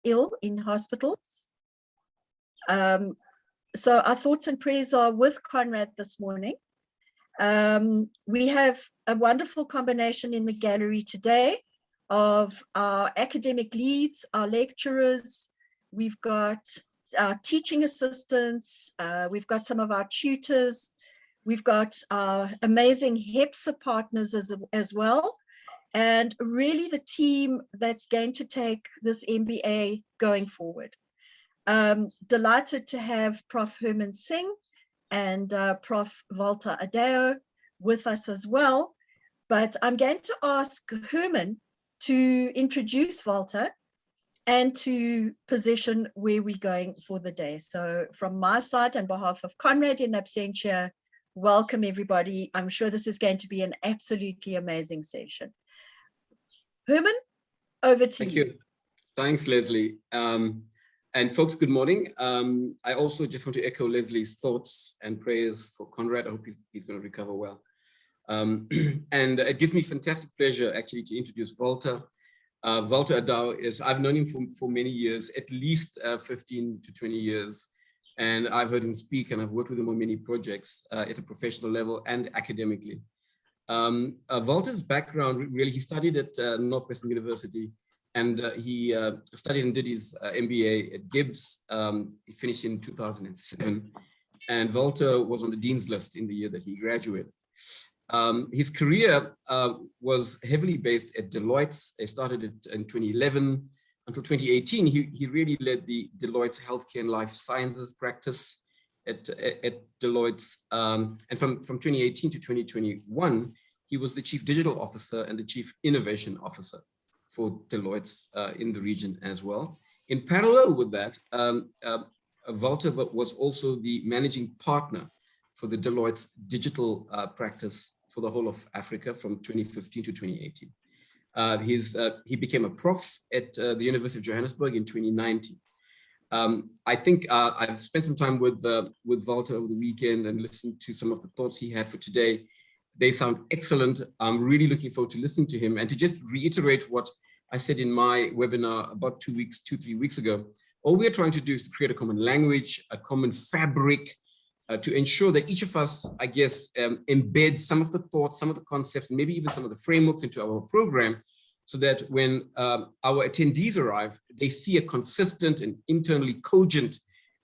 ill in hospitals. So our thoughts and prayers are with Conrad this morning. We have a wonderful combination in the gallery today of our academic leads, our lecturers. We've got our teaching assistants. We've got some of our tutors. We've got our amazing HEPSA partners as well. And really the team that's going to take this MBA going forward. Delighted to have Prof. Herman Singh and Prof. Valter Adão with us as well. But I'm going to ask Herman to introduce Valter and to position where we're going for the day. So from my side, on behalf of Conrad in absentia, welcome everybody. I'm sure this is going to be an absolutely amazing session. Herman, over to you. Thank you. Thanks, Leslie. And folks, good morning. I also just want to echo Leslie's thoughts and prayers for Conrad. I hope he's going to recover well. And it gives me fantastic pleasure actually to introduce Valter. Valter Adão I've known him for many years, at least 15 to 20 years. And I've heard him speak and I've worked with him on many projects at a professional level and academically. Valter's background, really, he studied at Northwestern University and he studied and did his MBA at Gibbs. He finished in 2007. And Valter was on the Dean's List in the year that he graduated. His career was heavily based at Deloitte. He started it in 2011 until 2018. He really led the Deloitte's healthcare and life sciences practice at Deloitte. And from 2018 to 2021, he was the chief digital officer and the chief innovation officer for Deloitte in the region as well. In parallel with that, Valter was also the managing partner for the Deloitte's digital practice for the whole of Africa from 2015 to 2018. He became a prof at the University of Johannesburg in 2019. I think I've spent some time with Valter over the weekend and listened to some of the thoughts he had for today. They sound excellent. I'm really looking forward to listening to him and to just reiterate what I said in my webinar about 3 weeks ago. All we're trying to do is to create a common language, a common fabric, to ensure that each of us, I guess, embed some of the thoughts, some of the concepts, and maybe even some of the frameworks into our program, so that when our attendees arrive, they see a consistent and internally cogent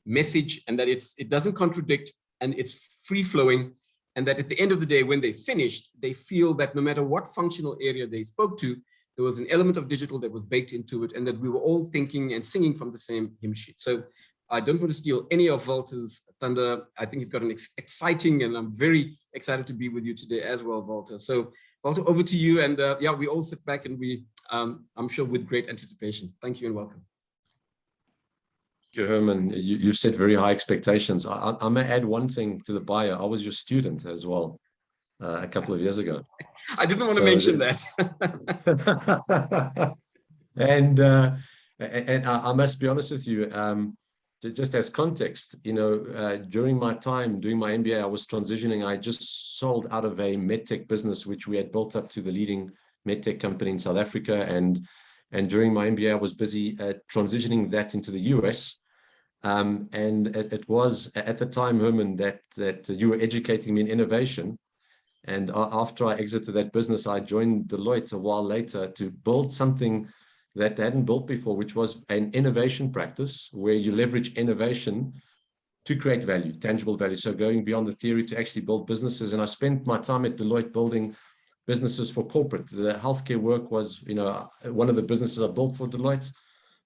message, and that it doesn't contradict, and it's free-flowing, and that at the end of the day, when they finished, they feel that no matter what functional area they spoke to, there was an element of digital that was baked into it, and that we were all thinking and singing from the same hymn sheet. So I don't want to steal any of Valter's thunder. I think he's got an exciting, and I'm very excited to be with you today as well, Valter. So Valter, over to you. And yeah, we all sit back and we, I'm sure with great anticipation. Thank you and welcome. Thank you, Herman. You set very high expectations. I may add one thing to the bio. I was your student as well a couple of years ago. I didn't want to mention that. and I must be honest with you, just as context, you know, during my time doing my MBA, I was transitioning. I just sold out of a medtech business, which we had built up to the leading medtech company in South Africa. And during my MBA, I was busy transitioning that into the US. And it was at the time, Herman, that you were educating me in innovation. And after I exited that business, I joined Deloitte a while later to build something that they hadn't built before, which was an innovation practice where you leverage innovation to create value, tangible value. So going beyond the theory to actually build businesses. And I spent my time at Deloitte building businesses for corporate. The healthcare work was, you know, one of the businesses I built for Deloitte,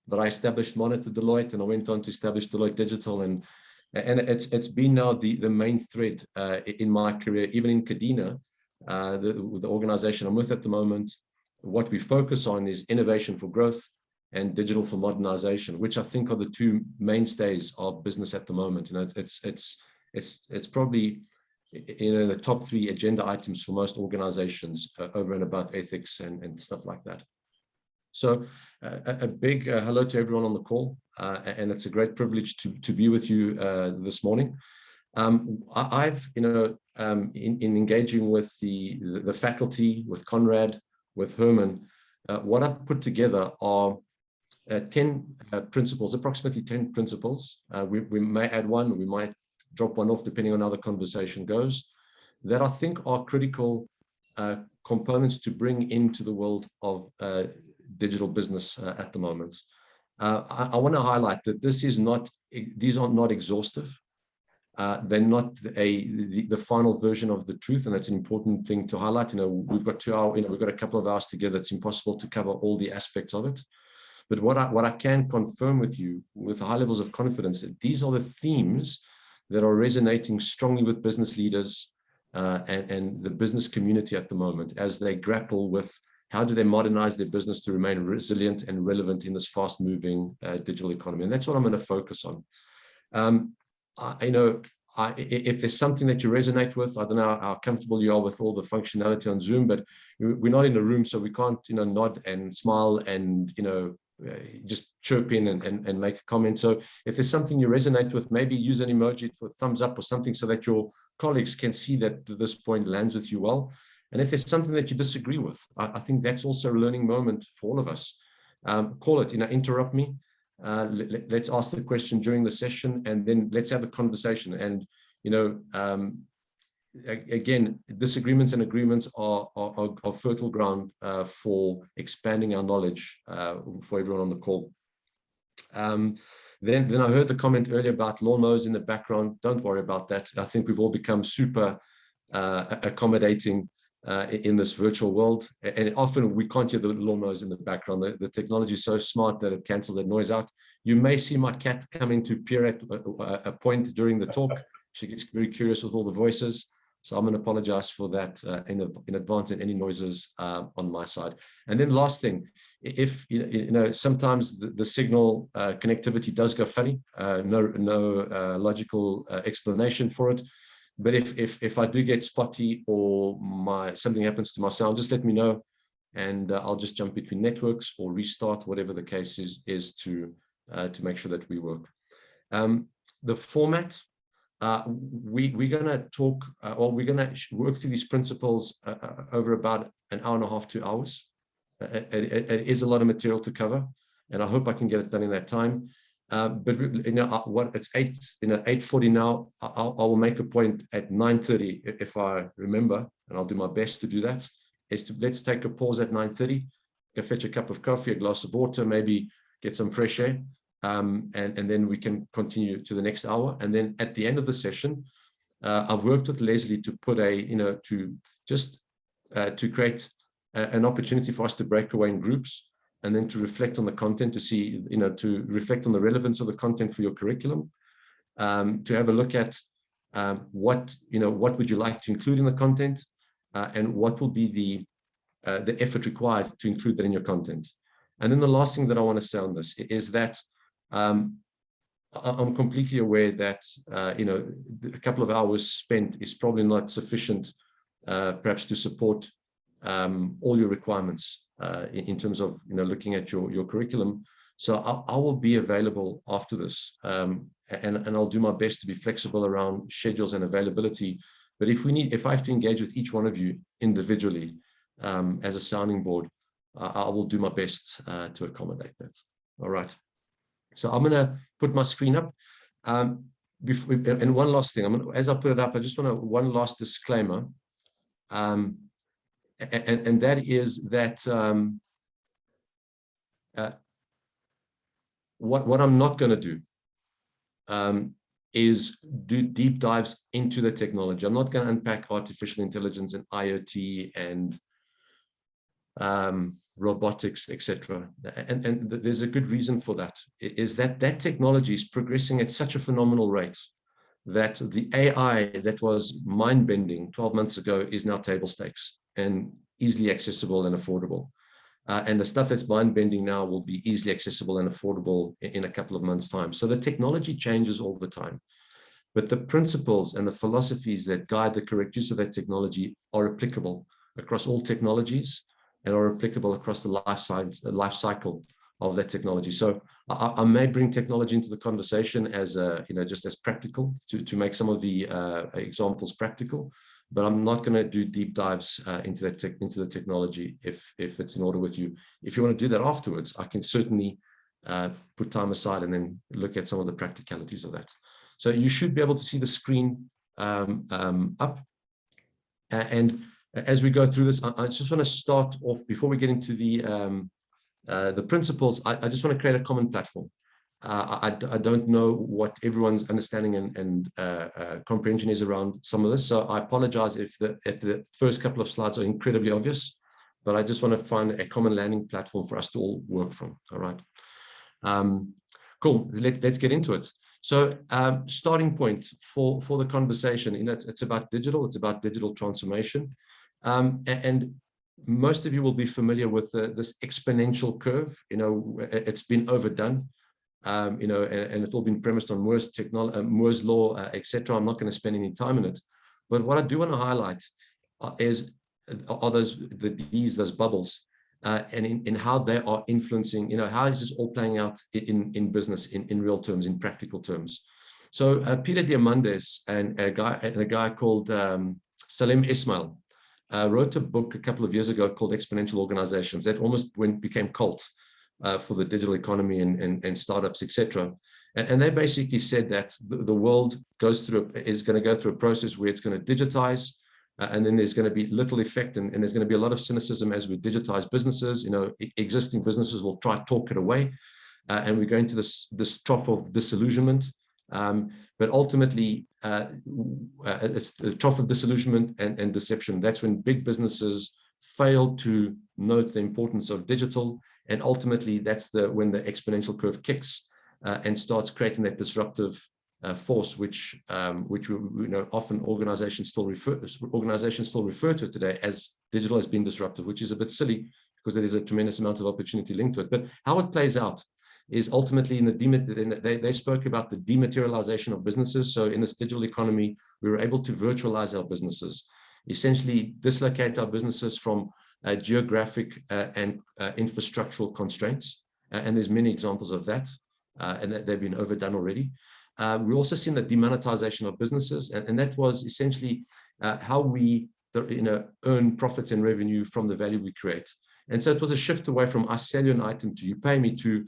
but I established Monitor Deloitte, and I went on to establish Deloitte Digital. And it's been now the main thread in my career, even in Kadena, the organization I'm with at the moment. What we focus on is innovation for growth and digital for modernization, which I think are the two mainstays of business at the moment. You know, it's probably, you know, the top 3 agenda items for most organizations over and above ethics and stuff like that. So a big hello to everyone on the call, and it's a great privilege to be with you this morning. I've, you know, in engaging with the faculty, with Conrad, with Herman, what I've put together are 10 principles, approximately 10 principles. We may add one, we might drop one off depending on how the conversation goes, that I think are critical components to bring into the world of digital business at the moment. I want to highlight that these are not exhaustive. They're not the final version of the truth, and that's an important thing to highlight. We've got 2 hours, we've got a couple of hours together. It's impossible to cover all the aspects of it. But what I can confirm with you with high levels of confidence, that these are the themes that are resonating strongly with business leaders and the business community at the moment, as they grapple with how do they modernize their business to remain resilient and relevant in this fast-moving digital economy. And that's what I'm going to focus on. If there's something that you resonate with, I don't know how comfortable you are with all the functionality on Zoom, but we're not in a room, so we can't, nod and smile and, just chirp in and make a comment. So if there's something you resonate with, maybe use an emoji for thumbs up or something so that your colleagues can see that this point lands with you well. And if there's something that you disagree with, I think that's also a learning moment for all of us. Call it, interrupt me. Let's ask the question during the session, and then let's have a conversation. And, again, disagreements and agreements are fertile ground for expanding our knowledge for everyone on the call. Then I heard the comment earlier about lawnmowers in the background. Don't worry about that. I think we've all become super accommodating in this virtual world, and often we can't hear the lawnmowers in the background. The technology is so smart that it cancels that noise out. You may see my cat coming to peer at a point during the talk. She gets very curious with all the voices, so I'm going to apologize for that in advance and any noises on my side. And then last thing, if sometimes the signal connectivity does go funny, no logical explanation for it. But if I do get spotty or something happens to my sound, just let me know, and I'll just jump between networks or restart, whatever the case is to make sure that we work. The format, we're going to talk, or we're going to work through these principles over about an hour and a half, 2 hours. It is a lot of material to cover, and I hope I can get it done in that time. But it's 8:40 now. I will make a point at 9:30 if I remember, and I'll do my best to do that. Let's take a pause at 9:30, go fetch a cup of coffee, a glass of water, maybe get some fresh air, and then we can continue to the next hour. And then at the end of the session, I've worked with Leslie to put to create an opportunity for us to break away in groups, and then to reflect on the content, to see, to reflect on the relevance of the content for your curriculum, to have a look at what would you like to include in the content, and what will be the effort required to include that in your content. And then the last thing that I want to say on this is that I'm completely aware that a couple of hours spent is probably not sufficient, perhaps, to support all your requirements in terms of looking at your curriculum. So I will be available after this, and I'll do my best to be flexible around schedules and availability. But if I have to engage with each one of you individually as a sounding board, I will do my best to accommodate that. All right. So I'm going to put my screen up. And one last thing, as I put it up, I just want one last disclaimer. And that is that what I'm not going to do is do deep dives into the technology. I'm not going to unpack artificial intelligence and IoT and robotics, etc. And there's a good reason for that, is that technology is progressing at such a phenomenal rate that the AI that was mind-bending 12 months ago is now table stakes and easily accessible and affordable. And the stuff that's mind-bending now will be easily accessible and affordable in a couple of months' time. So the technology changes all the time. But the principles and the philosophies that guide the correct use of that technology are applicable across all technologies and are applicable across the life cycle of that technology. So I may bring technology into the conversation as just as practical to make some of the examples practical, but I'm not going to do deep dives into the technology if it's in order with you. If you want to do that afterwards, I can certainly put time aside and then look at some of the practicalities of that. So you should be able to see the screen up. And as we go through this, I just want to start off, before we get into the principles, I just want to create a common platform. I don't know what everyone's understanding and comprehension is around some of this, so I apologize if the first couple of slides are incredibly obvious, but I just want to find a common landing platform for us to all work from. All right. Cool. Let's get into it. So starting point for the conversation, it's about digital. It's about digital transformation, and most of you will be familiar with this exponential curve. It's been overdone. And it's all been premised on Moore's law, etc. I'm not going to spend any time in it, but what I do want to highlight are those bubbles, and in how they are influencing. How is this all playing out in business, in real terms, in practical terms. So Peter Diamandis and a guy called Salem Ismail wrote a book a couple of years ago called Exponential Organizations that almost became cult. For the digital economy and startups, etc. And they basically said that the world is going to go through a process where it's going to digitize, and then there's going to be little effect, and there's going to be a lot of cynicism as we digitize businesses. Existing businesses will try to talk it away, and we go into this trough of disillusionment. But ultimately, it's the trough of disillusionment and deception. That's when big businesses fail to note the importance of digital. And ultimately, that's when the exponential curve kicks and starts creating that disruptive force, which often organizations still refer to today as digital has been disruptive, which is a bit silly because there is a tremendous amount of opportunity linked to it. But how it plays out is ultimately they spoke about the dematerialization of businesses. So in this digital economy, we were able to virtualize our businesses, essentially dislocate our businesses from geographic and infrastructural constraints, and there's many examples of that, and that they've been overdone already. We also seen the demonetization of businesses, and that was essentially how we earn profits and revenue from the value we create. And so it was a shift away from I sell you an item to you pay me to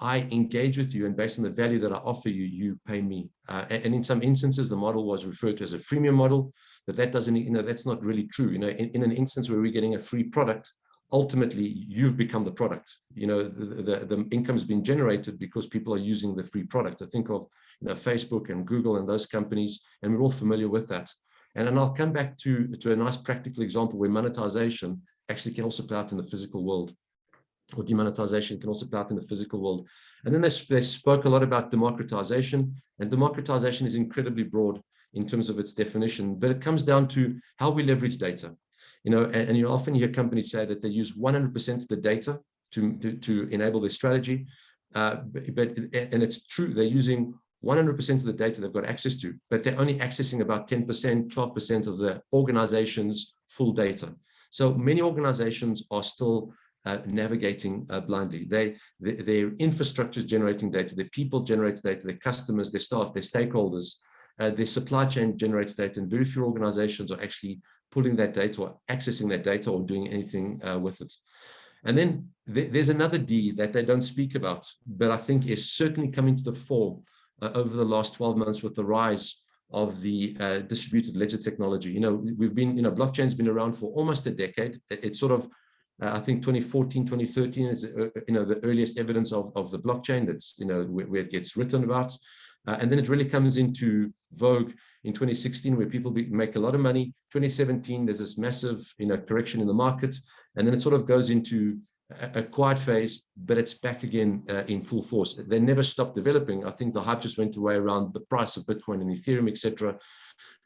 I engage with you, and based on the value that I offer you, you pay me. And in some instances, the model was referred to as a freemium model, but that doesn't, that's not really true. In an instance where we're getting a free product, ultimately you've become the product. The income's been generated because people are using the free product. I think of Facebook and Google and those companies, and we're all familiar with that. And I'll come back to a nice practical example where monetization actually can also play out in the physical world, or demonetization can also play out in the physical world. And then they spoke a lot about democratization, and democratization is incredibly broad in terms of its definition, but it comes down to how we leverage data. And you often hear companies say that they use 100% of the data to enable their strategy, and it's true, they're using 100% of the data they've got access to, but they're only accessing about 10%, 12% of the organization's full data. So many organizations are still navigating blindly. Their infrastructure is generating data, their people generate data, their customers, their staff, their stakeholders, their supply chain generates data, and very few organizations are actually pulling that data or accessing that data or doing anything with it. And then there's another D that they don't speak about, but I think is certainly coming to the fore over the last 12 months with the rise of the distributed ledger technology. Blockchain's been around for almost a decade. It's sort of, I think 2014, 2013 is, the earliest evidence of the blockchain that's, where it gets written about. And then it really comes into vogue in 2016, where people make a lot of money. 2017, there's this massive, correction in the market. And then it sort of goes into a quiet phase, but it's back again in full force. They never stopped developing. I think the hype just went away around the price of Bitcoin and Ethereum, etc.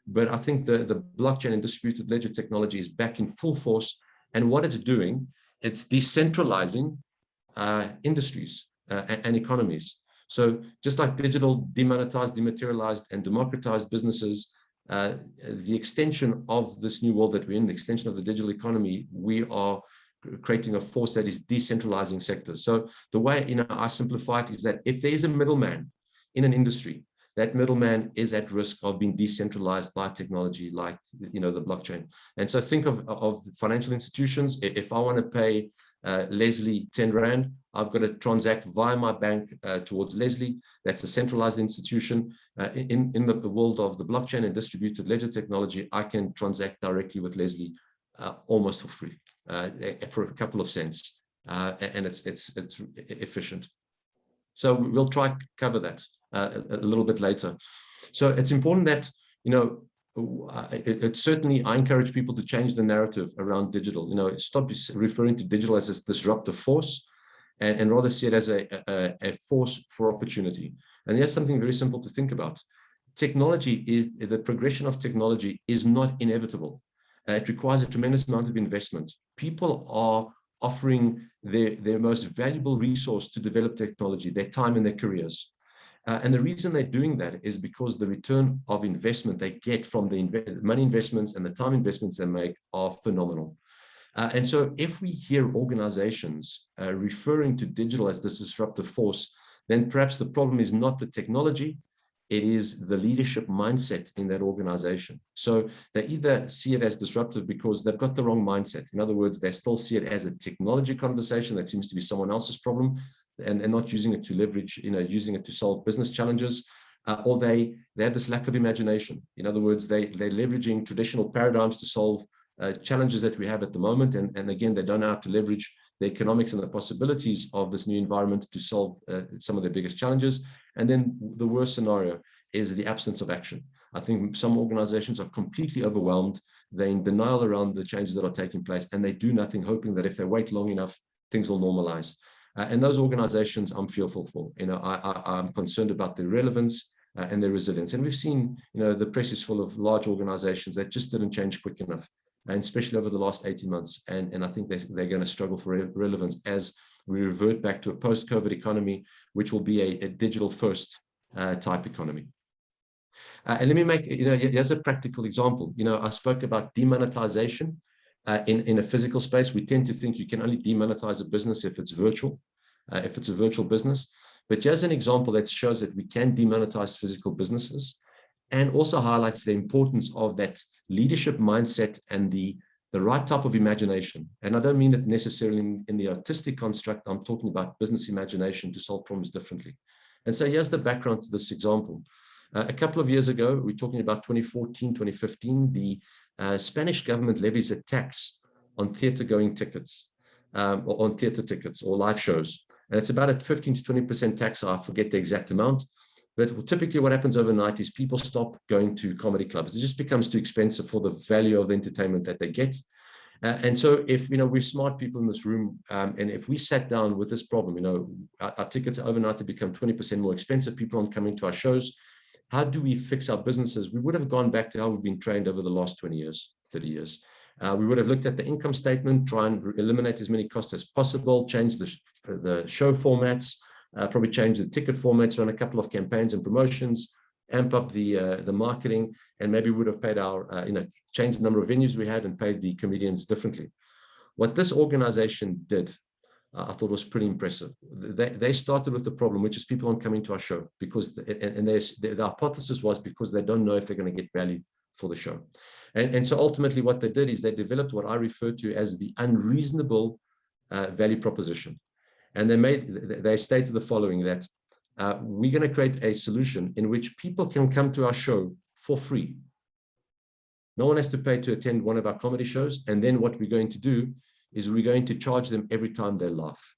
But I think the blockchain and distributed ledger technology is back in full force. And what it's doing, it's decentralizing industries and economies. So just like digital demonetized, dematerialized, and democratized businesses, the extension of this new world that we're in, the extension of the digital economy, we are creating a force that is decentralizing sectors. So the way I simplify it is that if there is a middleman in an industry that middleman is at risk of being decentralized by technology like, the blockchain. And so think of financial institutions. If I want to pay Leslie 10 Rand, I've got to transact via my bank towards Leslie. That's a centralized institution. In the world of the blockchain and distributed ledger technology, I can transact directly with Leslie almost for free, for a couple of cents. And it's efficient. So we'll try to cover that a little bit later. So it's important that, it's certainly, I encourage people to change the narrative around digital, stop referring to digital as this disruptive force and rather see it as a force for opportunity. And here's something very simple to think about. The progression of technology is not inevitable. It requires a tremendous amount of investment. People are offering their most valuable resource to develop technology, their time and their careers. And the reason they're doing that is because the return of investment they get from the money investments and the time investments they make are phenomenal. And so if we hear organizations referring to digital as this disruptive force, then perhaps the problem is not the technology, it is the leadership mindset in that organization. So they either see it as disruptive because they've got the wrong mindset. In other words, they still see it as a technology conversation that seems to be someone else's problem, and not using it to leverage, using it to solve business challenges, or they have this lack of imagination. In other words, they're leveraging traditional paradigms to solve challenges that we have at the moment. And again, they don't know how to leverage the economics and the possibilities of this new environment to solve some of their biggest challenges. And then the worst scenario is the absence of action. I think some organizations are completely overwhelmed. They're in denial around the changes that are taking place, and they do nothing, hoping that if they wait long enough, things will normalize. And those organizations I'm fearful for. I'm concerned about their relevance and their resilience. And we've seen, the press is full of large organizations that just didn't change quick enough, and especially over the last 18 months. And I think they're going to struggle for relevance as we revert back to a post-COVID economy, which will be a digital first type economy. And let me make, here's a practical example. I spoke about demonetization. In a physical space, we tend to think you can only demonetize a business if it's virtual, if it's a virtual business. But here's an example that shows that we can demonetize physical businesses, and also highlights the importance of that leadership mindset and the right type of imagination. And I don't mean it necessarily in the artistic construct. I'm talking about business imagination to solve problems differently. And so here's the background to this example. A couple of years ago, we're talking about 2014, 2015, the Spanish government levies a tax on theater-going tickets, or on theater tickets or live shows. And it's about a 15 to 20% tax. I forget the exact amount. But typically what happens overnight is people stop going to comedy clubs. It just becomes too expensive for the value of the entertainment that they get. And so if, we're smart people in this room, and if we sat down with this problem, our tickets overnight have become 20% more expensive. People aren't coming to our shows. How do we fix our businesses? We would have gone back to how we've been trained over the last 20 years, 30 years. We would have looked at the income statement, try and eliminate as many costs as possible, change the show formats, probably change the ticket formats, run a couple of campaigns and promotions, amp up the marketing, and maybe we would have paid changed the number of venues we had and paid the comedians differently. What this organization did, I thought was pretty impressive. They started with the problem, which is people aren't coming to our show because, the hypothesis was because they don't know if they're going to get value for the show. And so ultimately what they did is they developed what I refer to as the unreasonable value proposition. And they stated the following, that we're going to create a solution in which people can come to our show for free. No one has to pay to attend one of our comedy shows. And then what we're going to do is we're going to charge them every time they laugh.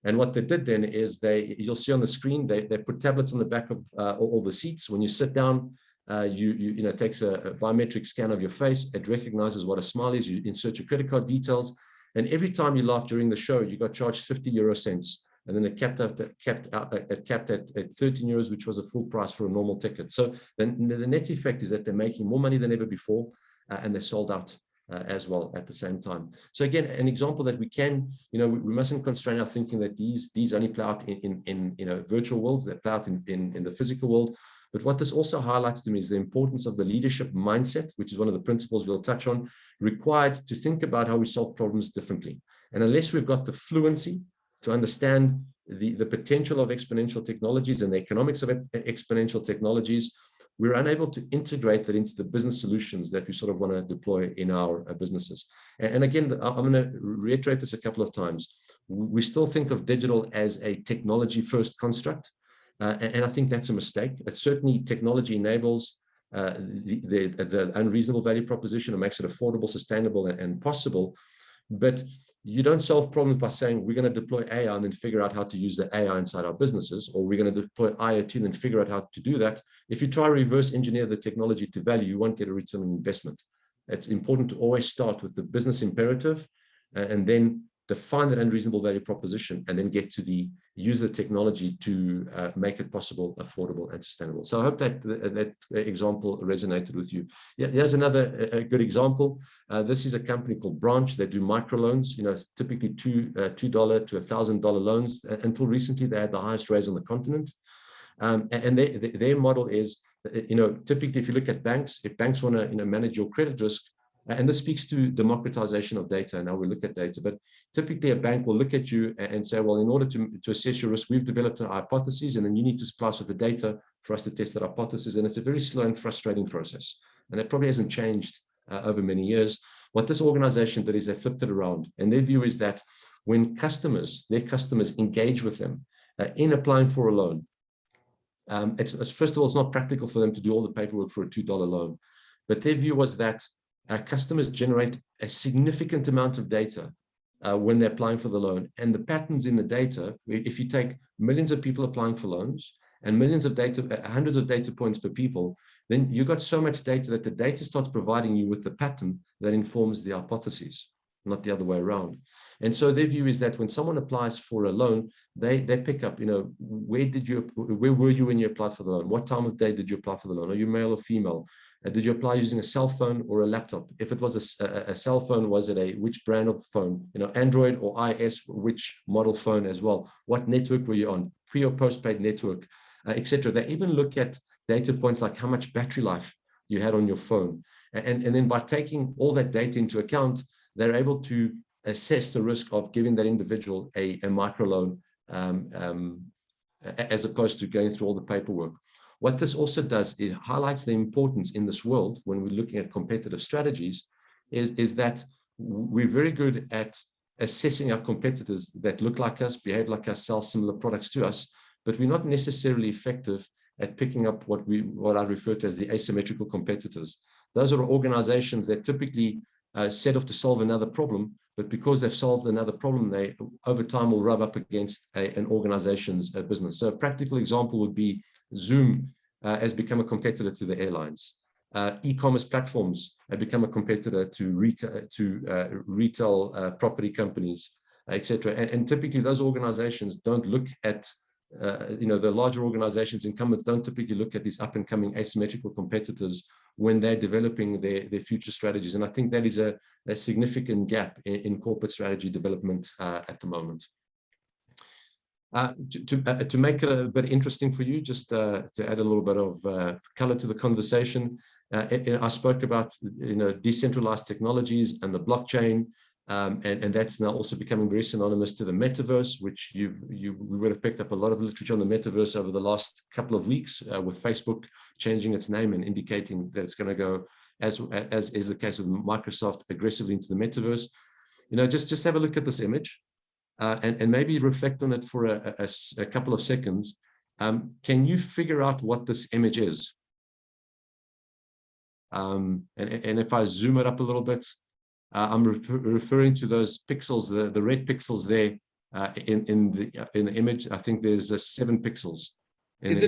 And what they did then is you'll see on the screen, they put tablets on the back of all the seats. When you sit down, it takes a biometric scan of your face. It recognizes what a smile is. You insert your credit card details. And every time you laugh during the show, you got charged 50 euro cents. And then it capped at 13 euros, which was a full price for a normal ticket. So then the net effect is that they're making more money than ever before, and they're sold out as well at the same time. So again, an example that we can, we mustn't constrain our thinking that these only play out in virtual worlds, they play out in the physical world. But what this also highlights to me is the importance of the leadership mindset, which is one of the principles we'll touch on, required to think about how we solve problems differently. And unless we've got the fluency to understand the potential of exponential technologies and the economics of exponential technologies, we're unable to integrate that into the business solutions that we sort of want to deploy in our businesses. And again, I'm going to reiterate this a couple of times. We still think of digital as a technology first construct. And I think that's a mistake. It certainly technology enables the unreasonable value proposition and makes it affordable, sustainable, and possible. But you don't solve problems by saying we're going to deploy AI and then figure out how to use the AI inside our businesses, or we're going to deploy IoT and then figure out how to do that. If you try to reverse engineer the technology to value, you won't get a return on investment. It's important to always start with the business imperative and then define that unreasonable value proposition and then get to the use the technology to make it possible, affordable, and sustainable. So I hope that that example resonated with you. Yeah, here's another good example. This is a company called Branch. They do microloans, typically $2 to $1,000 loans. Until recently, they had the highest rates on the continent. And their model is, typically if you look at banks, if banks want to manage your credit risk, and this speaks to democratization of data and how we look at data. But typically a bank will look at you and say, well, in order to assess your risk, we've developed a hypothesis, and then you need to supply us with the data for us to test that hypothesis. And it's a very slow and frustrating process. And it probably hasn't changed over many years. What this organization did is they flipped it around. And their view is that when their customers engage with them in applying for a loan, it's first of all, it's not practical for them to do all the paperwork for a $2 loan. But their view was that customers generate a significant amount of data when they're applying for the loan. And the patterns in the data, if you take millions of people applying for loans and millions of data, hundreds of data points per people, then you got so much data that the data starts providing you with the pattern that informs the hypotheses, not the other way around. And so their view is that when someone applies for a loan, they pick up, where were you when you applied for the loan? What time of day did you apply for the loan? Are you male or female? Did you apply using a cell phone or a laptop? If it was a cell phone, was it which brand of phone? Android or iOS, which model phone as well? What network were you on? Pre or postpaid network, etc. They even look at data points like how much battery life you had on your phone. And then by taking all that data into account, they're able to assess the risk of giving that individual a microloan as opposed to going through all the paperwork. What this also does, it highlights the importance in this world when we're looking at competitive strategies, is that we're very good at assessing our competitors that look like us, behave like us, sell similar products to us, but we're not necessarily effective at picking up what I refer to as the asymmetrical competitors. Those are organizations that typically set off to solve another problem, but because they've solved another problem, they over time will rub up against an organization's business. So a practical example would be Zoom has become a competitor to the airlines. E-commerce platforms have become a competitor to retail property companies, etc. And typically those organizations don't look at the larger organizations, incumbents don't typically look at these up and coming asymmetrical competitors when they're developing their future strategies. And I think that is a significant gap in corporate strategy development at the moment. To make it a bit interesting for you, just to add a little bit of color to the conversation, I spoke about decentralized technologies and the blockchain, and that's now also becoming very synonymous to the metaverse, which we would have picked up a lot of literature on the metaverse over the last couple of weeks, with Facebook changing its name and indicating that it's going to go, as is the case with Microsoft, aggressively into the metaverse. Just have a look at this image. And maybe reflect on it for a couple of seconds. Can you figure out what this image is? And if I zoom it up a little bit, I'm referring to those pixels, the red pixels there in the image. I think there's 7 pixels. Is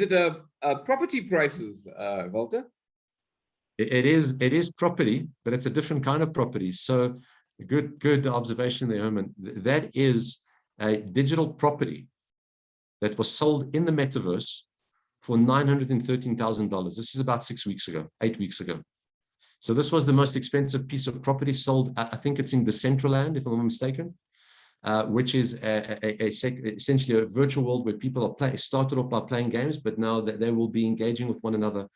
it a property prices, Valter? It is property, but it's a different kind of property. So good observation there, Herman. That is a digital property that was sold in the metaverse for $913,000. This is about 8 weeks ago. So this was the most expensive piece of property sold. I think it's in Decentraland, if I'm not mistaken, which is essentially a virtual world where people started off by playing games, but now that they will be engaging with one another.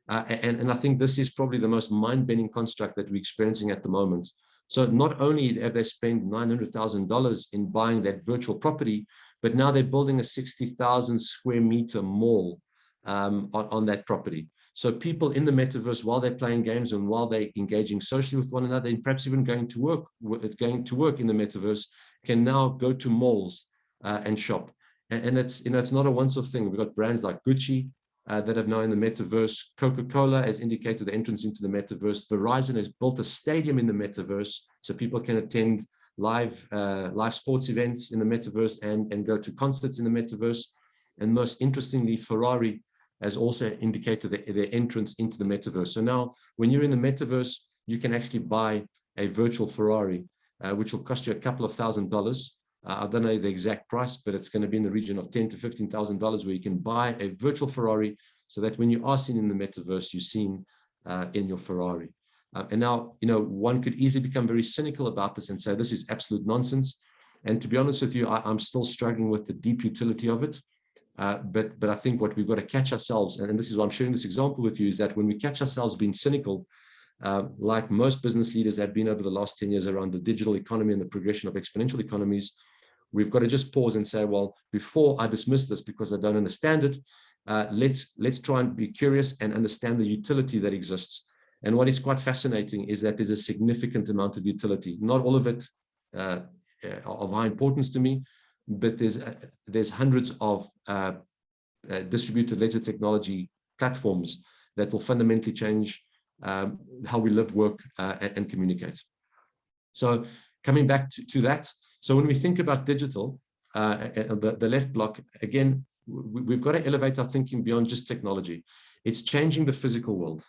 And I think this is probably the most mind-bending construct that we're experiencing at the moment. So not only have they spent $900,000 in buying that virtual property, but now they're building a 60,000 square meter mall on that property. So people in the metaverse, while they're playing games and while they're engaging socially with one another, and perhaps even going to work in the metaverse, can now go to malls and shop. And it's, it's not a once-off thing. We've got brands like Gucci that have now in the metaverse. Coca-Cola has indicated the entrance into the metaverse. Verizon has built a stadium in the metaverse so people can attend live sports events in the metaverse and go to concerts in the metaverse. And most interestingly, Ferrari has also indicated their entrance into the metaverse. So now when you're in the metaverse, you can actually buy a virtual Ferrari, which will cost you a couple of $1,000s. I don't know the exact price, but it's going to be in the region of $10,000 to $15,000, where you can buy a virtual Ferrari so that when you are seen in the metaverse, you're seen in your Ferrari. And now, one could easily become very cynical about this and say, this is absolute nonsense. And to be honest with you, I'm still struggling with the deep utility of it. But I think what we've got to catch ourselves, and this is why I'm sharing this example with you, is that when we catch ourselves being cynical, like most business leaders have been over the last 10 years around the digital economy and the progression of exponential economies, we've got to just pause and say, well, before I dismiss this because I don't understand it, let's try and be curious and understand the utility that exists. And what is quite fascinating is that there's a significant amount of utility, not all of it of high importance to me, but there's hundreds of distributed ledger technology platforms that will fundamentally change how we live, work, and communicate. So coming back to that, so when we think about digital, the left block, again, we've got to elevate our thinking beyond just technology. It's changing the physical world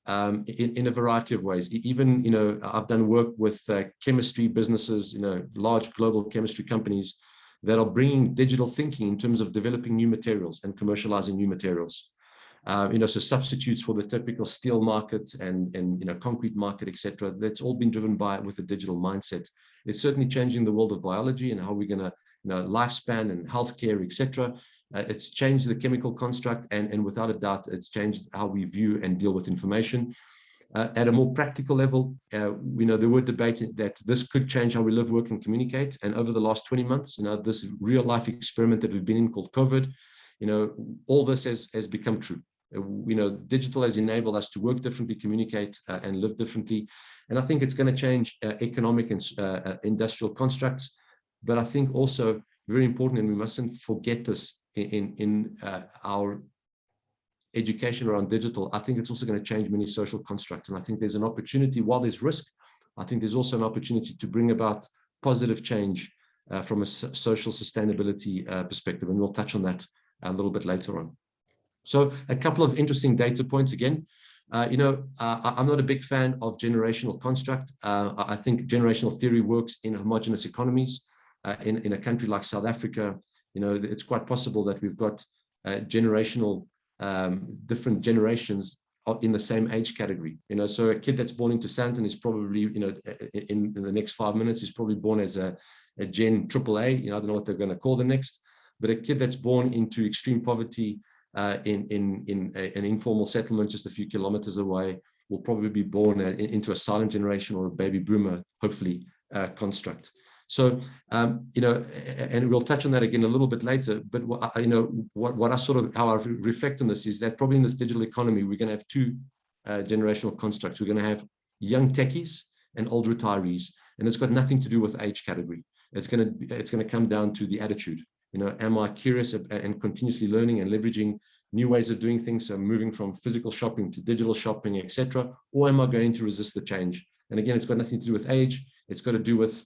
in a variety of ways. Even, I've done work with chemistry businesses, large global chemistry companies that are bringing digital thinking in terms of developing new materials and commercializing new materials. So substitutes for the typical steel market and concrete market, etc. That's all been driven with a digital mindset. It's certainly changing the world of biology and how we're going to, lifespan and healthcare, etc. It's changed the chemical construct, and without a doubt, it's changed how we view and deal with information. At a more practical level, there were debates that this could change how we live, work, and communicate. And over the last 20 months, this real life experiment that we've been in called COVID, all this has become true. Digital has enabled us to work differently, communicate, and live differently. And I think it's going to change economic and industrial constructs. But I think also very important, and we mustn't forget this in our education around digital, I think it's also going to change many social constructs. And I think there's an opportunity, while there's risk, I think there's also an opportunity to bring about positive change from a social sustainability perspective. And we'll touch on that a little bit later on. So a couple of interesting data points again. I'm not a big fan of generational construct. I think generational theory works in homogeneous economies. In a country like South Africa, it's quite possible that we've got different generations in the same age category. So a kid that's born into Sandton is probably, in the next 5 minutes, is probably born as a Gen AAA. I don't know what they're going to call the next, but a kid that's born into extreme poverty in an informal settlement just a few kilometers away will probably be born into a silent generation or a baby boomer, hopefully, construct. So, and we'll touch on that again a little bit later, but how I reflect on this is that probably in this digital economy, we're going to have two generational constructs. We're going to have young techies and old retirees, and it's got nothing to do with age category. It's going to come down to the attitude. Am I curious and continuously learning and leveraging new ways of doing things? So moving from physical shopping to digital shopping, etc. Or am I going to resist the change? And again, it's got nothing to do with age. It's got to do with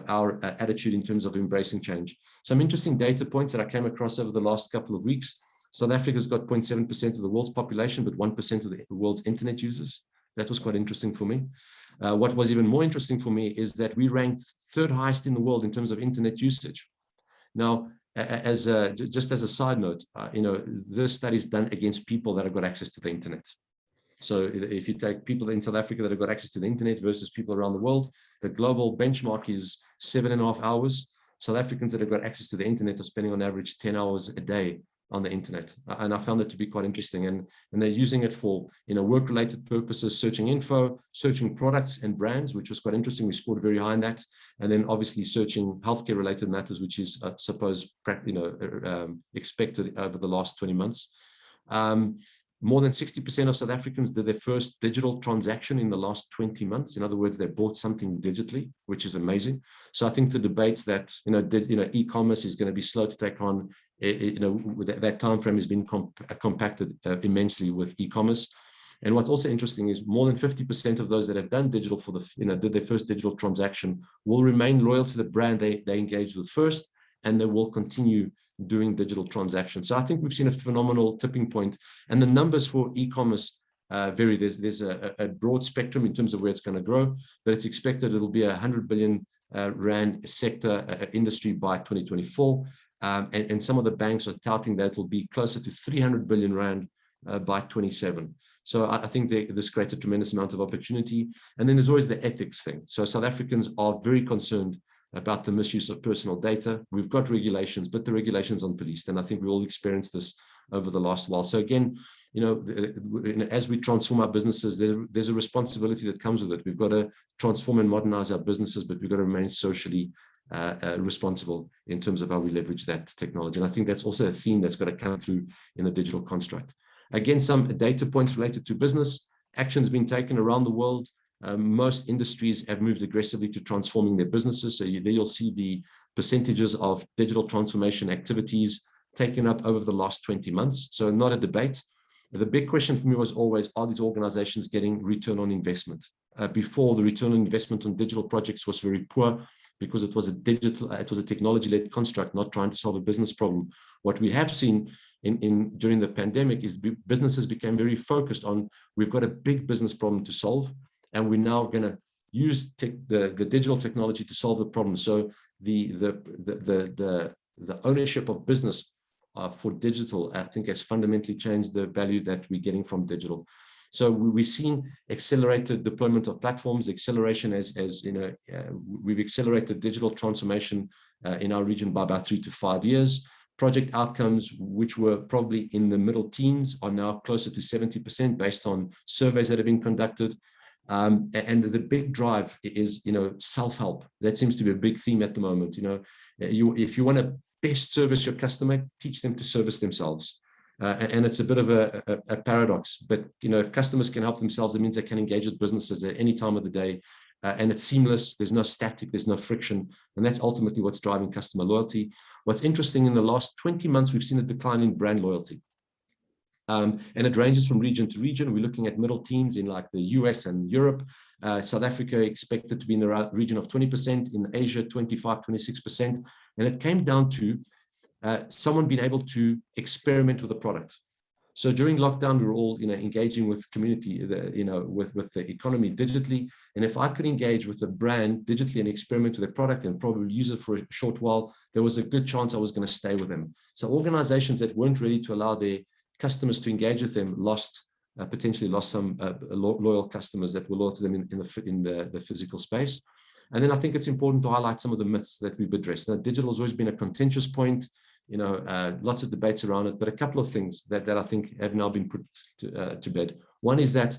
our attitude in terms of embracing change. Some interesting data points that I came across over the last couple of weeks. South Africa's got 0.7% of the world's population, but 1% of the world's internet users. That was quite interesting for me. What was even more interesting for me is that we ranked third highest in the world in terms of internet usage. Now, just as a side note, this study is done against people that have got access to the internet. So if you take people in South Africa that have got access to the internet versus people around the world, the global benchmark is 7.5 hours. South Africans that have got access to the internet are spending on average 10 hours a day on the internet. And I found that to be quite interesting. And they're using it for, work-related purposes, searching info, searching products and brands, which was quite interesting. We scored very high in that. And then obviously searching healthcare-related matters, which is, I suppose, expected over the last 20 months. More than 60% of South Africans did their first digital transaction in the last 20 months. In other words, they bought something digitally, which is amazing. So I think the debates that, e-commerce is going to be slow to take on, that time frame has been compacted immensely with e-commerce. And what's also interesting is more than 50% of those that have done digital for did their first digital transaction will remain loyal to the brand they engaged with first, and they will continue doing digital transactions. So I think we've seen a phenomenal tipping point, and the numbers for e-commerce vary. There's a broad spectrum in terms of where it's going to grow, but it's expected it'll be a 100 billion rand sector industry by 2024. And some of the banks are touting that it'll be closer to 300 billion rand by 27. So I think this creates a tremendous amount of opportunity. And then there's always the ethics thing. So South Africans are very concerned about the misuse of personal data. We've got regulations, but the regulations aren't policed. And I think we all experienced this over the last while. So again, as we transform our businesses, there's a responsibility that comes with it. We've got to transform and modernize our businesses, but we've got to remain socially responsible in terms of how we leverage that technology. And I think that's also a theme that's got to come through in the digital construct. Again, some data points related to business. Actions being taken around the world. Most industries have moved aggressively to transforming their businesses. So there you'll see the percentages of digital transformation activities taken up over the last 20 months. So not a debate. The big question for me was always, are these organizations getting return on investment? Before, the return on investment on digital projects was very poor because it was a technology-led construct, not trying to solve a business problem. What we have seen during the pandemic is businesses became very focused on, we've got a big business problem to solve, and we're now going to use the digital technology to solve the problem. So the ownership of business for digital, I think, has fundamentally changed the value that we're getting from digital. So we've seen accelerated deployment of platforms, acceleration we've accelerated digital transformation in our region by about 3 to 5 years. Project outcomes, which were probably in the middle teens, are now closer to 70% based on surveys that have been conducted. And the big drive is, self-help. That seems to be a big theme at the moment. If you want to best service your customer, teach them to service themselves. And it's a bit of a paradox, but if customers can help themselves, it means they can engage with businesses at any time of the day, and it's seamless. There's no static, there's no friction, and that's ultimately what's driving customer loyalty. What's interesting, in the last 20 months, we've seen a decline in brand loyalty. And it ranges from region to region. We're looking at middle teens in like the US and Europe. South Africa expected to be in the region of 20%, in Asia 25, 26%. And it came down to someone being able to experiment with a product. So during lockdown, we were all engaging with community, with the economy digitally. And if I could engage with the brand digitally and experiment with the product and probably use it for a short while, there was a good chance I was going to stay with them. So organizations that weren't ready to allow their customers to engage with them potentially lost some loyal customers that were loyal to them in the physical space. And then I think it's important to highlight some of the myths that we've addressed. Now, digital has always been a contentious point, lots of debates around it, but a couple of things that I think have now been put to bed. One is that,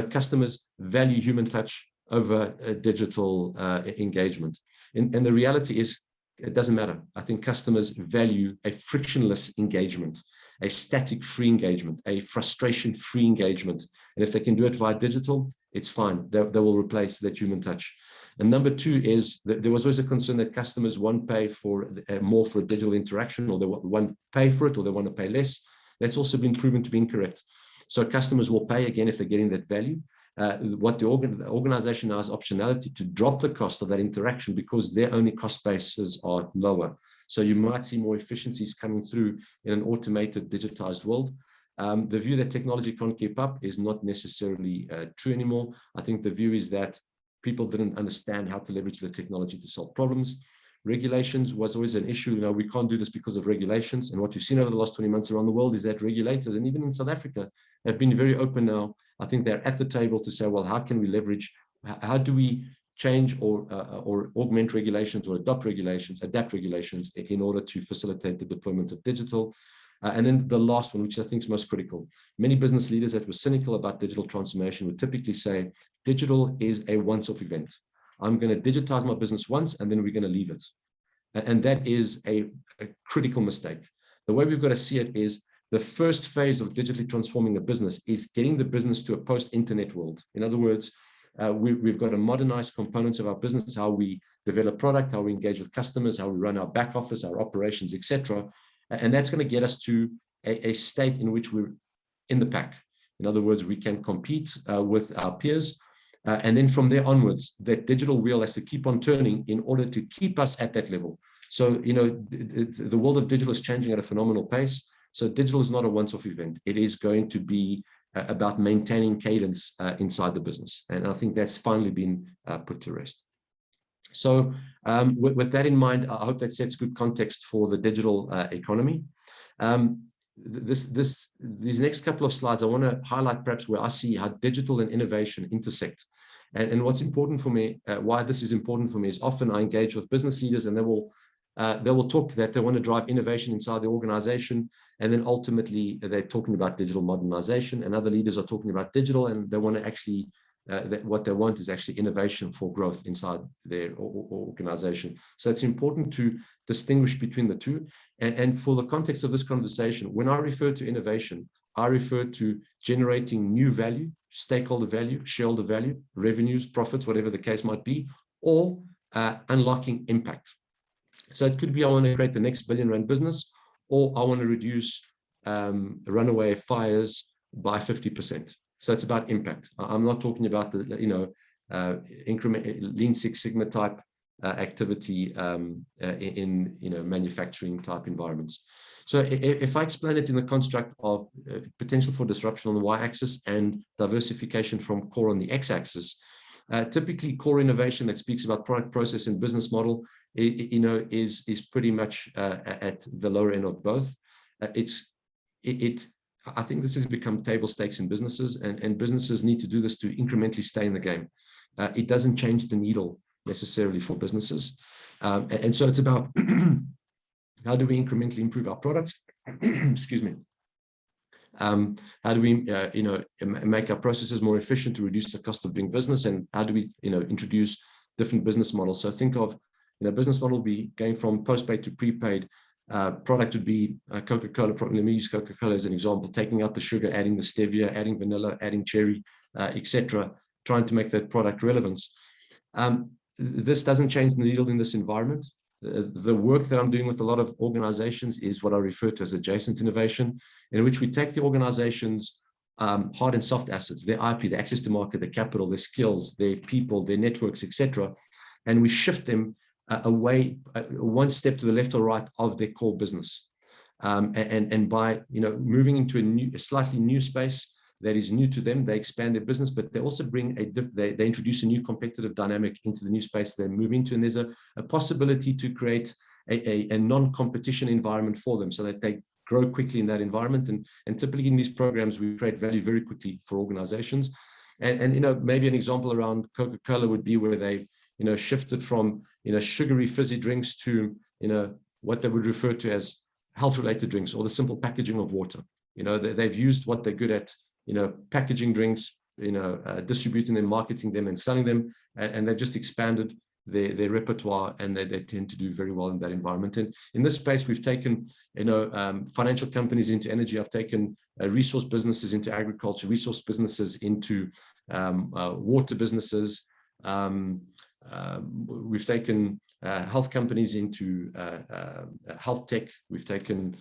customers value human touch over digital engagement. And the reality is, it doesn't matter. I think customers value a frictionless engagement, a static-free engagement, a frustration-free engagement. And if they can do it via digital, it's fine. They will replace that human touch. And number two is that there was always a concern that customers won't pay for more for a digital interaction, or they won't pay for it, or they want to pay less. That's also been proven to be incorrect. So customers will pay again if they're getting that value. What the organization now has optionality to drop the cost of that interaction because their only cost bases are lower. So you might see more efficiencies coming through in an automated, digitized world. The view that technology can't keep up is not necessarily true anymore. I think the view is that people didn't understand how to leverage the technology to solve problems. Regulations was always an issue. We can't do this because of regulations. And what we've seen over the last 20 months around the world is that regulators, and even in South Africa, have been very open now. I think they're at the table to say, well, how can we leverage, how do we change or augment regulations or adapt regulations in order to facilitate the deployment of digital. And then the last one, which I think is most critical, many business leaders that were cynical about digital transformation would typically say, digital is a once-off event. I'm going to digitize my business once, and then we're going to leave it. And that is a critical mistake. The way we've got to see it is the first phase of digitally transforming a business is getting the business to a post-internet world. In other words, we've got to modernize components of our business, how we develop product, how we engage with customers, how we run our back office, our operations, etc. And that's going to get us to a state in which we're in the pack. In other words, we can compete with our peers. And then from there onwards, that digital wheel has to keep on turning in order to keep us at that level. So, the world of digital is changing at a phenomenal pace. So digital is not a once-off event. It is going to be about maintaining cadence inside the business. And I think that's finally been put to rest. So with that in mind, I hope that sets good context for the digital economy. These next couple of slides, I want to highlight perhaps where I see how digital and innovation intersect. And what's important for me, why this is important for me, is often I engage with business leaders and they will talk that they want to drive innovation inside the organization. And then ultimately they're talking about digital modernization, and other leaders are talking about digital, and they want to actually, what they want is actually innovation for growth inside their organization. So it's important to distinguish between the two. And for the context of this conversation, when I refer to innovation, I refer to generating new value, stakeholder value, shareholder value, revenues, profits, whatever the case might be, or unlocking impact. So it could be I want to create the next billion-rand business, or I want to reduce runaway fires by 50%. So it's about impact. I'm not talking about the increment Lean Six Sigma type activity in manufacturing type environments. So if I explain it in the construct of potential for disruption on the y-axis and diversification from core on the x-axis, typically core innovation that speaks about product, process, and business model, is pretty much at the lower end of both. I think this has become table stakes in businesses, and businesses need to do this to incrementally stay in the game. It doesn't change the needle necessarily for businesses. And so it's about how do we incrementally improve our products? Excuse me. How do we, make our processes more efficient to reduce the cost of doing business? And how do we, introduce different business models? So think of, business model be going from postpaid to prepaid. Product would be Coca-Cola. Let me use Coca-Cola as an example, taking out the sugar, adding the stevia, adding vanilla, adding cherry, etc., trying to make that product relevance. This doesn't change the needle in this environment. The work that I'm doing with a lot of organizations is what I refer to as adjacent innovation, in which we take the organization's hard and soft assets, their IP, their access to market, their capital, their skills, their people, their networks, etc., and we shift them away one step to the left or right of their core business. And by moving into a slightly new space that is new to them, they expand their business, but they also bring they introduce a new competitive dynamic into the new space they move into, and there's a possibility to create a non-competition environment for them so that they grow quickly in that environment. And typically in these programs, we create value very quickly for organizations. And maybe an example around Coca-Cola would be where they shifted from sugary fizzy drinks to what they would refer to as health-related drinks, or the simple packaging of water. They've used what they're good at, packaging drinks, distributing them, marketing them, and selling them, and they've just expanded their repertoire, and they tend to do very well in that environment. And in this space, we've taken financial companies into energy. I've taken resource businesses into agriculture, resource businesses into water businesses. We've taken health companies into health tech. We've taken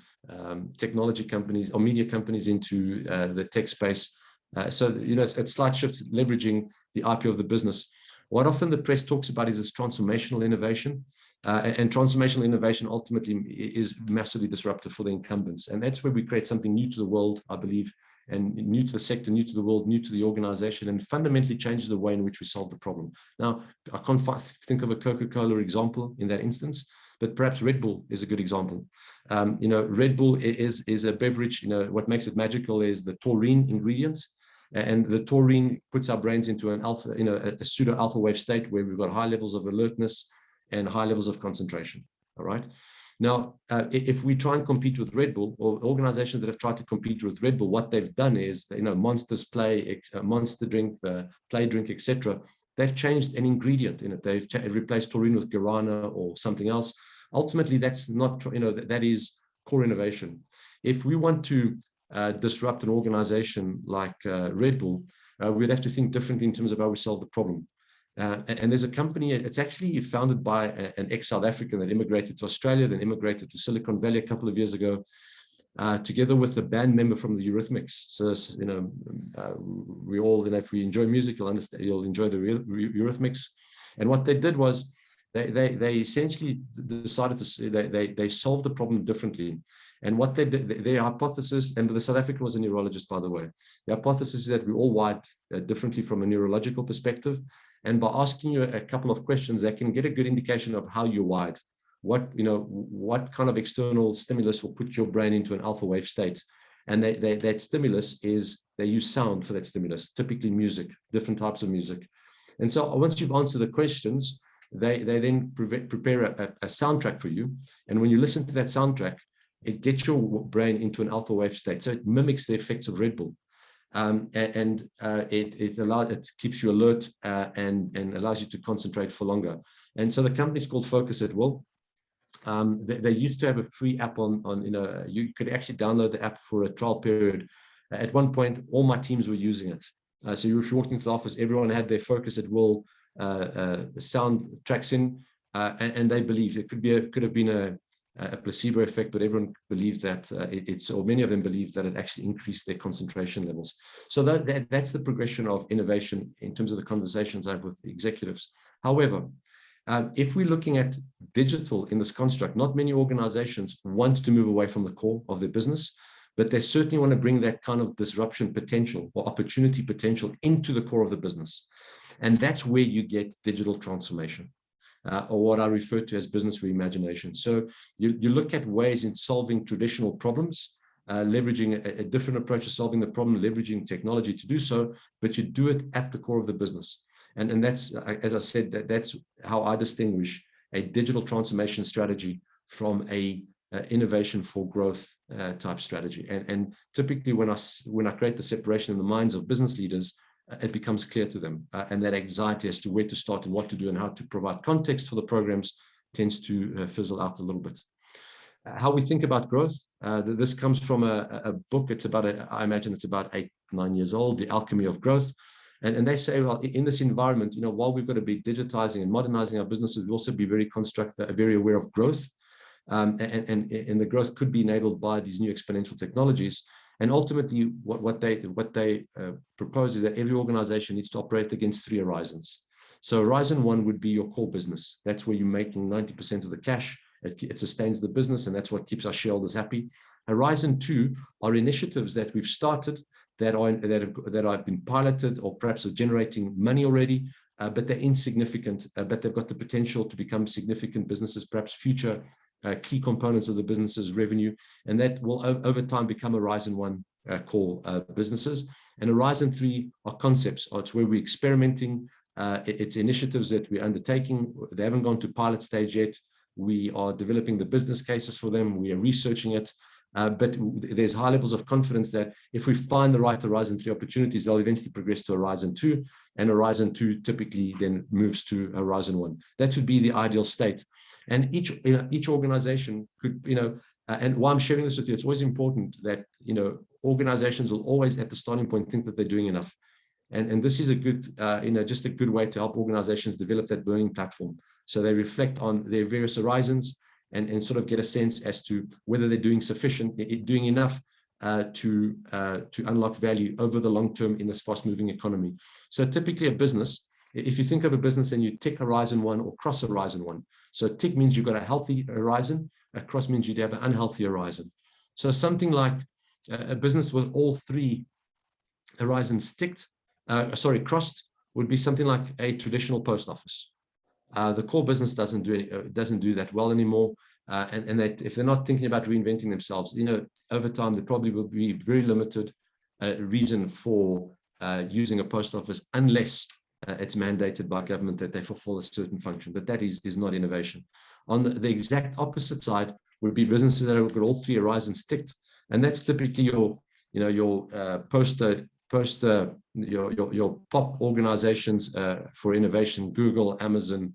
technology companies or media companies into the tech space. So, it's slight shifts leveraging the IP of the business. What often the press talks about is this transformational innovation. And transformational innovation ultimately is massively disruptive for the incumbents. And that's where we create something new to the world, I believe, and new to the sector, new to the world, new to the organization, and fundamentally changes the way in which we solve the problem. Now, I can't think of a Coca-Cola example in that instance, but perhaps Red Bull is a good example. Red Bull is a beverage. What makes it magical is the taurine ingredient, and the taurine puts our brains into an alpha, a pseudo alpha wave state where we've got high levels of alertness and high levels of concentration. All right. Now, if we try and compete with Red Bull, or organizations that have tried to compete with Red Bull, what they've done is, Monster's Play, Monster Drink, Play Drink, etc. They've changed an ingredient in it. They've replaced taurine with guarana or something else. Ultimately, that's not, that is core innovation. If we want to disrupt an organization like Red Bull, we'd have to think differently in terms of how we solve the problem. And there's a company, it's actually founded by an ex-South African that immigrated to Australia, then immigrated to Silicon Valley a couple of years ago, together with a band member from the Eurythmics. So, we all, if we enjoy music, you'll enjoy the Eurythmics. And what they did was, they essentially decided to, they solved the problem differently. And what they did, their hypothesis, and the South African was a neurologist, by the way, the hypothesis is that we all wired differently from a neurological perspective. And by asking you a couple of questions, they can get a good indication of how you're wired. What kind of external stimulus will put your brain into an alpha wave state. And that stimulus is, they use sound for that stimulus, typically music, different types of music. And so once you've answered the questions, they then prepare a soundtrack for you. And when you listen to that soundtrack, it gets your brain into an alpha wave state. So it mimics the effects of Red Bull. It keeps you alert and allows you to concentrate for longer. And so the company is called Focus at Will. They used to have a free app on you could actually download the app for a trial period. At one point, all my teams were using it. So if you walked into the office, everyone had their Focus at Will sound tracks in, and they believed it could have been a placebo effect, but everyone believed that or many of them believed that it actually increased their concentration levels. So that's the progression of innovation in terms of the conversations I have with the executives. However, if we're looking at digital in this construct, not many organizations want to move away from the core of their business, but they certainly want to bring that kind of disruption potential or opportunity potential into the core of the business. And that's where you get digital transformation. Or what I refer to as business reimagination. So you look at ways in solving traditional problems, leveraging a different approach to solving the problem, leveraging technology to do so, but you do it at the core of the business. And that's, as I said, that's how I distinguish a digital transformation strategy from a innovation for growth type strategy. And typically when I create the separation in the minds of business leaders, it becomes clear to them, and that anxiety as to where to start and what to do and how to provide context for the programs tends to fizzle out a little bit. How we think about growth, this comes from a book. It's about, I imagine it's about 8-9 years old, The Alchemy of Growth. And they say, well, in this environment, while we've got to be digitizing and modernizing our businesses, we also be very aware of growth. And the growth could be enabled by these new exponential technologies. And ultimately, what they propose is that every organization needs to operate against 3 horizons. So horizon 1 would be your core business. That's where you're making 90% of the cash. It sustains the business, and that's what keeps our shareholders happy. Horizon 2 are initiatives that we've started that have been piloted or perhaps are generating money already, but they're insignificant, but they've got the potential to become significant businesses, perhaps future key components of the business's revenue, and that will over time become Horizon 1 core businesses. And Horizon 3 are concepts. It's where we're experimenting. It's initiatives that we're undertaking. They haven't gone to pilot stage yet. We are developing the business cases for them. We are researching it. But there's high levels of confidence that if we find the right Horizon 3 opportunities, they'll eventually progress to Horizon 2, and Horizon 2 typically then moves to Horizon 1. That would be the ideal state. And each organization could, and why I'm sharing this with you, it's always important that, organizations will always at the starting point think that they're doing enough. And this is a good, just a good way to help organizations develop that learning platform. So they reflect on their various horizons and sort of get a sense as to whether they're doing sufficient, doing enough to unlock value over the long term in this fast-moving economy. So typically a business, if you think of a business and you tick Horizon 1 or cross Horizon 1. So tick means you've got a healthy horizon, a cross means you'd have an unhealthy horizon. So something like a business with all 3 horizons crossed would be something like a traditional post office. The core business doesn't do that well anymore, and that if they're not thinking about reinventing themselves, over time there probably will be very limited reason for using a post office unless it's mandated by government that they fulfill a certain function, but that is not innovation. On the exact opposite side would be businesses that have got all three horizons ticked, and that's typically your your pop organizations for innovation: Google, Amazon,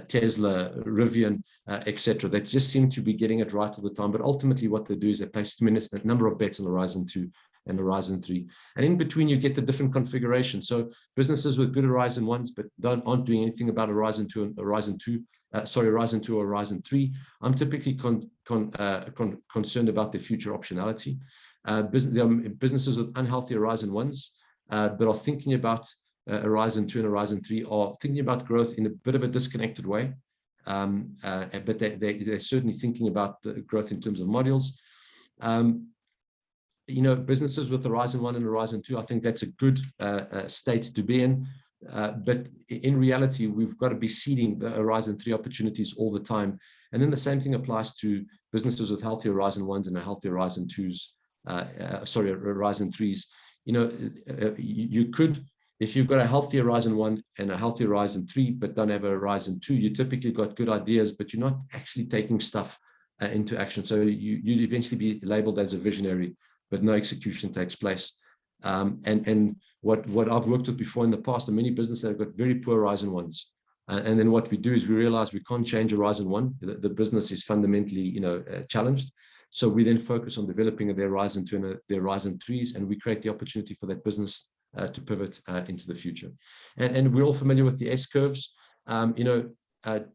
Tesla, Rivian, etc. They just seem to be getting it right all the time. But ultimately, what they do is they place a number of bets on Horizon 2 and Horizon 3, and in between you get the different configurations. So businesses with good Horizon 1s but aren't doing anything about Horizon 2 and Horizon 2. Horizon 2 or Horizon 3. I'm typically concerned about the future optionality. Businesses with unhealthy Horizon 1s, but are thinking about Horizon 2 and Horizon 3, are thinking about growth in a bit of a disconnected way. But they're certainly thinking about the growth in terms of modules. Businesses with Horizon 1 and Horizon 2, I think that's a good state to be in. But in reality, we've got to be seeding the Horizon 3 opportunities all the time. And then the same thing applies to businesses with healthy Horizon 1s and a healthy Horizon 2s, Horizon 3s. You could, if you've got a healthy Horizon 1 and a healthy Horizon 3, but don't have a Horizon 2, you typically got good ideas, but you're not actually taking stuff into action. So you'd eventually be labeled as a visionary, but no execution takes place. And what I've worked with before in the past are many businesses that have got very poor Horizon 1s. And then what we do is we realize we can't change Horizon 1. The business is fundamentally, challenged. So we then focus on developing their Horizon 2 and their Horizon 3s, and we create the opportunity for that business to pivot into the future. And we're all familiar with the S curves.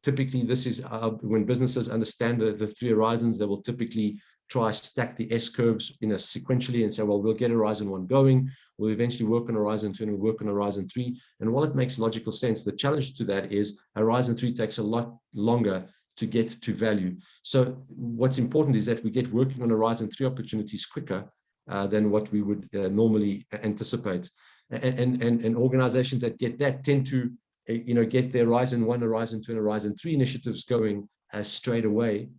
Typically, this is when businesses understand the three horizons, they will typically try stack the S curves sequentially and say, well, we'll get Horizon 1 going, we'll eventually work on Horizon 2 and we'll work on Horizon 3. And while it makes logical sense, the challenge to that is Horizon 3 takes a lot longer to get to value. So what's important is that we get working on Horizon 3 opportunities quicker than what we would normally anticipate. And organizations that get that tend to get their Horizon 1, Horizon 2, and Horizon 3 initiatives going straight away,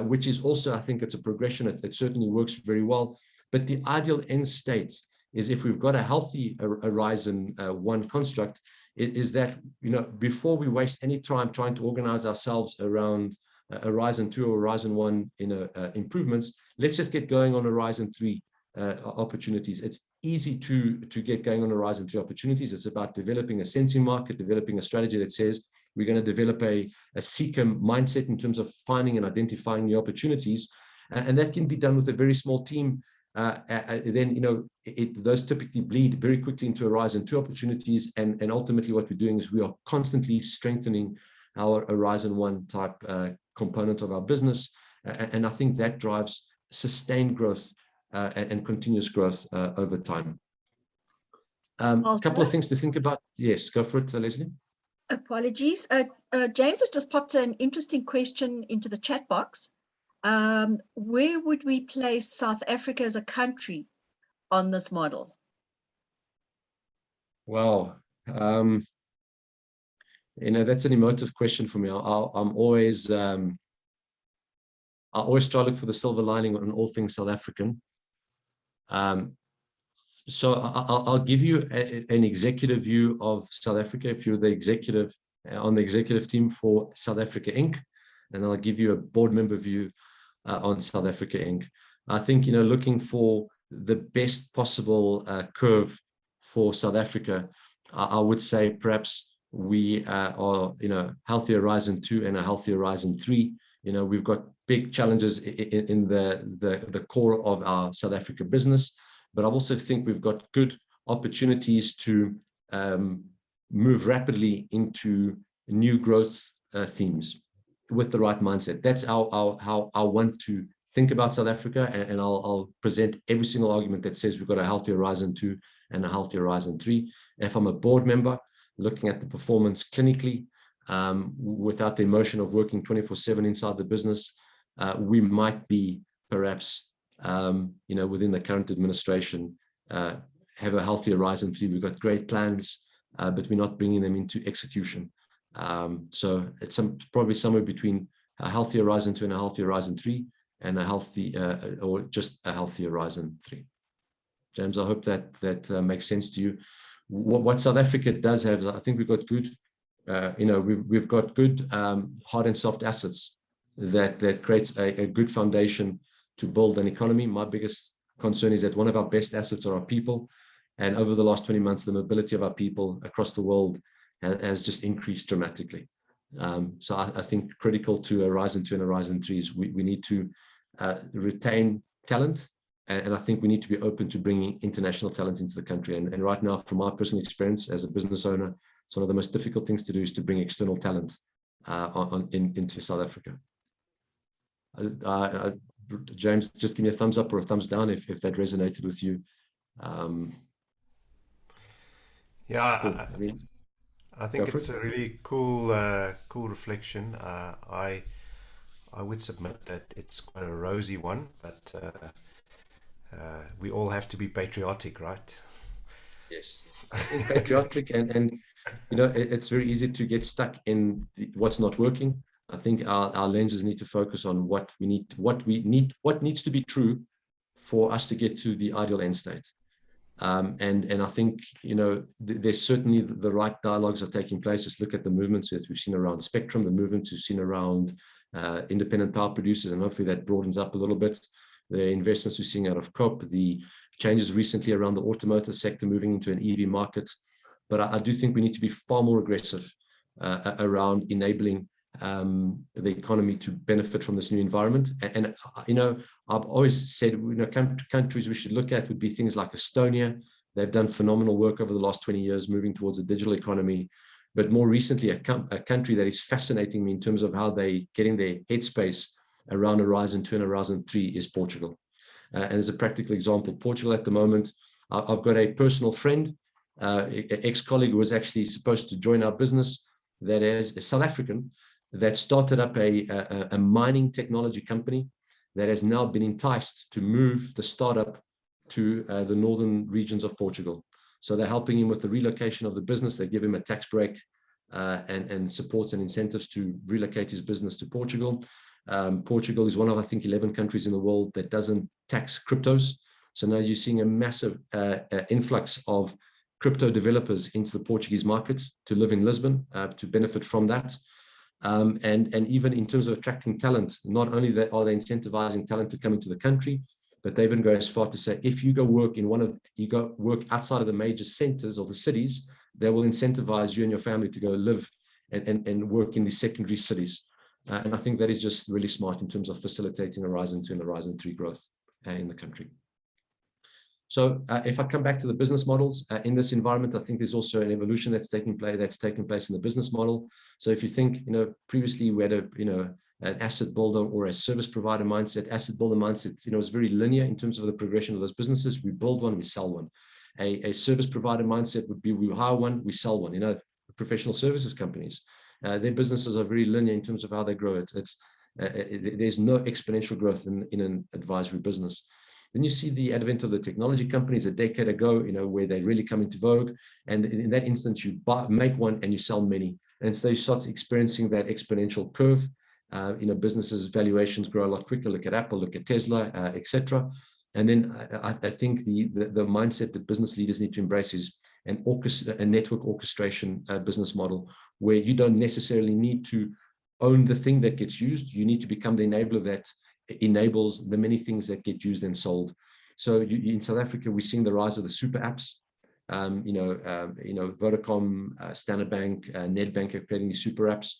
which is also, I think it's a progression. It certainly works very well. But the ideal end state is, if we've got a healthy Horizon 1 construct, is that, before we waste any time trying to organize ourselves around Horizon 2 or Horizon 1 improvements, let's just get going on Horizon 3 opportunities. It's easy to get going on Horizon 3 opportunities. It's about developing a sensing market, developing a strategy that says we're going to develop a seeker mindset in terms of finding and identifying new opportunities. And that can be done with a very small team. Those typically bleed very quickly into Horizon 2 opportunities. And ultimately what we're doing is we are constantly strengthening our Horizon 1 type component of our business. And I think that drives sustained growth and continuous growth over time. A couple of things to think about. Yes, go for it, Leslie. Apologies. James has just popped an interesting question into the chat box. Where would we place South Africa as a country on this model? Wow. That's an emotive question for me. I always try to look for the silver lining on all things South African. So I'll give you an executive view of South Africa if you're the executive on the executive team for South Africa Inc. And I'll give you a board member view on South Africa Inc. I think, looking for the best possible curve for South Africa, I would say perhaps we are, healthy Horizon 2 and a healthy Horizon 3. We've got big challenges in the core of our South Africa business, but I also think we've got good opportunities to move rapidly into new growth themes with the right mindset. That's how I want to think about South Africa, and I'll present every single argument that says we've got a healthy Horizon 2 and a healthy Horizon 3. If I'm a board member looking at the performance clinically, without the emotion of working 24/7 inside the business, we might be perhaps, within the current administration, have a healthy Horizon 3. We've got great plans, but we're not bringing them into execution. So it's probably somewhere between a healthy Horizon 2 and a healthy Horizon 3, and a healthy, or just a healthy Horizon 3. James, I hope that makes sense to you. what South Africa does have is, I think we've got good, we've got good hard and soft assets that creates a good foundation to build an economy. My biggest concern is that one of our best assets are our people. And over the last 20 months, the mobility of our people across the world has just increased dramatically. So I think critical to Horizon 2 and Horizon 3 is we need to retain talent. And I think we need to be open to bringing international talent into the country. And right now, from my personal experience as a business owner, it's one of the most difficult things to do is to bring external talent into South Africa. James, just give me a thumbs up or a thumbs down if that resonated with you. Yeah, cool. I think it's a really cool reflection. I would submit that it's quite a rosy one, but we all have to be patriotic, right? Yes, patriotic, and it's very easy to get stuck in what's not working. I think our lenses need to focus on what needs to be true for us to get to the ideal end state. And I think, there's certainly the right dialogues are taking place. Just look at the movements that we've seen around spectrum, the movements we've seen around independent power producers, and hopefully that broadens up a little bit. The investments we're seeing out of COP, the changes recently around the automotive sector moving into an EV market. But I do think we need to be far more aggressive around enabling the economy to benefit from this new environment. And I've always said, countries we should look at would be things like Estonia. They've done phenomenal work over the last 20 years, moving towards a digital economy. But more recently, a country that is fascinating me in terms of how they're getting their headspace around Horizon 2 and Horizon 3 is Portugal. And as a practical example, Portugal at the moment, I've got a personal friend, ex-colleague who was actually supposed to join our business, that is a South African, that started up a mining technology company that has now been enticed to move the startup to the northern regions of Portugal. So they're helping him with the relocation of the business. They give him a tax break and supports and incentives to relocate his business to Portugal. Portugal is one of, I think, 11 countries in the world that doesn't tax cryptos. So now you're seeing a massive influx of crypto developers into the Portuguese market to live in Lisbon, to benefit from that. And even in terms of attracting talent, not only are they incentivizing talent to come into the country, but they even go as far to say, if you go work work outside of the major centers or the cities, they will incentivize you and your family to go live and work in the secondary cities. And I think that is just really smart in terms of facilitating Horizon 2 and Horizon 3 growth in the country. So if I come back to the business models in this environment, I think there's also an evolution that's taking place in the business model. So if you think, previously we had an asset builder or a service provider mindset. Asset builder mindset, is very linear in terms of the progression of those businesses. We build one, we sell one. A service provider mindset would be we hire one, we sell one. Professional services companies, their businesses are very linear in terms of how they grow. There's no exponential growth in an advisory business. Then you see the advent of the technology companies a decade ago, where they really come into vogue. And in that instance, you make one and you sell many. And so you start experiencing that exponential curve. Businesses' valuations grow a lot quicker. Look at Apple, look at Tesla, etc. And then I think the mindset that business leaders need to embrace is a network orchestration business model, where you don't necessarily need to own the thing that gets used. You need to become the enabler that enables the many things that get used and sold. So in South Africa, we're seeing the rise of the super apps. Vodacom, Standard Bank, Nedbank are creating these super apps.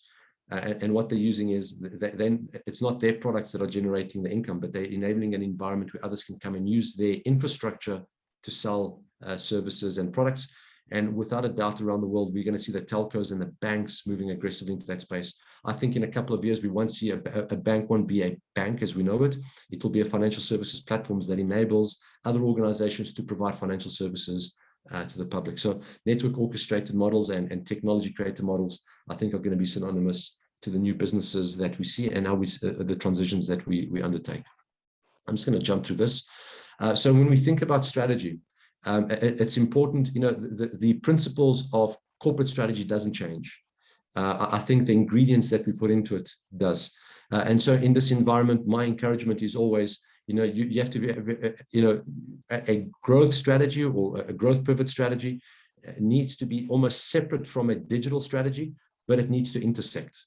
And what they're using is then it's not their products that are generating the income, but they're enabling an environment where others can come and use their infrastructure to sell services and products. And without a doubt, around the world, we're going to see the telcos and the banks moving aggressively into that space. I think in a couple of years, we won't see a bank won't be a bank as we know it. It will be a financial services platforms that enables other organizations to provide financial services to the public. So network orchestrated models and technology created models, I think, are going to be synonymous to the new businesses that we see and how the transitions that we undertake. I'm just going to jump through this. So when we think about strategy, it's important, the principles of corporate strategy doesn't change. I think the ingredients that we put into it does. And so in this environment, my encouragement is always, you have to be, a growth strategy or a growth pivot strategy needs to be almost separate from a digital strategy, but it needs to intersect.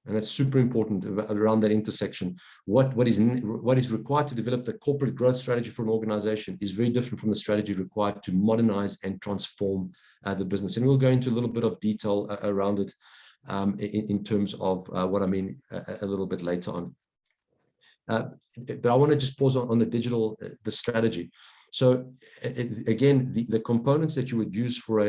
And that's super important around that intersection. What is required to develop the corporate growth strategy for an organization is very different from the strategy required to modernize and transform the business. And we'll go into a little bit of detail around it in terms of what I mean a little bit later on. But I want to just pause on the digital, the strategy. So again, the components that you would use for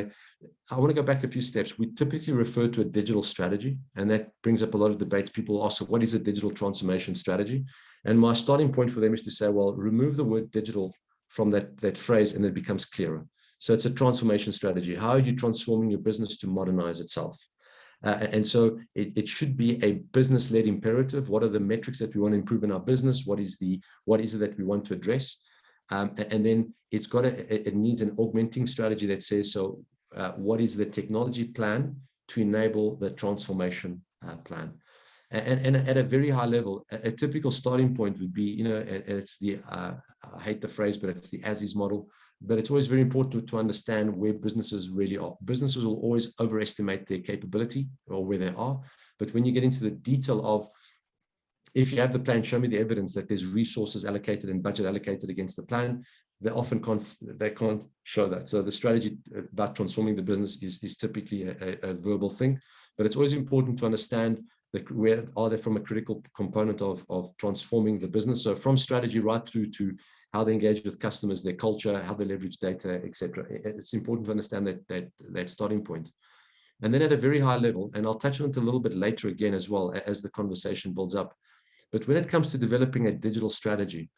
I want to go back a few steps. We typically refer to a digital strategy, and that brings up a lot of debates. People ask, what is a digital transformation strategy? And my starting point for them is to say, well, remove the word digital from that phrase and it becomes clearer. So it's a transformation strategy. How are you transforming your business to modernize itself? And so it should be a business-led imperative. What are the metrics that we want to improve in our business? What is it that we want to address? And then it needs an augmenting strategy that says, so what is the technology plan to enable the transformation plan? And at a very high level, a typical starting point would be, and it's I hate the phrase, but it's the as-is model. But it's always very important to understand where businesses really are. Businesses will always overestimate their capability or where they are. But when you get into the detail of, if you have the plan, show me the evidence that there's resources allocated and budget allocated against the plan, they often can't show that. So the strategy about transforming the business is typically a verbal thing. But it's always important to understand where are they from a critical component of transforming the business. So from strategy right through to how they engage with customers, their culture, how they leverage data, etc. It's important to understand that starting point. And then at a very high level, and I'll touch on it a little bit later again as well as the conversation builds up. But when it comes to developing a digital strategy,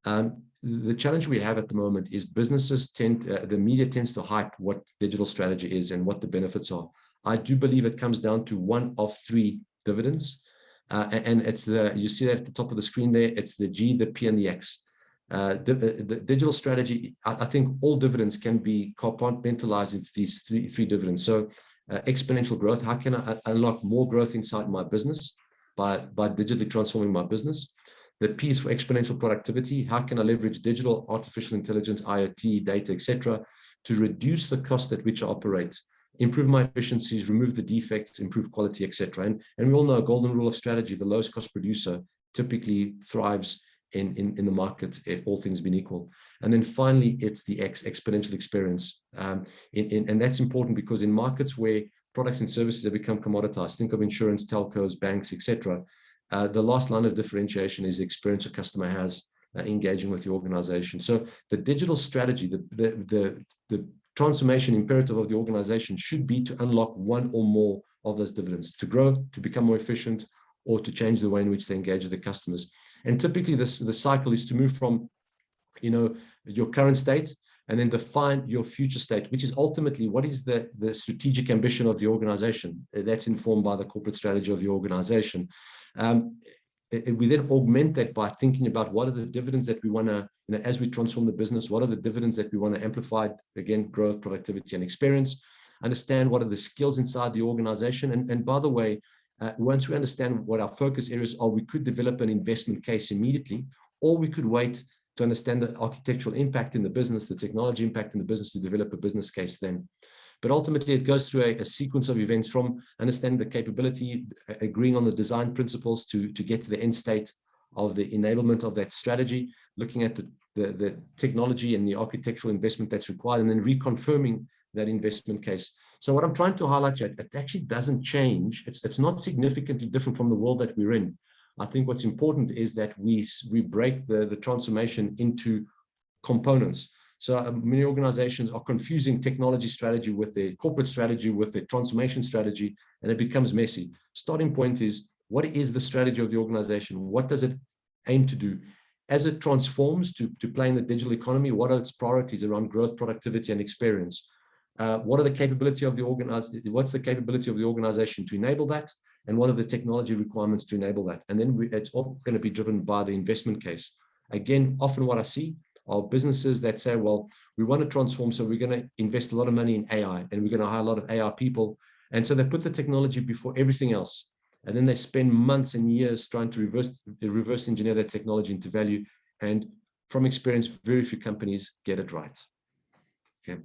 the challenge we have at the moment is businesses the media tends to hype what digital strategy is and what the benefits are. I do believe it comes down to one of three dividends. And it's you see that at the top of the screen there, it's the G, the P, and the X. The digital strategy, I think all dividends can be compartmentalized into these three dividends. So exponential growth, how can I unlock more growth inside my business by digitally transforming my business? The P is for exponential productivity. How can I leverage digital, artificial intelligence, IoT, data, etc., to reduce the cost at which I operate, improve my efficiencies, remove the defects, improve quality, etc. And we all know a golden rule of strategy: the lowest cost producer typically thrives in the market if all things been equal. And then finally, it's the X, exponential experience. And that's important because in markets where products and services have become commoditized, think of insurance, telcos, banks, etc. The last line of differentiation is the experience a customer has engaging with the organization. So the digital strategy, the transformation imperative of the organization should be to unlock one or more of those dividends, to grow, to become more efficient, or to change the way in which they engage with the customers. And typically the cycle is to move from, your current state and then define your future state, which is ultimately what is the strategic ambition of the organization. That's informed by the corporate strategy of the organization. We then augment that by thinking about what are the dividends that we want to, as we transform the business, what are the dividends that we want to amplify, again, growth, productivity, and experience. Understand what are the skills inside the organization. And by the way, once we understand what our focus areas are, we could develop an investment case immediately, or we could wait to understand the architectural impact in the business, the technology impact in the business, to develop a business case then. But ultimately, it goes through a sequence of events from understanding the capability, agreeing on the design principles to get to the end state of the enablement of that strategy, looking at the technology and the architectural investment that's required, and then reconfirming that investment case. So what I'm trying to highlight here, it actually doesn't change. It's not significantly different from the world that we're in. I think what's important is that we break the transformation into components. So many organizations are confusing technology strategy with their corporate strategy, with their transformation strategy, and it becomes messy. Starting point is, what is the strategy of the organization? What does it aim to do? As it transforms to play in the digital economy, what are its priorities around growth, productivity, and experience? What are the capability of the what's the capability of the organization to enable that? And what are the technology requirements to enable that? And then it's all going to be driven by the investment case. Again, often what I see are businesses that say, well, we want to transform, so we're going to invest a lot of money in AI, and we're going to hire a lot of AI people. And so they put the technology before everything else. And then they spend months and years trying to reverse engineer that technology into value. And from experience, very few companies get it right. Okay.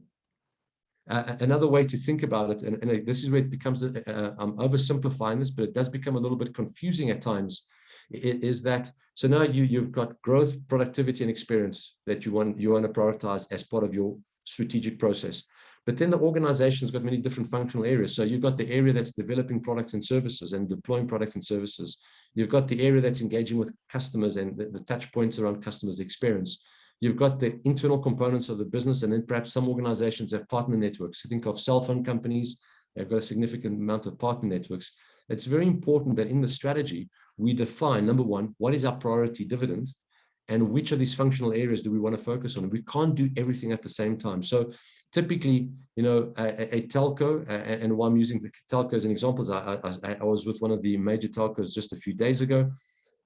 Another way to think about it, and this is where it becomes, I'm oversimplifying this, but it does become a little bit confusing at times, is that, so now you've got growth, productivity, and experience that you want to prioritize as part of your strategic process. But then the organization's got many different functional areas. So you've got the area that's developing products and services and deploying products and services. You've got the area that's engaging with customers and the touch points around customers' experience. You've got the internal components of the business, and then perhaps some organizations have partner networks. So think of cell phone companies, they've got a significant amount of partner networks. It's very important that in the strategy, we define, number one, what is our priority dividend, and which of these functional areas do we want to focus on? We can't do everything at the same time. So typically, you know, a telco, and while I'm using the telco as an example, I was with one of the major telcos just a few days ago,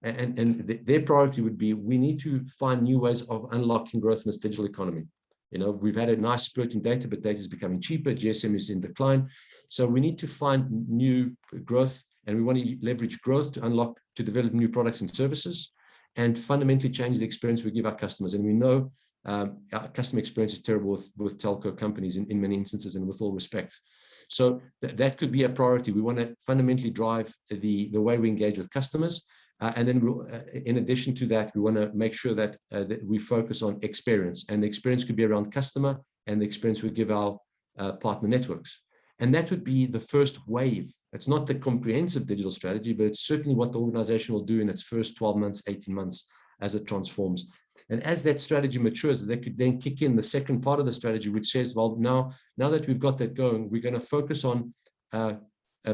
and their priority would be, we need to find new ways of unlocking growth in this digital economy. You know, we've had a nice spurt in data, but data is becoming cheaper. GSM is in decline. So we need to find new growth, and we want to leverage growth to develop new products and services, and fundamentally change the experience we give our customers. And we know our customer experience is terrible with telco companies in many instances, and with all respect. So that could be a priority. We want to fundamentally drive the way we engage with customers. And then in addition to that, we want to make sure that we focus on experience. And the experience could be around customer, and the experience we give our partner networks. And that would be the first wave. It's not the comprehensive digital strategy, but it's certainly what the organization will do in its first 12 months, 18 months as it transforms. And as that strategy matures, they could then kick in the second part of the strategy, which says, well, now that we've got that going, we're going to focus on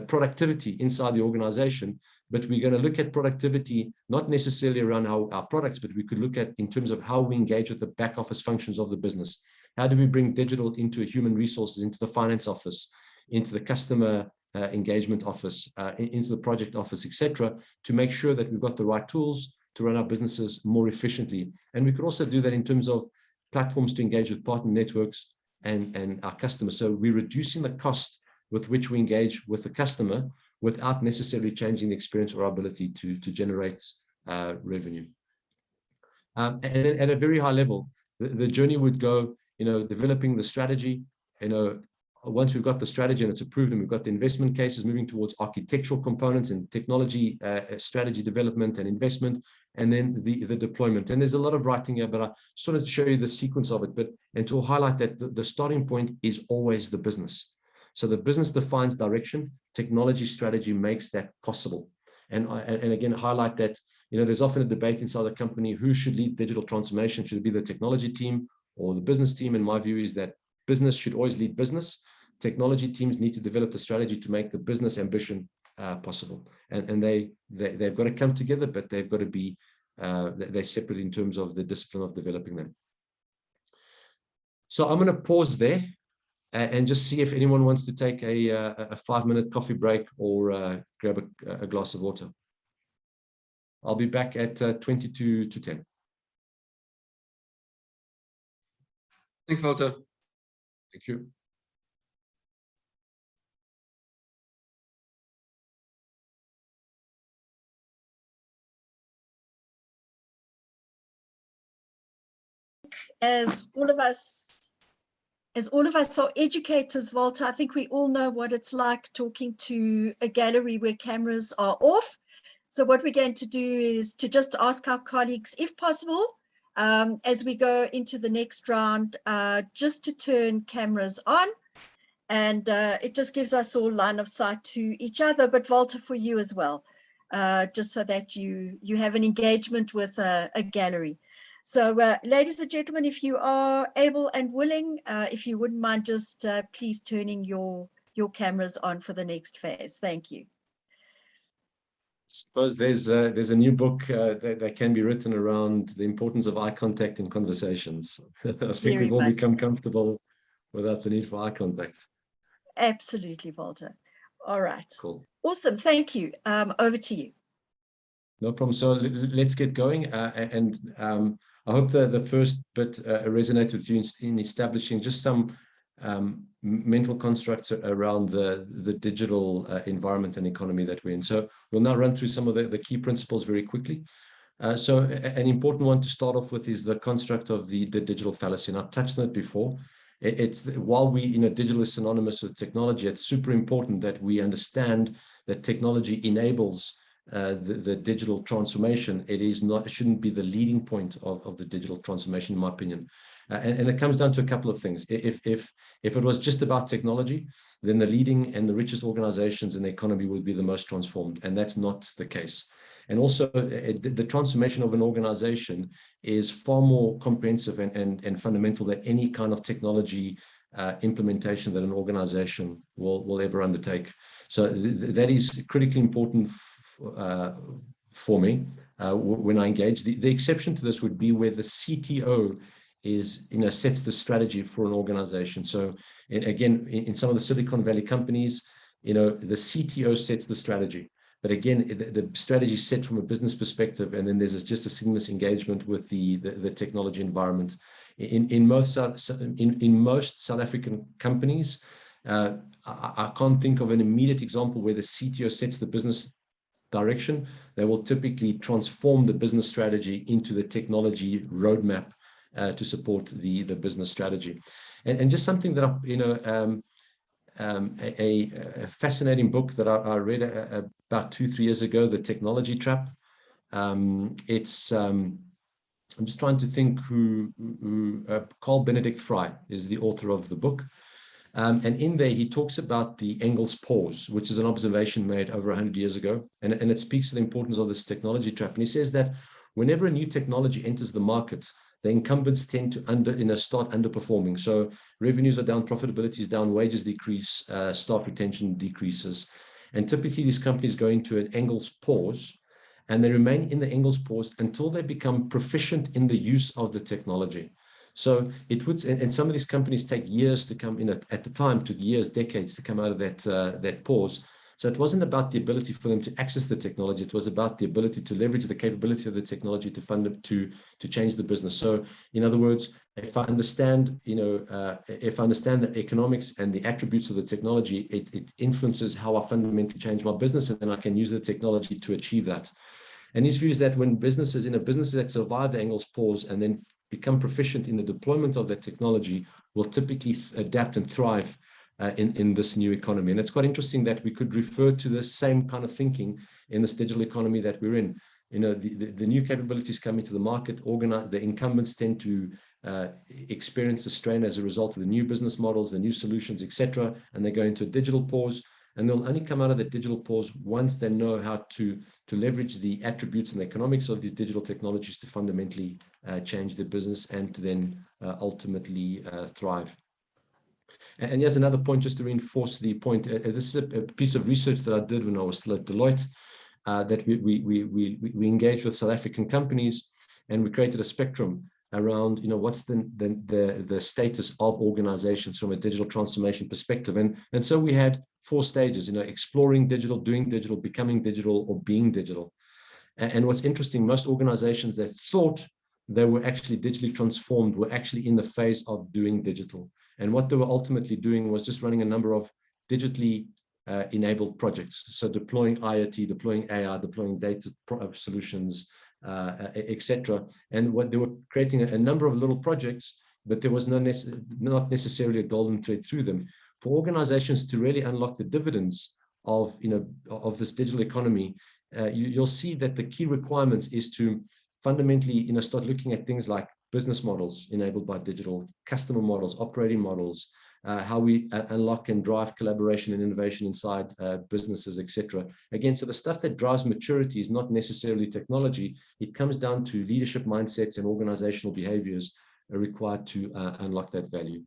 productivity inside the organization, but we're going to look at productivity, not necessarily around our products, but we could look at in terms of how we engage with the back office functions of the business. How do we bring digital into human resources, into the finance office, into the customer engagement office, into the project office, etc., to make sure that we've got the right tools to run our businesses more efficiently. And we could also do that in terms of platforms to engage with partner networks and our customers. So we're reducing the cost with which we engage with the customer without necessarily changing the experience or our ability to generate revenue. And at a very high level, the journey would go, you know, developing the strategy. You know, once we've got the strategy and it's approved, and we've got the investment cases, moving towards architectural components and technology strategy development and investment, and then the deployment. And there's a lot of writing here, but I sort of show you the sequence of it, and to highlight that the starting point is always the business. So the business defines direction, technology strategy makes that possible. And again, highlight that, you know, there's often a debate inside the company, who should lead digital transformation? Should it be the technology team or the business team? And my view is that business should always lead business. Technology teams need to develop the strategy to make the business ambition possible. And they've got to come together, but they've got to be, they're separate in terms of the discipline of developing them. So I'm going to pause there and just see if anyone wants to take a 5-minute coffee break or grab a glass of water. I'll be back at 22 to 10. Thanks, Valter. Thank you. As all of us are educators, Valter, I think we all know what it's like talking to a gallery where cameras are off. So what we're going to do is to just ask our colleagues, if possible, as we go into the next round, just to turn cameras on. And it just gives us all line of sight to each other, but Valter, for you as well, just so that you have an engagement with a gallery. So ladies and gentlemen, if you are able and willing, if you wouldn't mind just please turning your cameras on for the next phase. Thank you. I suppose there's a new book that can be written around the importance of eye contact in conversations. I think we've all become comfortable without the need for eye contact. Absolutely, Valter. All right. Cool. Awesome. Thank you. Over to you. No problem. So let's get going. I hope the first bit resonates with you in establishing just some mental constructs around the digital environment and economy that we're in. So we'll now run through some of the key principles very quickly. So an important one to start off with is the construct of the digital fallacy. And I've touched on it before. while we, digital is synonymous with technology, it's super important that we understand that technology enables the digital transformation. It shouldn't be the leading point of the digital transformation, in my opinion. And it comes down to a couple of things. If it was just about technology, then the leading and the richest organizations in the economy would be the most transformed, and that's not the case. And also, the transformation of an organization is far more comprehensive and fundamental than any kind of technology implementation that an organization will ever undertake. So that is critically important for me when I engage. The exception to this would be where the CTO sets the strategy for an organization. So again, in some of the Silicon Valley companies, the CTO sets the strategy. But again, the strategy is set from a business perspective, and then there's just a seamless engagement with the technology environment. In most South African companies, I can't think of an immediate example where the CTO sets the business direction. They will typically transform the business strategy into the technology roadmap to support the business strategy. And just something that a fascinating book that I read about 2-3 years ago, The Technology Trap. I'm just trying to think who Carl Benedict Fry is the author of the book. And in there, he talks about the Engels pause, which is an observation made over 100 years ago. And it speaks to the importance of this technology trap. And he says that whenever a new technology enters the market, the incumbents tend to start underperforming. So revenues are down, profitability is down, wages decrease, staff retention decreases. And typically these companies go into an Engels pause, and they remain in the Engels pause until they become proficient in the use of the technology. So and some of these companies take years to come in. At the time, took years, decades to come out of that pause. So it wasn't about the ability for them to access the technology. It was about the ability to leverage the capability of the technology to fund it, to change the business. So in other words, if I understand, the economics and the attributes of the technology, it influences how I fundamentally change my business, and then I can use the technology to achieve that. And his view is that when businesses that survive the Engels pause and then become proficient in the deployment of that technology will typically adapt and thrive in this new economy. And it's quite interesting that we could refer to the same kind of thinking in this digital economy that we're in. The new capabilities coming to the market, the incumbents tend to experience the strain as a result of the new business models, the new solutions, etc. And they go into a digital pause, and they'll only come out of the digital pause once they know how to leverage the attributes and the economics of these digital technologies to fundamentally change their business and to then ultimately thrive. And here's another point just to reinforce the point. This is a piece of research that I did when I was still at Deloitte, that we engaged with South African companies, and we created a spectrum around, what's the status of organizations from a digital transformation perspective. And so we had 4 stages, exploring digital, doing digital, becoming digital, or being digital. And what's interesting, most organizations that thought they were actually digitally transformed were actually in the phase of doing digital. And what they were ultimately doing was just running a number of digitally enabled projects. So deploying IoT, deploying AI, deploying data solutions, etc. And what they were creating a number of little projects, but there was not necessarily a golden thread through them. For organizations to really unlock the dividends of this digital economy, you'll see that the key requirements is to fundamentally start looking at things like business models enabled by digital, customer models, operating models, how we unlock and drive collaboration and innovation inside businesses, etc. Again, so the stuff that drives maturity is not necessarily technology. It comes down to leadership mindsets and organizational behaviors required to unlock that value.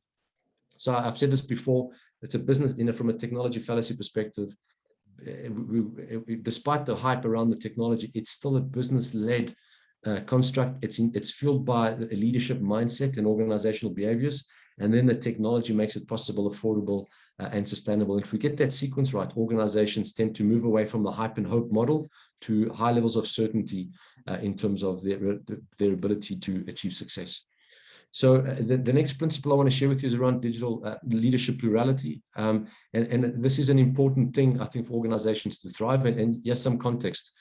So I've said this before, it's a business, from a technology fallacy perspective, despite the hype around the technology, it's still a business-led construct. It's fueled by a leadership mindset and organizational behaviors, and then the technology makes it possible, affordable, and sustainable. If we get that sequence right, organizations tend to move away from the hype and hope model to high levels of certainty in terms of their ability to achieve success. So the next principle I want to share with you is around digital leadership plurality. And this is an important thing, I think, for organizations to thrive. And yes, some context.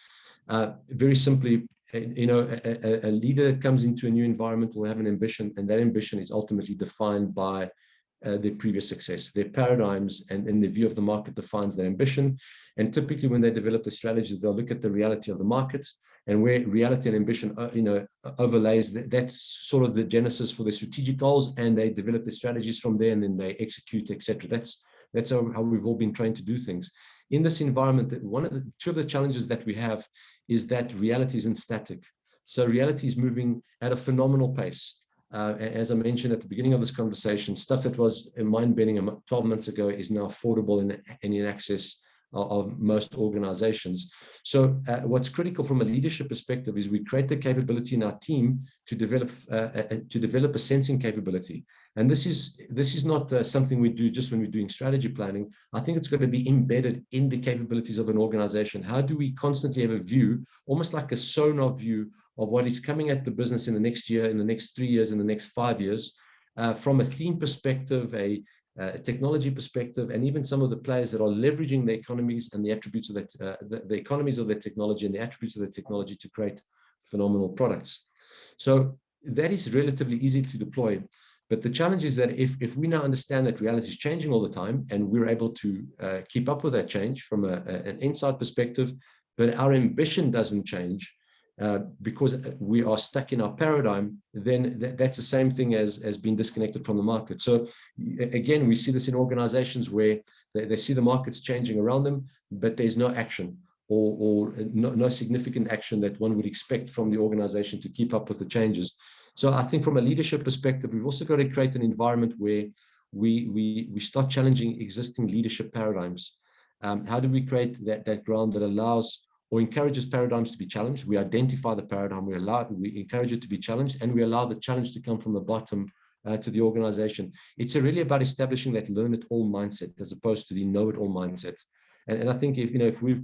Very simply, a leader that comes into a new environment will have an ambition, and that ambition is ultimately defined by their previous success. Their paradigms and the view of the market defines their ambition. And typically when they develop the strategies, they'll look at the reality of the market, and where reality and ambition, overlays, that's sort of the genesis for their strategic goals, and they develop their strategies from there, and then they execute, etc. That's how we've all been trained to do things. In this environment, two of the challenges that we have is that reality isn't static. So reality is moving at a phenomenal pace. As I mentioned at the beginning of this conversation, stuff that was mind-bending 12 months ago is now affordable and in access of most organizations. So what's critical from a leadership perspective is we create the capability in our team to develop a sensing capability. And this is not something we do just when we're doing strategy planning. I think it's going to be embedded in the capabilities of an organization. How do we constantly have a view, almost like a sonar view, of what is coming at the business in the next year, in the next 3 years, in the next 5 years, from a theme perspective, a technology perspective, and even some of the players that are leveraging the economies and the attributes of that, the economies of their technology and the attributes of their technology to create phenomenal products. So that is relatively easy to deploy. But the challenge is that if we now understand that reality is changing all the time, and we're able to keep up with that change from an inside perspective, but our ambition doesn't change, because we are stuck in our paradigm, then that's the same thing as being disconnected from the market. So again, we see this in organizations where they see the markets changing around them, but there's no action or no significant action that one would expect from the organization to keep up with the changes. So I think from a leadership perspective, we've also got to create an environment where we start challenging existing leadership paradigms. How do we create that ground that allows or encourages paradigms to be challenged? We identify the paradigm, we encourage it to be challenged, and we allow the challenge to come from the bottom to the organization. It's really about establishing that learn-it-all mindset as opposed to the know-it-all mindset. And I think if we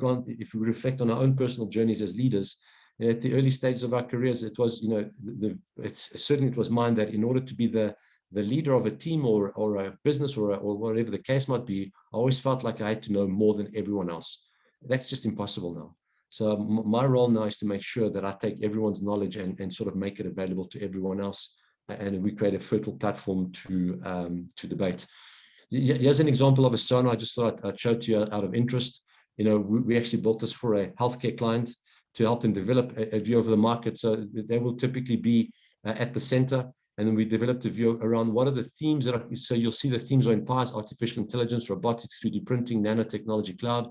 reflect on our own personal journeys as leaders, at the early stages of our careers, it was it was mine that in order to be the leader of a team or a business or whatever the case might be, I always felt like I had to know more than everyone else. That's just impossible now. So my role now is to make sure that I take everyone's knowledge and sort of make it available to everyone else, and we create a fertile platform to debate. Here's an example of a sonar I just thought I'd show to you out of interest. We actually built this for a healthcare client to help them develop a view of the market. So they will typically be at the center, and then we developed a view around what are the themes that are, so you'll see the themes are in PaaS, artificial intelligence, robotics, 3D printing, nanotechnology, cloud,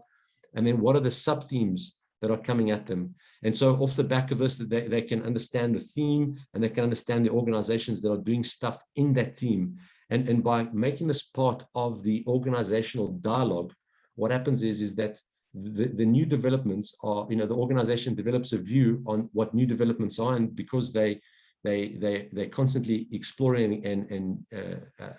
and then what are the sub-themes that are coming at them. And so off the back of this, they can understand the theme, and they can understand the organizations that are doing stuff in that theme. And by making this part of the organizational dialogue, what happens is that the new developments are, the organization develops a view on what new developments are, and because they're constantly exploring and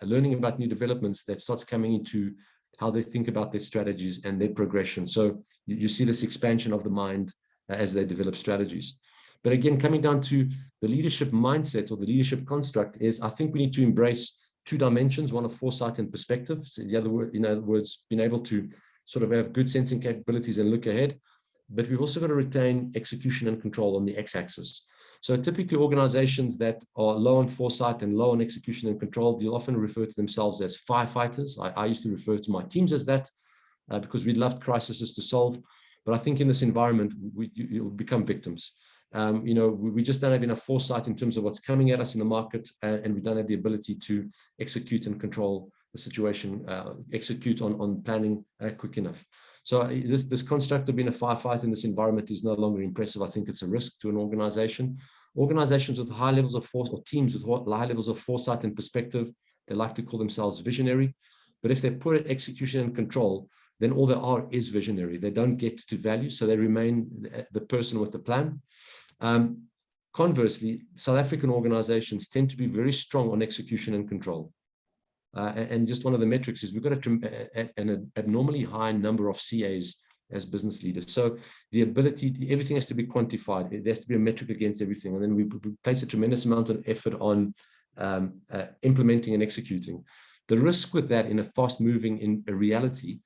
learning about new developments, that starts coming into how they think about their strategies and their progression. So you see this expansion of the mind as they develop strategies. But again, coming down to the leadership mindset or the leadership construct is, I think we need to embrace two dimensions, one of foresight and perspective. So the other word, in other words, being able to sort of have good sensing capabilities and look ahead. But we've also got to retain execution and control on the x-axis. So typically organizations that are low on foresight and low on execution and control, they'll often refer to themselves as firefighters. I used to refer to my teams as that because we loved crises to solve. But I think in this environment, you'll become victims. We just don't have enough foresight in terms of what's coming at us in the market, and we don't have the ability to execute and control the situation, execute on planning quick enough. So this construct of being a firefighter in this environment is no longer impressive. I think it's a risk to an organization. Organizations with high levels of force, or teams with high levels of foresight and perspective, they like to call themselves visionary. But if they're poor at execution and control, then all they are is visionary. They don't get to value, so they remain the person with the plan. Conversely, South African organizations tend to be very strong on execution and control. And just one of the metrics is we've got an abnormally high number of CAs as business leaders. So the ability, everything has to be quantified. There has to be a metric against everything. And then we place a tremendous amount of effort on implementing and executing. The risk with that in a fast moving in a reality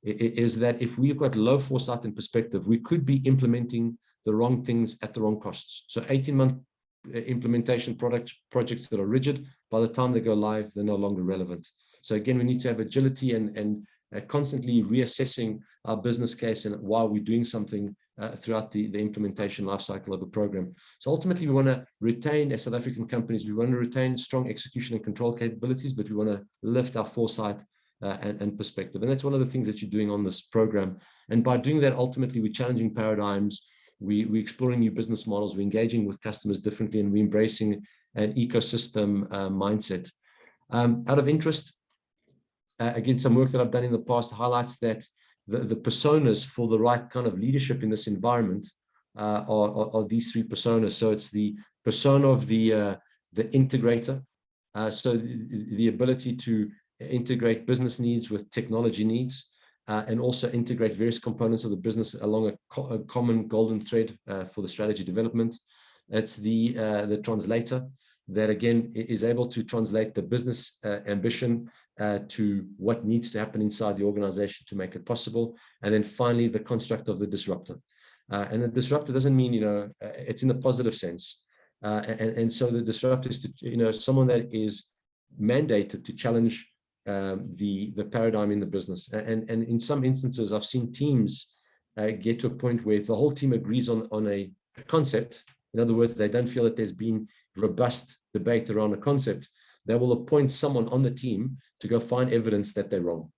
is that if we've got low foresight and perspective, we could be implementing the wrong things at the wrong costs. So 18-month implementation projects that are rigid, by the time they go live, they're no longer relevant. So again, we need to have agility and constantly reassessing our business case and why we're doing something throughout the implementation lifecycle of the program. So ultimately, we want to retain, as South African companies, we want to retain strong execution and control capabilities, but we want to lift our foresight and perspective. And that's one of the things that you're doing on this program. And by doing that, ultimately, we're challenging paradigms, we're exploring new business models, we're engaging with customers differently, and we're embracing an ecosystem mindset. Out of interest, again, some work that I've done in the past highlights that the personas for the right kind of leadership in this environment are these three personas. So it's the persona of the integrator, so the ability to integrate business needs with technology needs, and also integrate various components of the business along a common golden thread for the strategy development. It's the translator that, again, is able to translate the business ambition to what needs to happen inside the organization to make it possible. And then finally, the construct of the disruptor. And the disruptor doesn't mean, it's in the positive sense. And so the disruptor is, someone that is mandated to challenge the paradigm in the business. And in some instances, I've seen teams get to a point where if the whole team agrees on a concept, in other words, they don't feel that there's been robust debate around a concept, they will appoint someone on the team to go find evidence that they're wrong.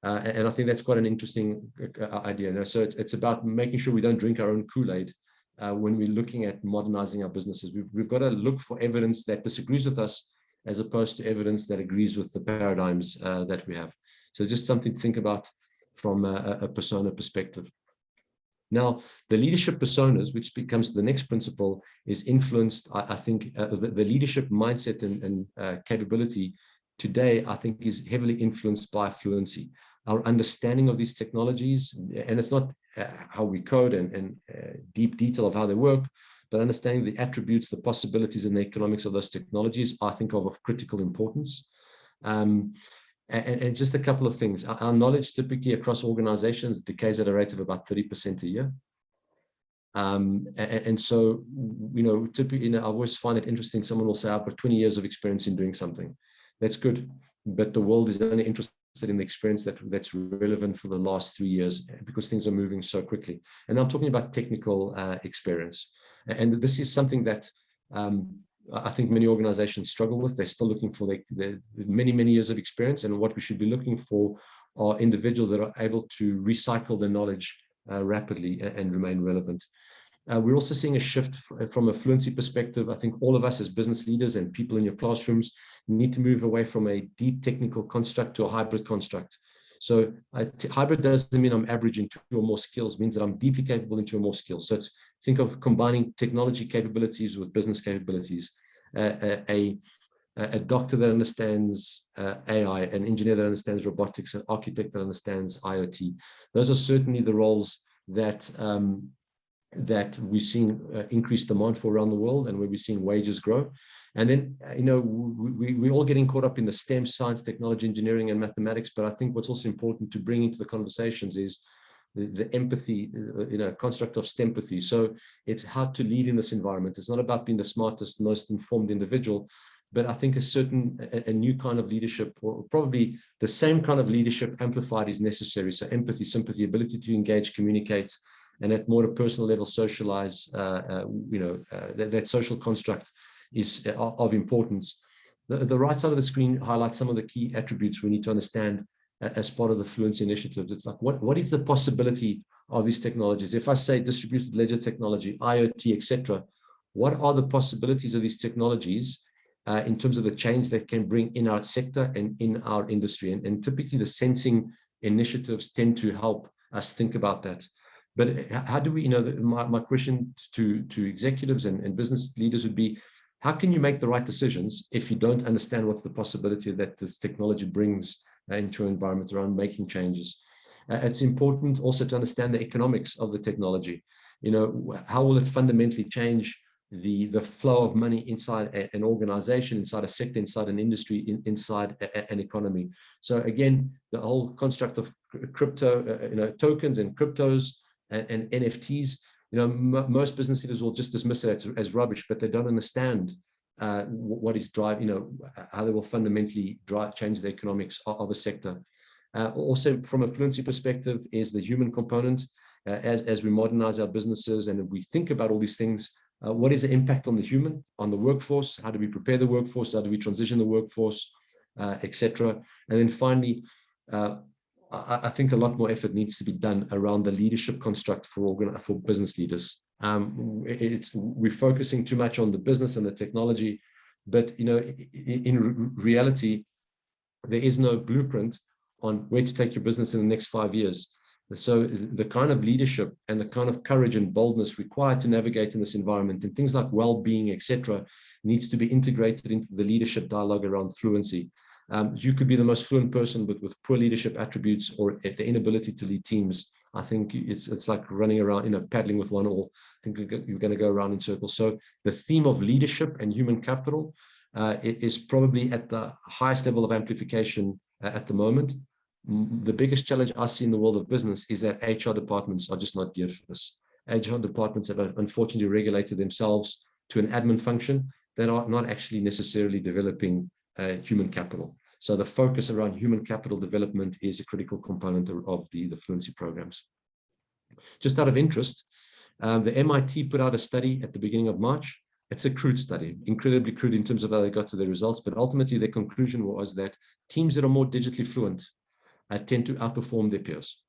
And I think that's quite an interesting idea. So it's about making sure we don't drink our own Kool-Aid when we're looking at modernizing our businesses. We've got to look for evidence that disagrees with us as opposed to evidence that agrees with the paradigms that we have. So just something to think about from a persona perspective. Now, the leadership personas, which becomes the next principle, is influenced, I think, the leadership mindset and capability today, I think, is heavily influenced by fluency. Our understanding of these technologies, and it's not how we code and deep detail of how they work, but understanding the attributes, the possibilities, and the economics of those technologies, I think of critical importance. And just a couple of things. Our knowledge typically across organizations decays at a rate of about 30% a year. And so, typically, I always find it interesting. Someone will say, I've got 20 years of experience in doing something. That's good. But the world is only interested in the experience that's relevant for the last 3 years because things are moving so quickly. And I'm talking about technical experience. And this is something that I think many organizations struggle with. They're still looking for the many, many years of experience. And what we should be looking for are individuals that are able to recycle their knowledge rapidly and remain relevant. We're also seeing a shift from a fluency perspective. I think all of us as business leaders and people in your classrooms need to move away from a deep technical construct to a hybrid construct. So hybrid doesn't mean I'm average in 2 or more skills, it means that I'm deeply capable in 2 or more skills. So think of combining technology capabilities with business capabilities. A doctor that understands AI, an engineer that understands robotics, an architect that understands IoT. Those are certainly the roles that we're seeing increased demand for around the world and where we're seeing wages grow. And then, we're all getting caught up in the STEM, science, technology, engineering, and mathematics. But I think what's also important to bring into the conversations is the empathy, construct of STEMpathy. So it's how to lead in this environment. It's not about being the smartest, most informed individual, but I think a new kind of leadership, or probably the same kind of leadership amplified, is necessary. So empathy, sympathy, ability to engage, communicate, and at more a personal level, socialize, that social construct is of importance. The right side of the screen highlights some of the key attributes we need to understand as part of the Fluency Initiative. It's like, what is the possibility of these technologies? If I say distributed ledger technology, IoT, etc., what are the possibilities of these technologies in terms of the change that can bring in our sector and in our industry? And typically the sensing initiatives tend to help us think about that. But how do we, my question to executives and business leaders would be, how can you make the right decisions if you don't understand what's the possibility that this technology brings into your environment around making changes? It's important also to understand the economics of the technology. How will it fundamentally change the flow of money inside an organization, inside a sector, inside an industry, inside an economy? So again, the whole construct of crypto, tokens and cryptos and NFTs, most business leaders will just dismiss it as rubbish, but they don't understand what is driving, how they will fundamentally change the economics of a sector. Also, from a fluency perspective, is the human component. As we modernize our businesses and we think about all these things, what is the impact on the human, on the workforce? How do we prepare the workforce? How do we transition the workforce, etc.? And then finally, I think a lot more effort needs to be done around the leadership construct for business leaders. We're focusing too much on the business and the technology, but in reality, there is no blueprint on where to take your business in the next 5 years. So the kind of leadership and the kind of courage and boldness required to navigate in this environment, and things like well-being, etc., needs to be integrated into the leadership dialogue around fluency. You could be the most fluent person, but with poor leadership attributes or the inability to lead teams. I think it's like running around, paddling with one oar. I think you're going to go around in circles. So the theme of leadership and human capital is probably at the highest level of amplification at the moment. The biggest challenge I see in the world of business is that HR departments are just not geared for this. HR departments have unfortunately regulated themselves to an admin function that are not actually necessarily developing human capital. So the focus around human capital development is a critical component of the fluency programs. Just out of interest, the MIT put out a study at the beginning of March. It's a crude study, incredibly crude in terms of how they got to their results, but ultimately their conclusion was that teams that are more digitally fluent tend to outperform their peers.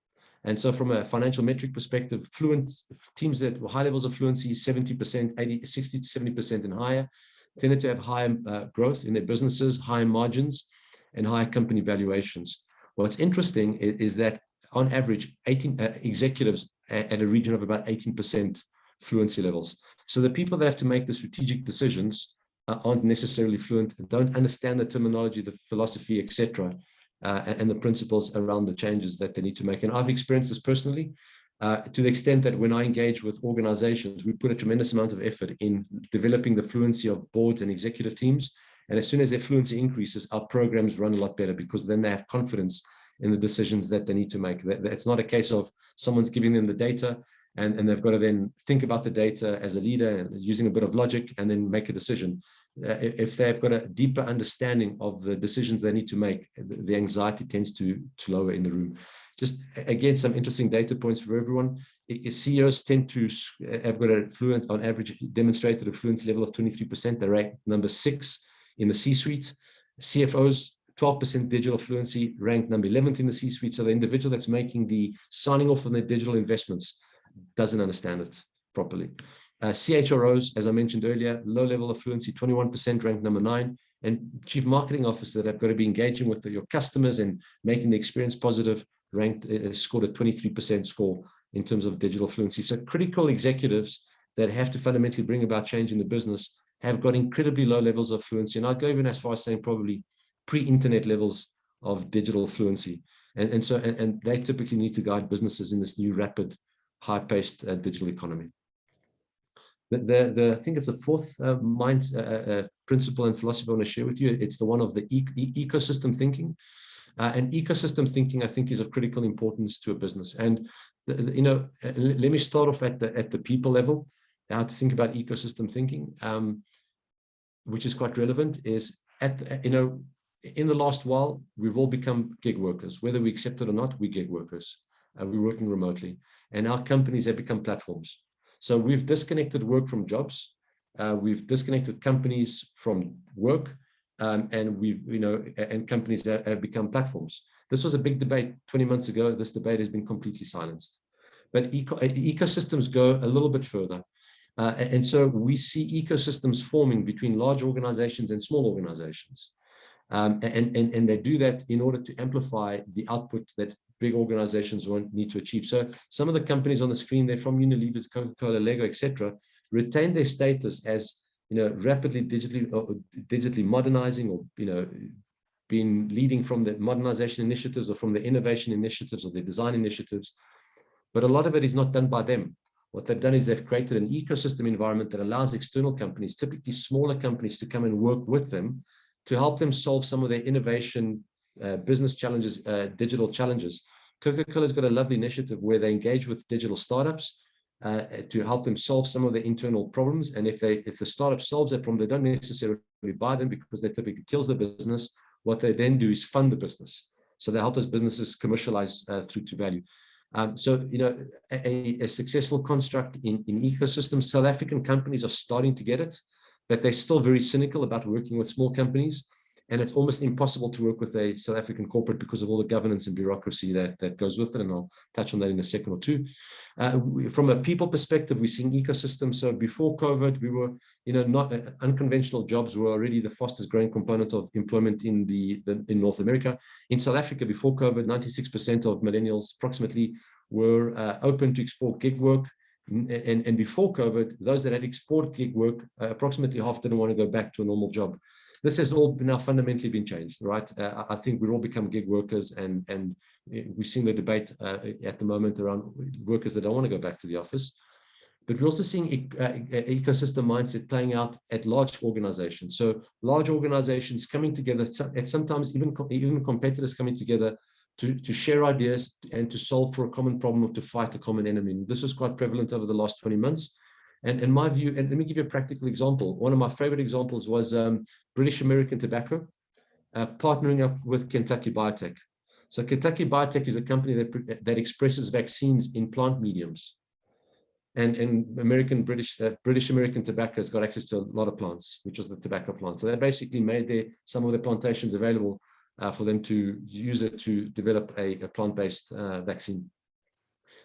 And so from a financial metric perspective, fluent teams that were high levels of fluency, 70%, 60 to 70% and higher, tended to have higher growth in their businesses, higher margins, and higher company valuations. What's interesting is that on average, 18 executives at a region of about 18% fluency levels. So the people that have to make the strategic decisions aren't necessarily fluent, don't understand the terminology, the philosophy, etc., and the principles around the changes that they need to make. And I've experienced this personally to the extent that when I engage with organizations, we put a tremendous amount of effort in developing the fluency of boards and executive teams. And as soon as their fluency increases, our programs run a lot better because then they have confidence in the decisions that they need to make. It's not a case of someone's giving them the data and they've got to then think about the data as a leader and using a bit of logic and then make a decision. If they've got a deeper understanding of the decisions they need to make, the anxiety tends to lower in the room. Just again, some interesting data points for everyone. CEOs tend to have got a fluent, on average, demonstrated a fluency level of 23%. They're ranked number 6 in the C-suite. CFOs, 12% digital fluency, ranked number 11th in the C-suite. So the individual that's making the signing off on their digital investments doesn't understand it properly. CHROs, as I mentioned earlier, low level of fluency, 21%, ranked number 9. And chief marketing officers that have got to be engaging with your customers and making the experience positive, scored a 23% score in terms of digital fluency. So critical executives that have to fundamentally bring about change in the business have got incredibly low levels of fluency. And I'd go even as far as saying probably pre-internet levels of digital fluency. And they typically need to guide businesses in this new rapid, high-paced digital economy. I think it's the fourth principle and philosophy I want to share with you. It's the one of the ecosystem thinking. And ecosystem thinking, I think, is of critical importance to a business. And let me start off at the people level. How to think about ecosystem thinking, which is quite relevant. Is in the last while, we've all become gig workers, whether we accept it or not. We're gig workers. We're working remotely, and our companies have become platforms. So we've disconnected work from jobs. We've disconnected companies from work. And and companies have become platforms. This was a big debate 20 months ago. This debate has been completely silenced. But ecosystems go a little bit further. And so we see ecosystems forming between large organizations and small organizations. And they do that in order to amplify the output that big organizations need to achieve. So some of the companies on the screen, they're from Unilever, Coca-Cola, Lego, etc., retain their status as rapidly digitally modernizing, or being leading from the modernization initiatives or from the innovation initiatives or the design initiatives. But a lot of it is not done by them. What they've done is they've created an ecosystem environment that allows external companies, typically smaller companies, to come and work with them to help them solve some of their innovation, business challenges, digital challenges. Coca-Cola's got a lovely initiative where they engage with digital startups to help them solve some of their internal problems. And if the startup solves that problem, they don't necessarily buy them because that typically kills the business. What they then do is fund the business. So they help those businesses commercialize through to value. So, you know, a successful construct in ecosystems. South African companies are starting to get it, but they're still very cynical about working with small companies. And it's almost impossible to work with a South African corporate because of all the governance and bureaucracy that goes with it. And I'll touch on that in a second or two. From a people perspective, we're seeing ecosystems. So before COVID, we were, you know, not unconventional jobs were already the fastest growing component of employment in North America. In South Africa, before COVID, 96% of millennials approximately were open to export gig work. And before COVID, those that had export gig work, approximately half didn't want to go back to a normal job. This has all now fundamentally been changed, right? I think we're all become gig workers, and we've seen the debate at the moment around workers that don't want to go back to the office. But we're also seeing ecosystem mindset playing out at large organizations. So large organizations coming together, at sometimes even competitors coming together to share ideas and to solve for a common problem or to fight a common enemy. And this was quite prevalent over the last 20 months. And in my view, and let me give you a practical example. One of my favorite examples was British American Tobacco partnering up with Kentucky Biotech. So Kentucky Biotech is a company that expresses vaccines in plant mediums. And British American Tobacco has got access to a lot of plants, which was the tobacco plant. So they basically made some of their plantations available for them to use it to develop a plant-based vaccine.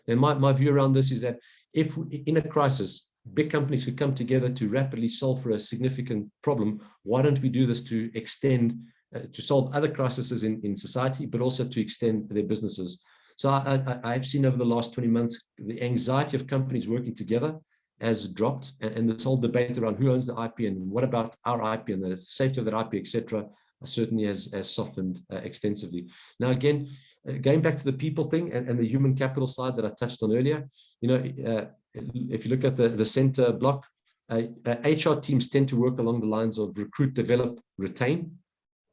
And my view around this is that if in a crisis, big companies could come together to rapidly solve for a significant problem, why don't we do this to extend, to solve other crises in society, but also to extend their businesses? So I've seen over the last 20 months, the anxiety of companies working together has dropped, and this whole debate around who owns the IP and what about our IP and the safety of that IP, etc., certainly has softened extensively. Now, again, going back to the people thing and the human capital side that I touched on earlier, you know, if you look at the center block, HR teams tend to work along the lines of recruit, develop, retain.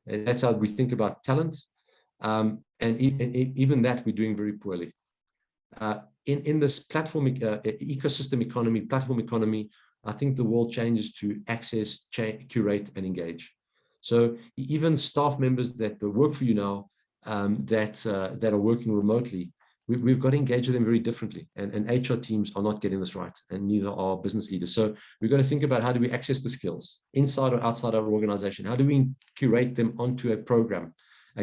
And that's how we think about talent. And even that we're doing very poorly. In this platform ecosystem economy, platform economy, I think the world changes to access, curate, and engage. So even staff members that work for you now, that are working remotely, we've got to engage with them very differently. And HR teams are not getting this right, and neither are business leaders. So we've got to think about how do we access the skills inside or outside our organization? How do we curate them onto a program,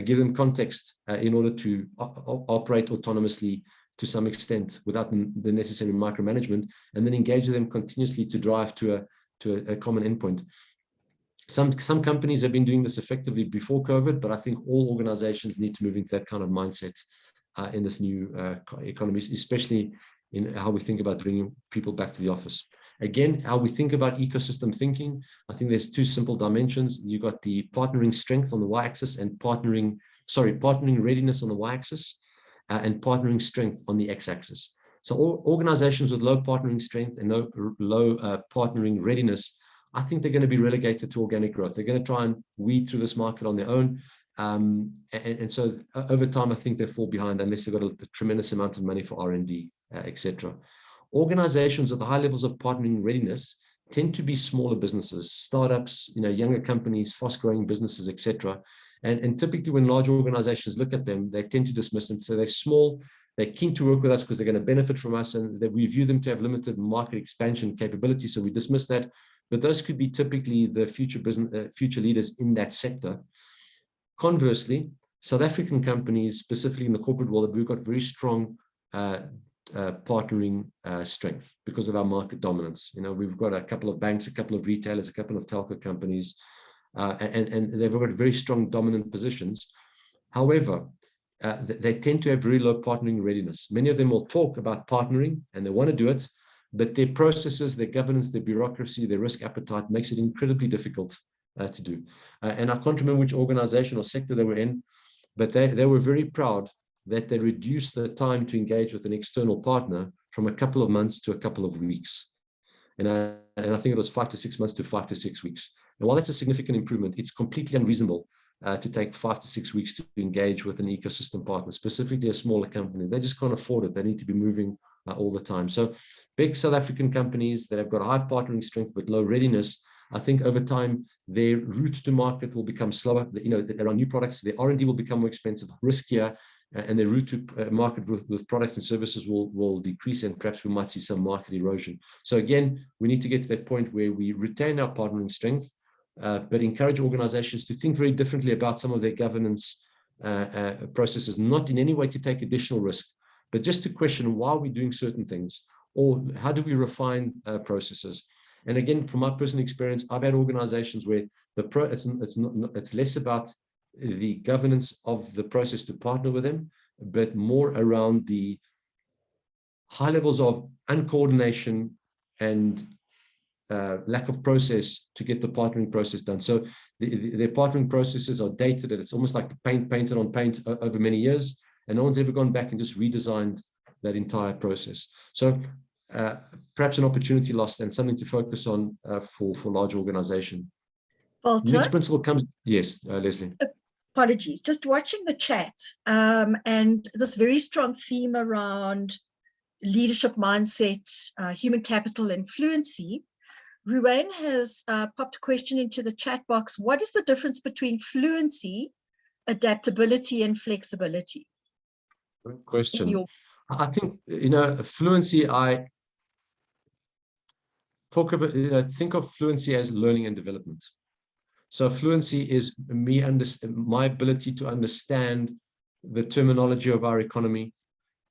give them context in order to operate autonomously to some extent without the necessary micromanagement, and then engage them continuously to drive to a common endpoint. Some companies have been doing this effectively before COVID, but I think all organizations need to move into that kind of mindset in this new economy, especially in how we think about bringing people back to the office. Again, how we think about ecosystem thinking, I think there's two simple dimensions. You've got the partnering strength on the y-axis and partnering readiness on the y-axis, and partnering strength on the x-axis. So all organizations with low partnering strength and low partnering readiness, I think they're going to be relegated to organic growth. They're going to try and weed through this market on their own. And so over time, I think they fall behind unless they've got a tremendous amount of money for R&D, etc. Organizations with high levels of partnering readiness tend to be smaller businesses, startups, younger companies, fast-growing businesses, etc. And typically when large organizations look at them, they tend to dismiss them. So they're small, they're keen to work with us because they're going to benefit from us, and that we view them to have limited market expansion capability. So we dismiss that. But those could be typically the future leaders in that sector. Conversely, South African companies, specifically in the corporate world, we've got very strong partnering strength because of our market dominance. We've got a couple of banks, a couple of retailers, a couple of telco companies, and they've got very strong dominant positions. However, they tend to have very low partnering readiness. Many of them will talk about partnering and they want to do it, but their processes, their governance, their bureaucracy, their risk appetite makes it incredibly difficult to do. And I can't remember which organization or sector they were in, but they were very proud that they reduced the time to engage with an external partner from a couple of months to a couple of weeks. And I think it was 5 to 6 months to 5 to 6 weeks. And while that's a significant improvement, it's completely unreasonable to take 5 to 6 weeks to engage with an ecosystem partner, specifically a smaller company. They just can't afford it. They need to be moving all the time. So big South African companies that have got high partnering strength but low readiness, I think over time, their route to market will become slower. There are new products, their R&D will become more expensive, riskier, and their route to market with products and services will decrease, and perhaps we might see some market erosion. So again, we need to get to that point where we retain our partnering strength, but encourage organizations to think very differently about some of their governance processes, not in any way to take additional risk, but just to question why are we doing certain things, or how do we refine processes. And again, from my personal experience, I've had organizations where it's less about the governance of the process to partner with them, but more around the high levels of uncoordination and lack of process to get the partnering process done. So their partnering processes are dated, and it's almost like painted on paint over many years, and no one's ever gone back and just redesigned that entire process. So perhaps an opportunity lost and something to focus on for large organization. Valter? Next principle comes, yes, Leslie. Apologies, just watching the chat and this very strong theme around leadership mindset, human capital, and fluency. Ruane has popped a question into the chat box. What is the difference between fluency, adaptability, and flexibility? Good question. I think, fluency, I talk of it, think of fluency as learning and development. So fluency is my ability to understand the terminology of our economy,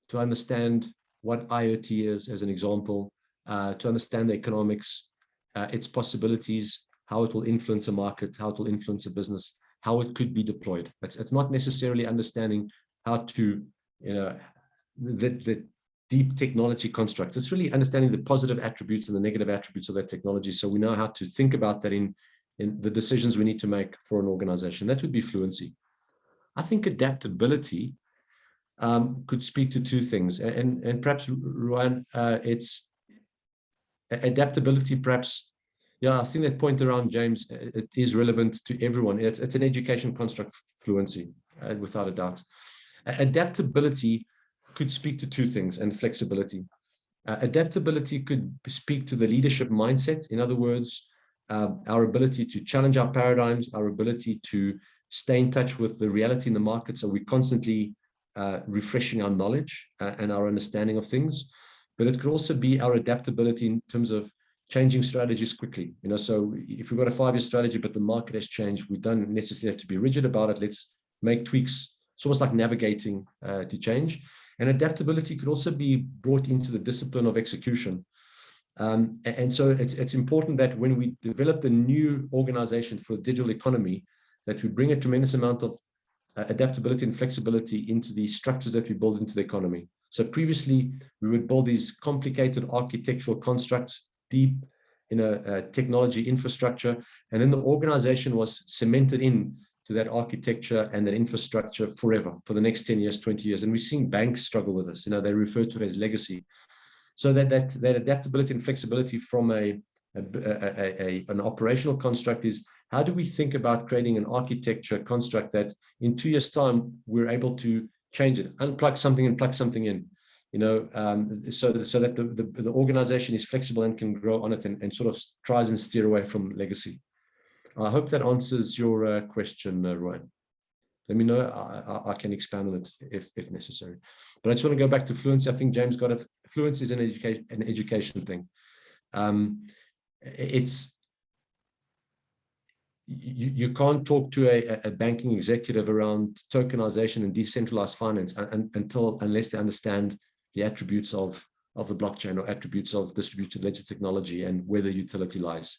to understand what IoT is, as an example, to understand the economics, its possibilities, how it will influence a market, how it will influence a business, how it could be deployed. It's not necessarily understanding how to, the deep technology constructs. It's really understanding the positive attributes and the negative attributes of that technology, so we know how to think about that in the decisions we need to make for an organization. That would be fluency. I think adaptability could speak to two things, and perhaps, Ruane, it's adaptability, perhaps. Yeah, I think that point around James, it is relevant to everyone. It's an education construct, fluency, without a doubt. Adaptability could speak to two things, and flexibility. Adaptability could speak to the leadership mindset. In other words, our ability to challenge our paradigms, our ability to stay in touch with the reality in the market, so we're constantly refreshing our knowledge and our understanding of things. But it could also be our adaptability in terms of changing strategies quickly. So if we've got a 5-year strategy, but the market has changed, we don't necessarily have to be rigid about it. Let's make tweaks. It's almost like navigating to change. And adaptability could also be brought into the discipline of execution. And so it's important that when we develop the new organization for the digital economy, that we bring a tremendous amount of adaptability and flexibility into the structures that we build into the economy. So previously, we would build these complicated architectural constructs, deep technology infrastructure, and then the organization was cemented in to that architecture and that infrastructure forever, for the next 10 years, 20 years. And we've seen banks struggle with this. They refer to it as legacy. So that adaptability and flexibility from an operational construct is, how do we think about creating an architecture construct that in 2 years' time, we're able to change it, unplug something and plug something in, so that the organization is flexible and can grow on it and sort of tries and steer away from legacy. I hope that answers your question, Ryan. Let me know. I can expand on it if necessary. But I just want to go back to fluency. I think James got it. Fluency is an education thing. You can't talk to a banking executive around tokenization and decentralized finance unless they understand the attributes of the blockchain, or attributes of distributed ledger technology, and where the utility lies.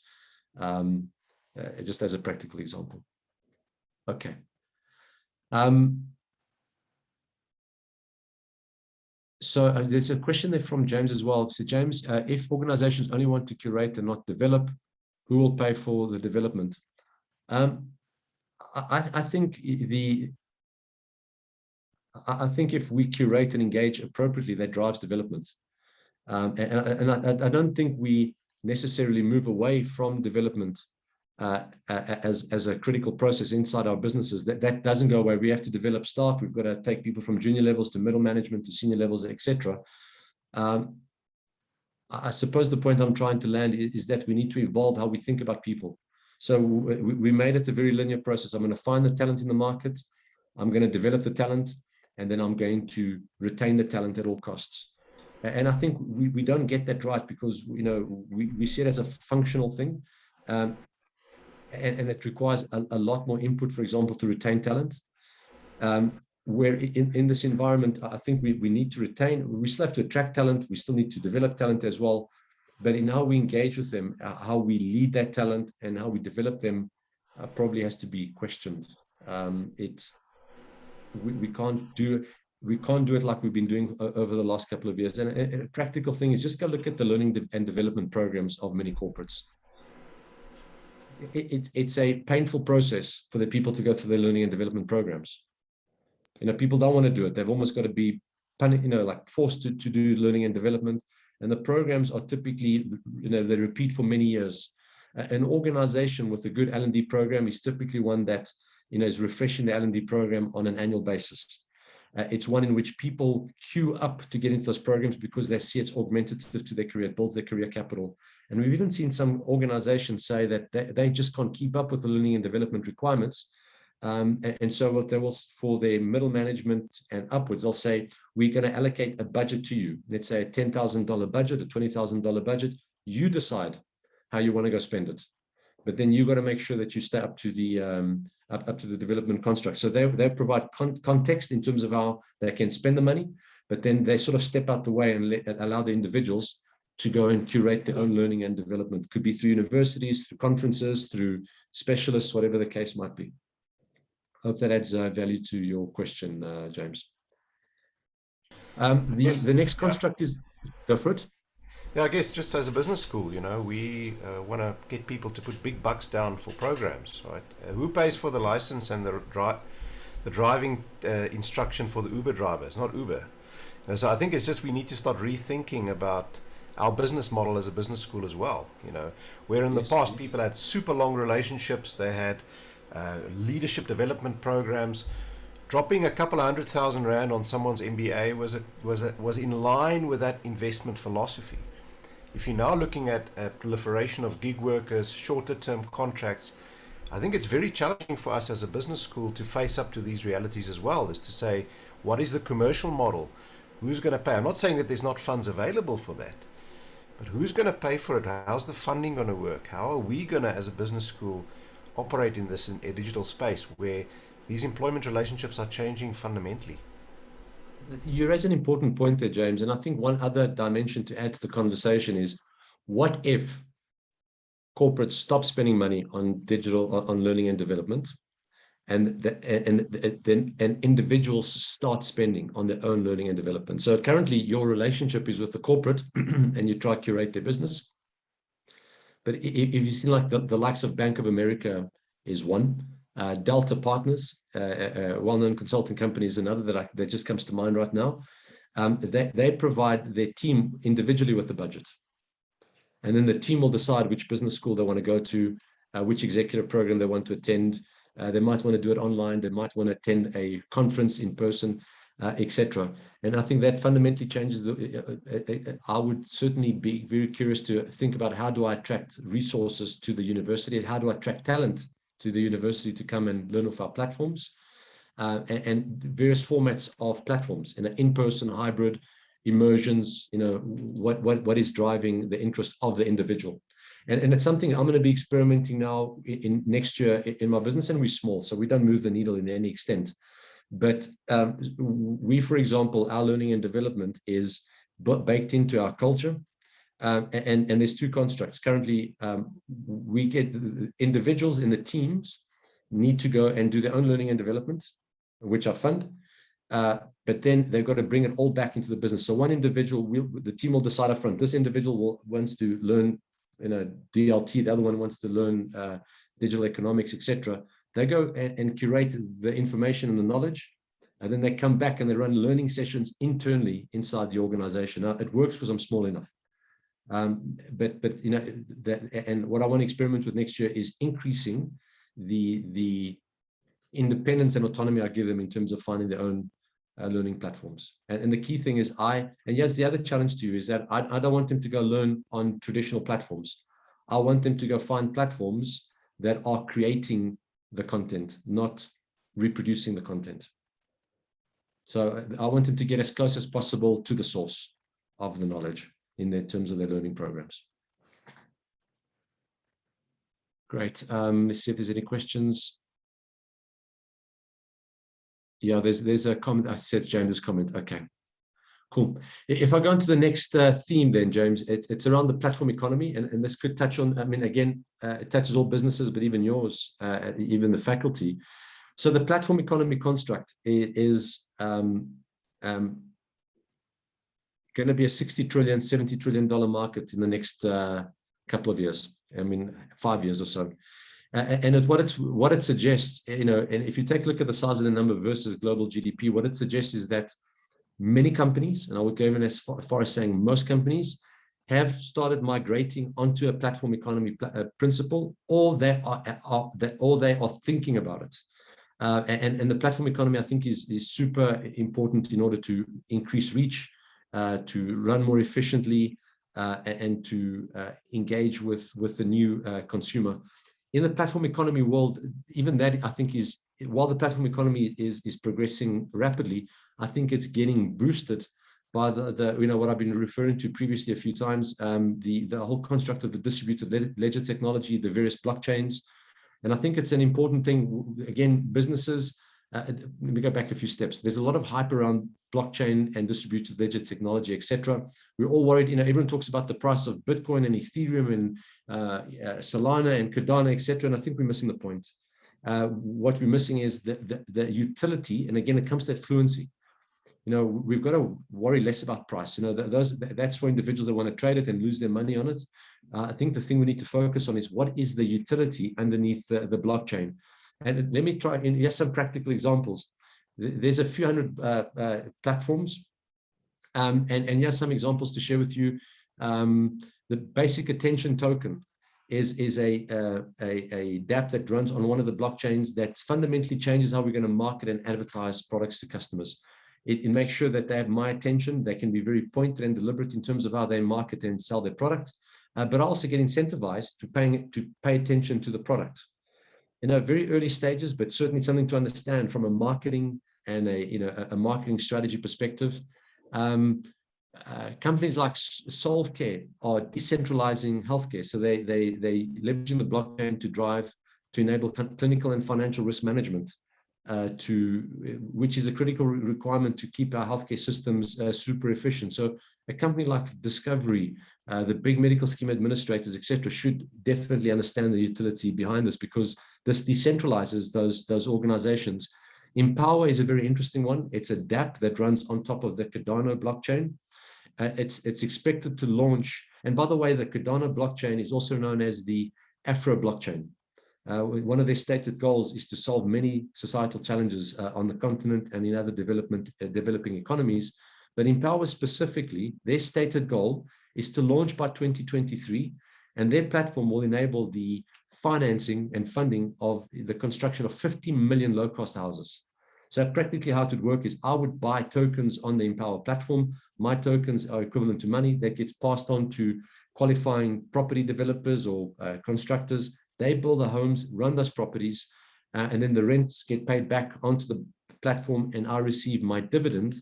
Just as a practical example. Okay. So there's a question there from James as well. So James, if organizations only want to curate and not develop, who will pay for the development? I think if we curate and engage appropriately, that drives development. And I don't think we necessarily move away from development as a critical process inside our businesses. That doesn't go away. We have to develop staff. We've got to take people from junior levels to middle management to senior levels, etc. I suppose the point I'm trying to land is that we need to evolve how we think about people. So we made it a very linear process. I'm going to find the talent in the market. I'm going to develop the talent, and then I'm going to retain the talent at all costs. And I think we don't get that right because, you know, we see it as a functional thing. And it requires a lot more input, for example, to retain talent. Where in this environment, I think we need to retain, we still have to attract talent, we still need to develop talent as well. But in how we engage with them, how we lead that talent and how we develop them probably has to be questioned. We can't do it like we've been doing over the last couple of years. And a practical thing is just go look at the learning and development programs of many corporates. It's a painful process for the people to go through their learning and development programs. You know, people don't want to do it. They've almost got to be, you know, like forced to do learning and development. And the programs are typically, you know, they repeat for many years. An organization with a good L&D program is typically one that, you know, is refreshing the L&D program on an annual basis. It's one in which people queue up to get into those programs because they see it's augmentative to their career, it builds their career capital. And we've even seen some organizations say that they just can't keep up with the learning and development requirements. And so what they will, for their middle management and upwards, they'll say, we're going to allocate a budget to you. Let's say a $10,000 budget, a $20,000 budget. You decide how you want to go spend it. But then you've got to make sure that you stay up to the development construct. So they provide context in terms of how they can spend the money, but then they sort of step out the way and allow the individuals to go and curate their own learning and development. Could be through universities, through conferences, through specialists, whatever the case might be. Hope that adds value to your question, James. The next construct is, go for it. Yeah, I guess just as a business school, you know, we want to get people to put big bucks down for programs, right? Who pays for the license and the driving instruction for the Uber drivers? Not Uber. And so I think it's just we need to start rethinking about our business model as a business school as well. You know, where in the past people had super long relationships, they had leadership development programs. Dropping a couple of R100,000 on someone's MBA was in line with that investment philosophy. If you're now looking at a proliferation of gig workers, shorter term contracts, I think it's very challenging for us as a business school to face up to these realities as well, is to say, what is the commercial model? Who's going to pay? I'm not saying that there's not funds available for that, but who's going to pay for it? How's the funding going to work? How are we going to, as a business school, operate in this a digital space where these employment relationships are changing fundamentally? You raise an important point there, James. And I think one other dimension to add to the conversation is, what if corporates stop spending money on digital, on learning and development, and individuals start spending on their own learning and development? So currently your relationship is with the corporate and you try to curate their business. But if you see, like the likes of Bank of America is one, Delta Partners, well-known consulting company, is another that just comes to mind right now. They provide their team individually with the budget. And then the team will decide which business school they want to go to, which executive program they want to attend. They might want to do it online. They might want to attend a conference in person, etc. And I think that fundamentally changes. I would certainly be very curious to think about, how do I attract resources to the university? How do I attract talent to the university to come and learn off our platforms, and various formats of platforms, in-person, hybrid, immersions, you know, what is driving the interest of the individual. And it's something I'm going to be experimenting now in next year in my business, and we're small, so we don't move the needle in any extent. But we, for example, our learning and development is baked into our culture. And there's two constructs. Currently, we get individuals in the teams need to go and do their own learning and development, which I fund. But then they've got to bring it all back into the business. So one individual, the team will decide up front, this individual wants to learn, you know, DLT, the other one wants to learn digital economics, etc. They go and curate the information and the knowledge, and then they come back and they run learning sessions internally inside the organization. Now, it works because I'm small enough. But you know, and what I want to experiment with next year is increasing the independence and autonomy I give them in terms of finding their own learning platforms. And the key thing is and yes, the other challenge to you is that I don't want them to go learn on traditional platforms. I want them to go find platforms that are creating the content, not reproducing the content. So I want them to get as close as possible to the source of the knowledge in terms of their learning programs. Great. Let's see if there's any questions. Yeah, there's a comment. I said James' comment. Okay, cool. If I go on to the next theme then, James, it's around the platform economy, and this could touch on, I mean, again, it touches all businesses, but even yours, even the faculty. So the platform economy construct is going to be a $60 trillion, $70 trillion market in the next couple of years. I mean, 5 years or so. And what it suggests, and if you take a look at the size of the number versus global GDP, what it suggests is that many companies, and I would go even as far as saying most companies, have started migrating onto a platform economy principle, or they are thinking about it. And the platform economy, I think, is super important in order to increase reach, to run more efficiently, and to engage with the new consumer. In the platform economy world, even that, I think, while the platform economy is progressing rapidly, I think it's getting boosted by what I've been referring to previously a few times, the whole construct of the distributed ledger technology, the various blockchains. And I think it's an important thing. Again, businesses, let me go back a few steps. There's a lot of hype around blockchain and distributed ledger technology, etc. We're all worried, everyone talks about the price of Bitcoin and Ethereum and Solana and Cardano, etc. And I think we're missing the point. What we're missing is the utility. And again, it comes to that fluency. We've got to worry less about price. That's for individuals that want to trade it and lose their money on it. I think the thing we need to focus on is what is the utility underneath the blockchain. And let me try, and here's some practical examples. There's a few hundred platforms, and here's some examples to share with you. The basic attention token is a dApp that runs on one of the blockchains that fundamentally changes how we're going to market and advertise products to customers. It makes sure that they have my attention. They can be very pointed and deliberate in terms of how they market and sell their product, but also get incentivized to pay attention to the product. Very early stages, but certainly something to understand from a marketing and a marketing strategy perspective. Companies like Solvecare are decentralizing healthcare, so they leveraging the blockchain to enable clinical and financial risk management, which is a critical requirement to keep our healthcare systems super efficient. So a company like Discovery, the big medical scheme administrators, etc., should definitely understand the utility behind this, because this decentralizes those organizations. Empower is a very interesting one. It's a dApp that runs on top of the Cardano blockchain. It's expected to launch. And by the way, the Cardano blockchain is also known as the Afro blockchain. One of their stated goals is to solve many societal challenges on the continent and in other developing economies. But Empower specifically, their stated goal is to launch by 2023, and their platform will enable the financing and funding of the construction of 50 million low-cost houses. So practically how it would work is I would buy tokens on the Empower platform. My tokens are equivalent to money that gets passed on to qualifying property developers or constructors. They build the homes, run those properties, and then the rents get paid back onto the platform, and I receive my dividend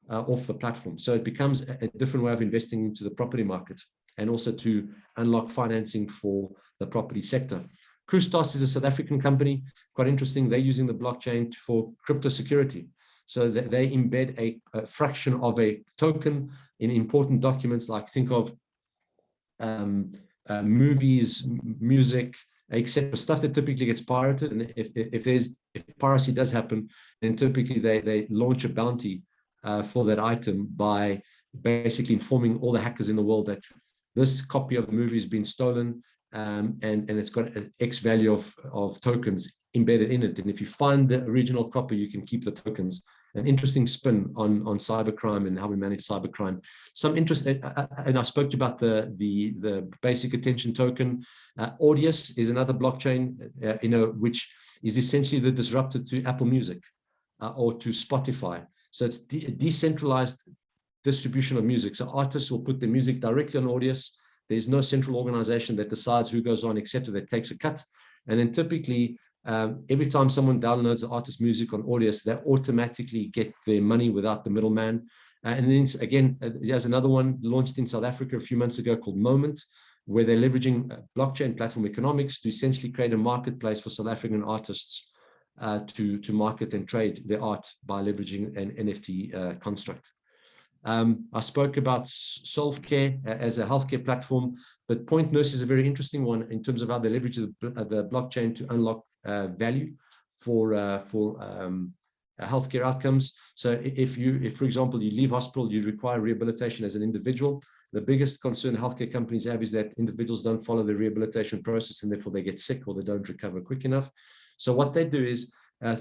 off the platform. So it becomes a different way of investing into the property market, and also to unlock financing for the property sector. Kustos is a South African company, quite interesting. They're using the blockchain for crypto security. So they embed a fraction of a token in important documents, like think of movies, music, etc., stuff that typically gets pirated. And if piracy does happen, then typically they launch a bounty for that item by basically informing all the hackers in the world that this copy of the movie has been stolen, and it's got an X value of tokens embedded in it. And if you find the original copy, you can keep the tokens. An interesting spin on cybercrime and how we manage cybercrime. Some interest, and I spoke to you about the basic attention token. Audius is another blockchain, which is essentially the disruptor to Apple Music or to Spotify. So it's decentralized distribution of music. So artists will put their music directly on Audius. There's no central organization that decides who goes on, etc., that takes a cut. And then typically, every time someone downloads the artist music on Audius, they automatically get their money without the middleman. And then again, there's another one launched in South Africa a few months ago called Moment, where they're leveraging blockchain platform economics to essentially create a marketplace for South African artists to market and trade their art by leveraging an NFT construct. I spoke about Solvecare as a healthcare platform, but Point Nurse is a very interesting one in terms of how they leverage the blockchain to unlock value for healthcare outcomes. So if, for example, you leave hospital, you require rehabilitation as an individual, the biggest concern healthcare companies have is that individuals don't follow the rehabilitation process and therefore they get sick or they don't recover quick enough. So what they do is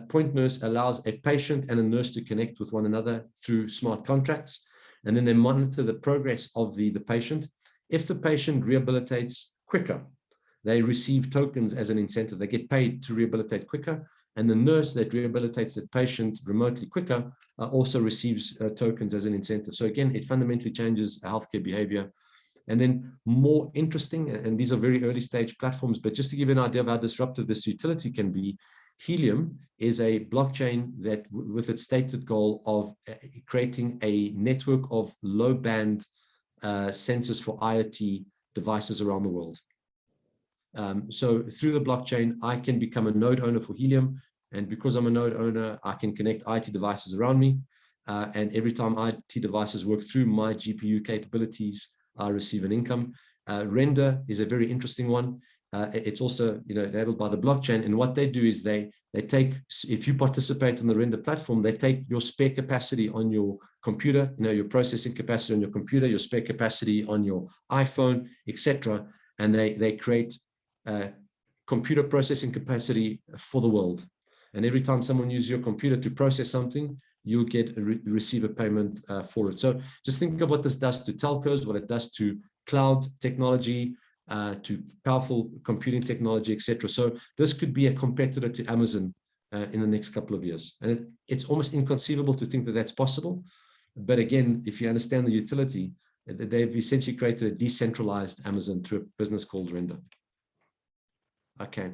Point Nurse allows a patient and a nurse to connect with one another through smart contracts, and then they monitor the progress of the patient. If the patient rehabilitates quicker, they receive tokens as an incentive. They get paid to rehabilitate quicker, and the nurse that rehabilitates the patient remotely quicker also receives tokens as an incentive. So again, it fundamentally changes healthcare behavior. And then more interesting, and these are very early stage platforms, but just to give you an idea of how disruptive this utility can be, Helium is a blockchain that, with its stated goal of creating a network of low band sensors for IoT devices around the world. So through the blockchain, I can become a node owner for Helium. And because I'm a node owner, I can connect IoT devices around me. And every time IoT devices work through my GPU capabilities, I receive an income. Render is a very interesting one. It's also, enabled by the blockchain. And what they do is they take, if you participate in the Render platform, they take your spare capacity on your computer, your processing capacity on your computer, your spare capacity on your iPhone, etc. And they create computer processing capacity for the world. And every time someone uses your computer to process something, you'll get receive a payment for it. So just think of what this does to telcos, what it does to cloud technology, to powerful computing technology, etc. So this could be a competitor to Amazon in the next couple of years. And it's almost inconceivable to think that that's possible. But again, if you understand the utility, they've essentially created a decentralized Amazon through a business called Render. Okay.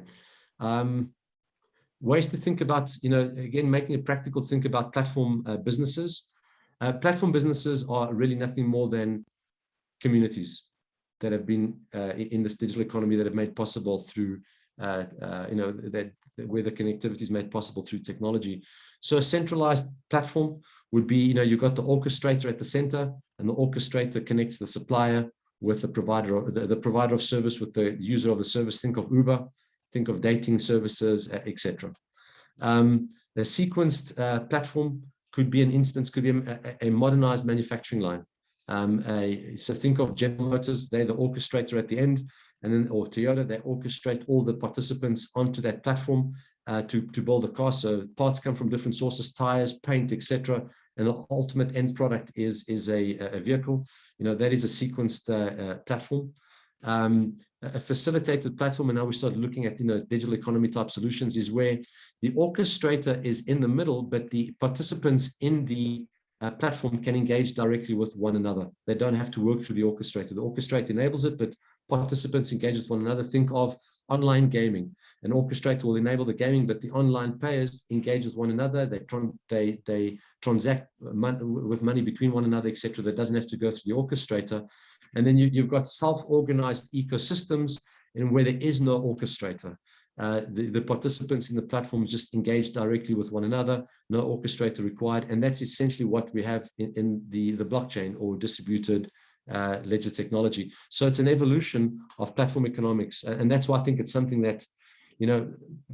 Ways to think about, again, making it practical, think about platform businesses. Platform businesses are really nothing more than communities that have been in this digital economy that have made possible through, where the connectivity is made possible through technology. So a centralized platform would be, you've got the orchestrator at the center, and the orchestrator connects the supplier with the provider, the provider of service with the user of the service. Think of Uber, think of dating services, etc. The sequenced platform could be an instance, could be a modernized manufacturing line. So think of General Motors, they're the orchestrator at the end, and then, or Toyota, they orchestrate all the participants onto that platform to build a car. So parts come from different sources, tires, paint, etc. And the ultimate end product is a vehicle. That is a sequenced platform. A facilitated platform, and now we start looking at digital economy type solutions, is where the orchestrator is in the middle, but the participants in the platform can engage directly with one another. They don't have to work through the orchestrator. The orchestrator enables it, but participants engage with one another. Think of online gaming. An orchestrator will enable the gaming, but the online players engage with one another. They transact with money between one another, etc. That doesn't have to go through the orchestrator. And then you've got self-organized ecosystems in where there is no orchestrator. The participants in the platforms just engage directly with one another, no orchestrator required. And that's essentially what we have in the blockchain or distributed ledger technology. So it's an evolution of platform economics. And that's why I think it's something that,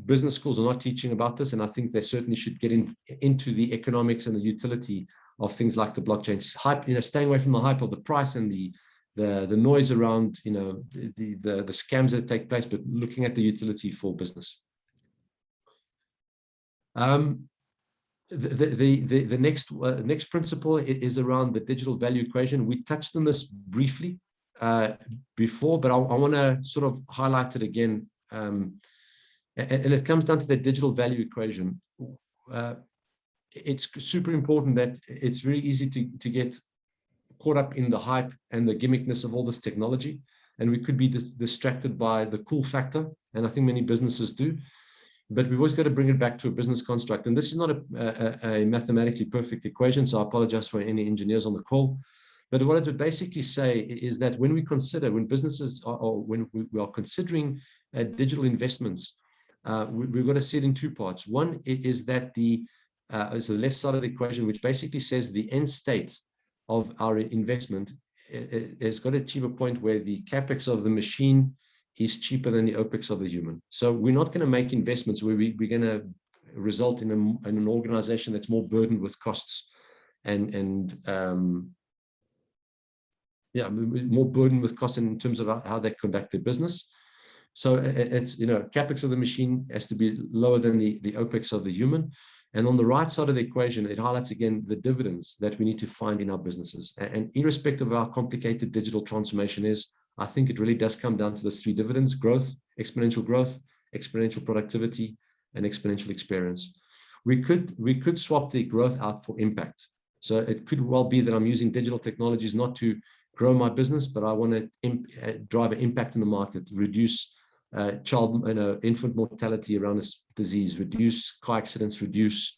business schools are not teaching about this. And I think they certainly should get into the economics and the utility of things like the blockchain. Hype, staying away from the hype of the price and the noise around, the scams that take place, but looking at the utility for business. The next principle is around the digital value equation. We touched on this briefly before, but I want to sort of highlight it again. And it comes down to the digital value equation. it's super important that it's very easy to get caught up in the hype and the gimmickness of all this technology. And we could be distracted by the cool factor. And I think many businesses do. But we've always got to bring it back to a business construct. And this is not a mathematically perfect equation, so I apologize for any engineers on the call. But what it would basically say is that when we consider, when businesses are, or when we are considering digital investments, we've got to see it in two parts. One is that is the left side of the equation, which basically says the end state of our investment has got to achieve a point where the capex of the machine is cheaper than the OPEX of the human. So we're not going to make investments where we're going to result in an organization that's more burdened with costs and more burdened with costs in terms of how they conduct their business. So it's, capex of the machine has to be lower than the OPEX of the human. And on the right side of the equation, it highlights again the dividends that we need to find in our businesses. And irrespective of how complicated digital transformation is, I think it really does come down to those three dividends: growth, exponential productivity, and exponential experience. We could swap the growth out for impact. So it could well be that I'm using digital technologies not to grow my business, but I want to drive an impact in the market, reduce infant mortality around this disease, reduce car accidents, reduce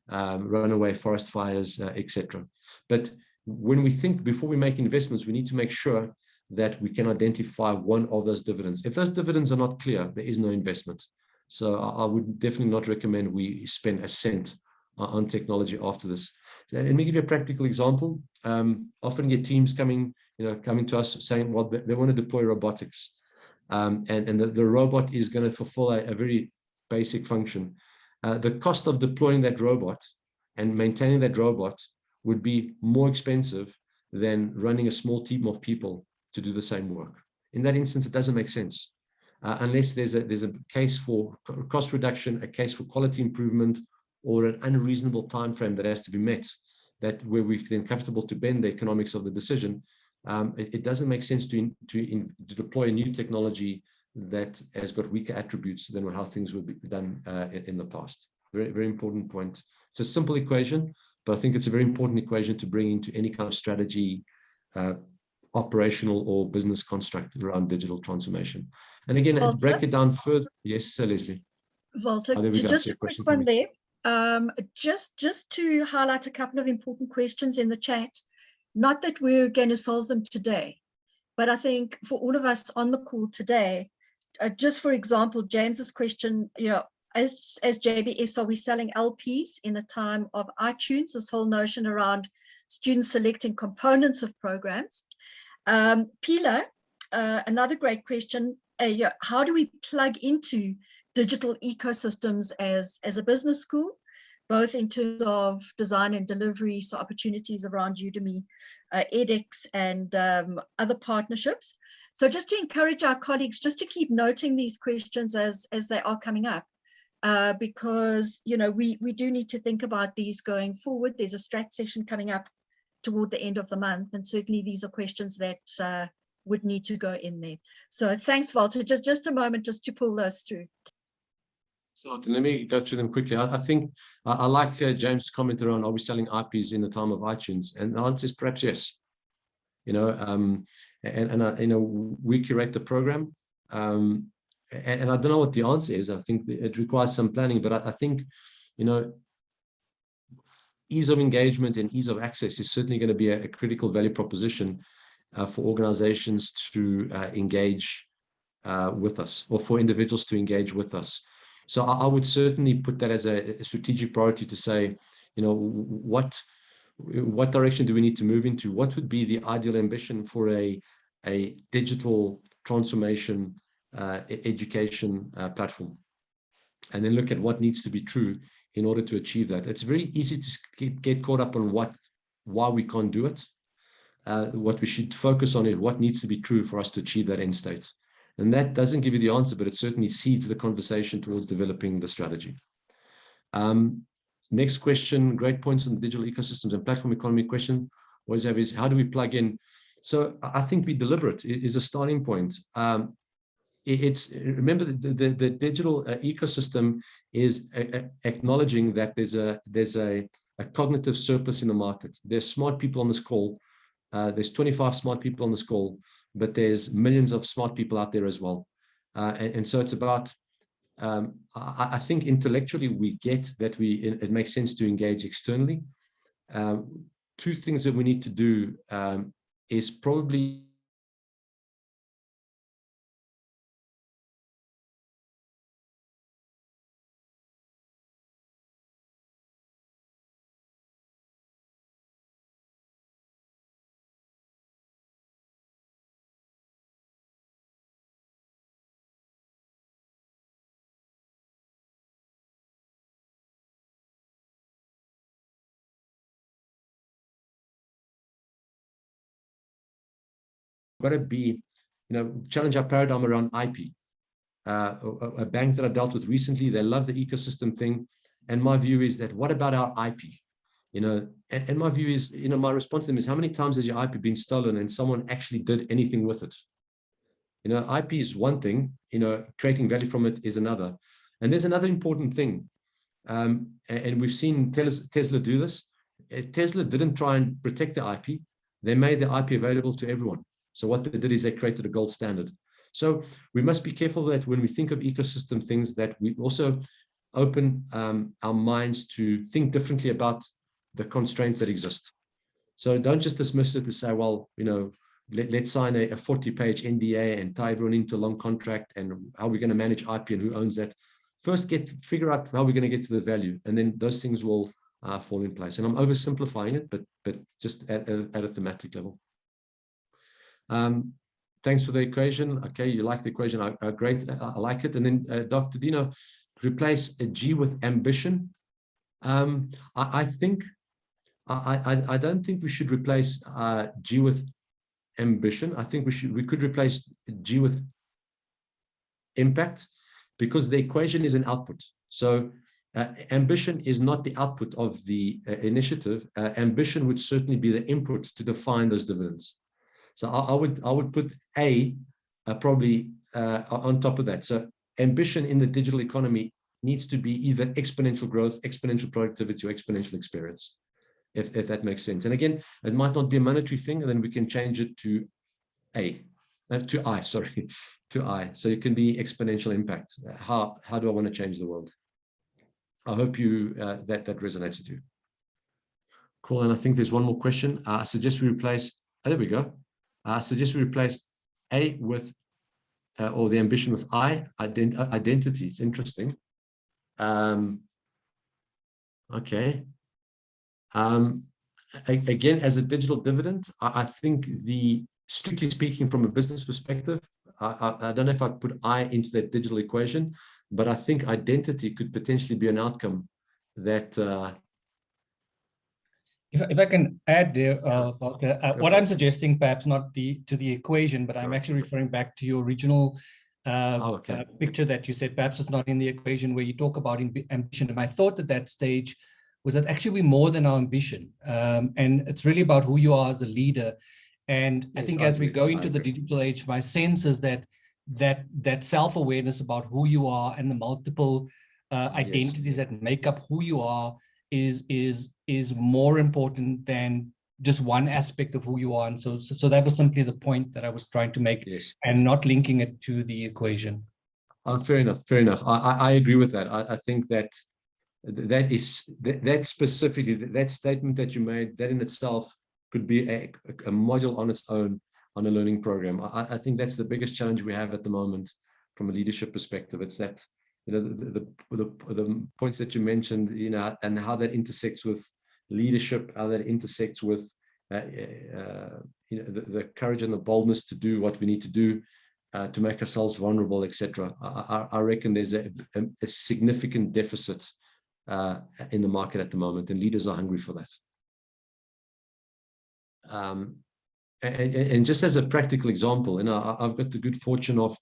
runaway forest fires, etc. But when we think, before we make investments, we need to make sure that we can identify one of those dividends. If those dividends are not clear, there is no investment. So I would definitely not recommend we spend a cent on technology after this. So let me give you a practical example. Often get teams coming to us saying, well, they want to deploy robotics. And the robot is going to fulfill a very basic function. The cost of deploying that robot and maintaining that robot would be more expensive than running a small team of people to do the same work. In that instance, it doesn't make sense unless there's a case for cost reduction, a case for quality improvement, or an unreasonable time frame that has to be met, that where we're then comfortable to bend the economics of the decision. It doesn't make sense to deploy a new technology that has got weaker attributes than how things would be done in the past. Very, very important point. It's a simple equation, but I think it's a very important equation to bring into any kind of strategy, operational or business construct around digital transformation. And again, Valter? break it down further. Yes, Leslie. Valter, just a quick one there. Just to highlight a couple of important questions in the chat. Not that we're going to solve them today, but I think for all of us on the call today, just for example, James's question, as JBS, are we selling LPs in a time of iTunes? This whole notion around students selecting components of programs. Pila, another great question. How do we plug into digital ecosystems as a business school, both in terms of design and delivery, so opportunities around Udemy, edX, and other partnerships? So just to encourage our colleagues just to keep noting these questions as they are coming up, because we do need to think about these going forward. There's a strat session coming up toward the end of the month, and certainly these are questions that would need to go in there. So thanks, Valter. Just a moment just to pull those through. So let me go through them quickly. I think I like James' comment around, are we selling IPs in the time of iTunes? And the answer is perhaps yes. We curate the program. And I don't know what the answer is. I think it requires some planning, but I think, ease of engagement and ease of access is certainly going to be a critical value proposition for organizations to engage with us, or for individuals to engage with us. So I would certainly put that as a strategic priority to say, what direction do we need to move into? What would be the ideal ambition for a digital transformation education platform? And then look at what needs to be true in order to achieve that. It's very easy to get caught up on why we can't do it. What we should focus on is what needs to be true for us to achieve that end state. And that doesn't give you the answer, but it certainly seeds the conversation towards developing the strategy. Next question, great points on the digital ecosystems and platform economy question. Always have is, how do we plug in? So I think be deliberate is a starting point. Remember the digital ecosystem is acknowledging that there's a cognitive surplus in the market. There's smart people on this call. There's 25 smart people on this call, but there's millions of smart people out there as well. And so it's about, I think intellectually we get that it makes sense to engage externally. Two things that we need to do is probably got to be, challenge our paradigm around IP. A bank that I dealt with recently, they love the ecosystem thing. And my view is that, what about our IP? And my view is, my response to them is, how many times has your IP been stolen and someone actually did anything with it? IP is one thing, creating value from it is another. And there's another important thing. And we've seen Tesla do this. Tesla didn't try and protect the IP. They made the IP available to everyone. So what they did is they created a gold standard. So we must be careful that when we think of ecosystem things, that we also open our minds to think differently about the constraints that exist. So don't just dismiss it to say, well, let's sign a 40-page NDA and tie everyone into a long contract, and how we're going to manage IP and who owns that. First, figure out how we're going to get to the value, and then those things will fall in place. And I'm oversimplifying it, but just at a thematic level. Thanks for the equation. Okay, you like the equation. Great, I like it. And then Dr. Dino, replace a G with ambition. I think I don't think we should replace G with ambition. I think we could replace G with impact, because the equation is an output. So ambition is not the output of the initiative. Ambition would certainly be the input to define those dividends. So I would put A probably on top of that. So ambition in the digital economy needs to be either exponential growth, exponential productivity, or exponential experience, if that makes sense. And again, it might not be a monetary thing, and then we can change it to I. So it can be exponential impact. How do I want to change the world? I hope that resonates with you. Cool. And I think there's one more question. I suggest we replace. There we go. I suggest we replace A with or the ambition with I. Identity. It's interesting. Okay. Again, as a digital dividend, I think strictly speaking from a business perspective, I don't know if I'd put I into that digital equation, but I think identity could potentially be an outcome that. If I can add there, what I'm suggesting, perhaps not to the equation, but I'm actually referring back to your original picture that you said perhaps it's not in the equation, where you talk about ambition. And my thought at that stage was that actually we're more than our ambition. And it's really about who you are as a leader. And I think as we go into the digital age, my sense is that self-awareness about who you are and the multiple identities that make up who you are is more important than just one aspect of who you are. And so that was simply the point that I was trying to make, and not linking it to the equation. Fair enough. I agree with that. I think that specifically, that statement that you made, that in itself could be a module on its own on a learning program. I think that's the biggest challenge we have at the moment from a leadership perspective. It's that, the points that you mentioned, and how that intersects with leadership, how that intersects with the courage and the boldness to do what we need to do to make ourselves vulnerable, etc. I reckon there's a significant deficit in the market at the moment, and leaders are hungry for that. And just as a practical example, I've got the good fortune of,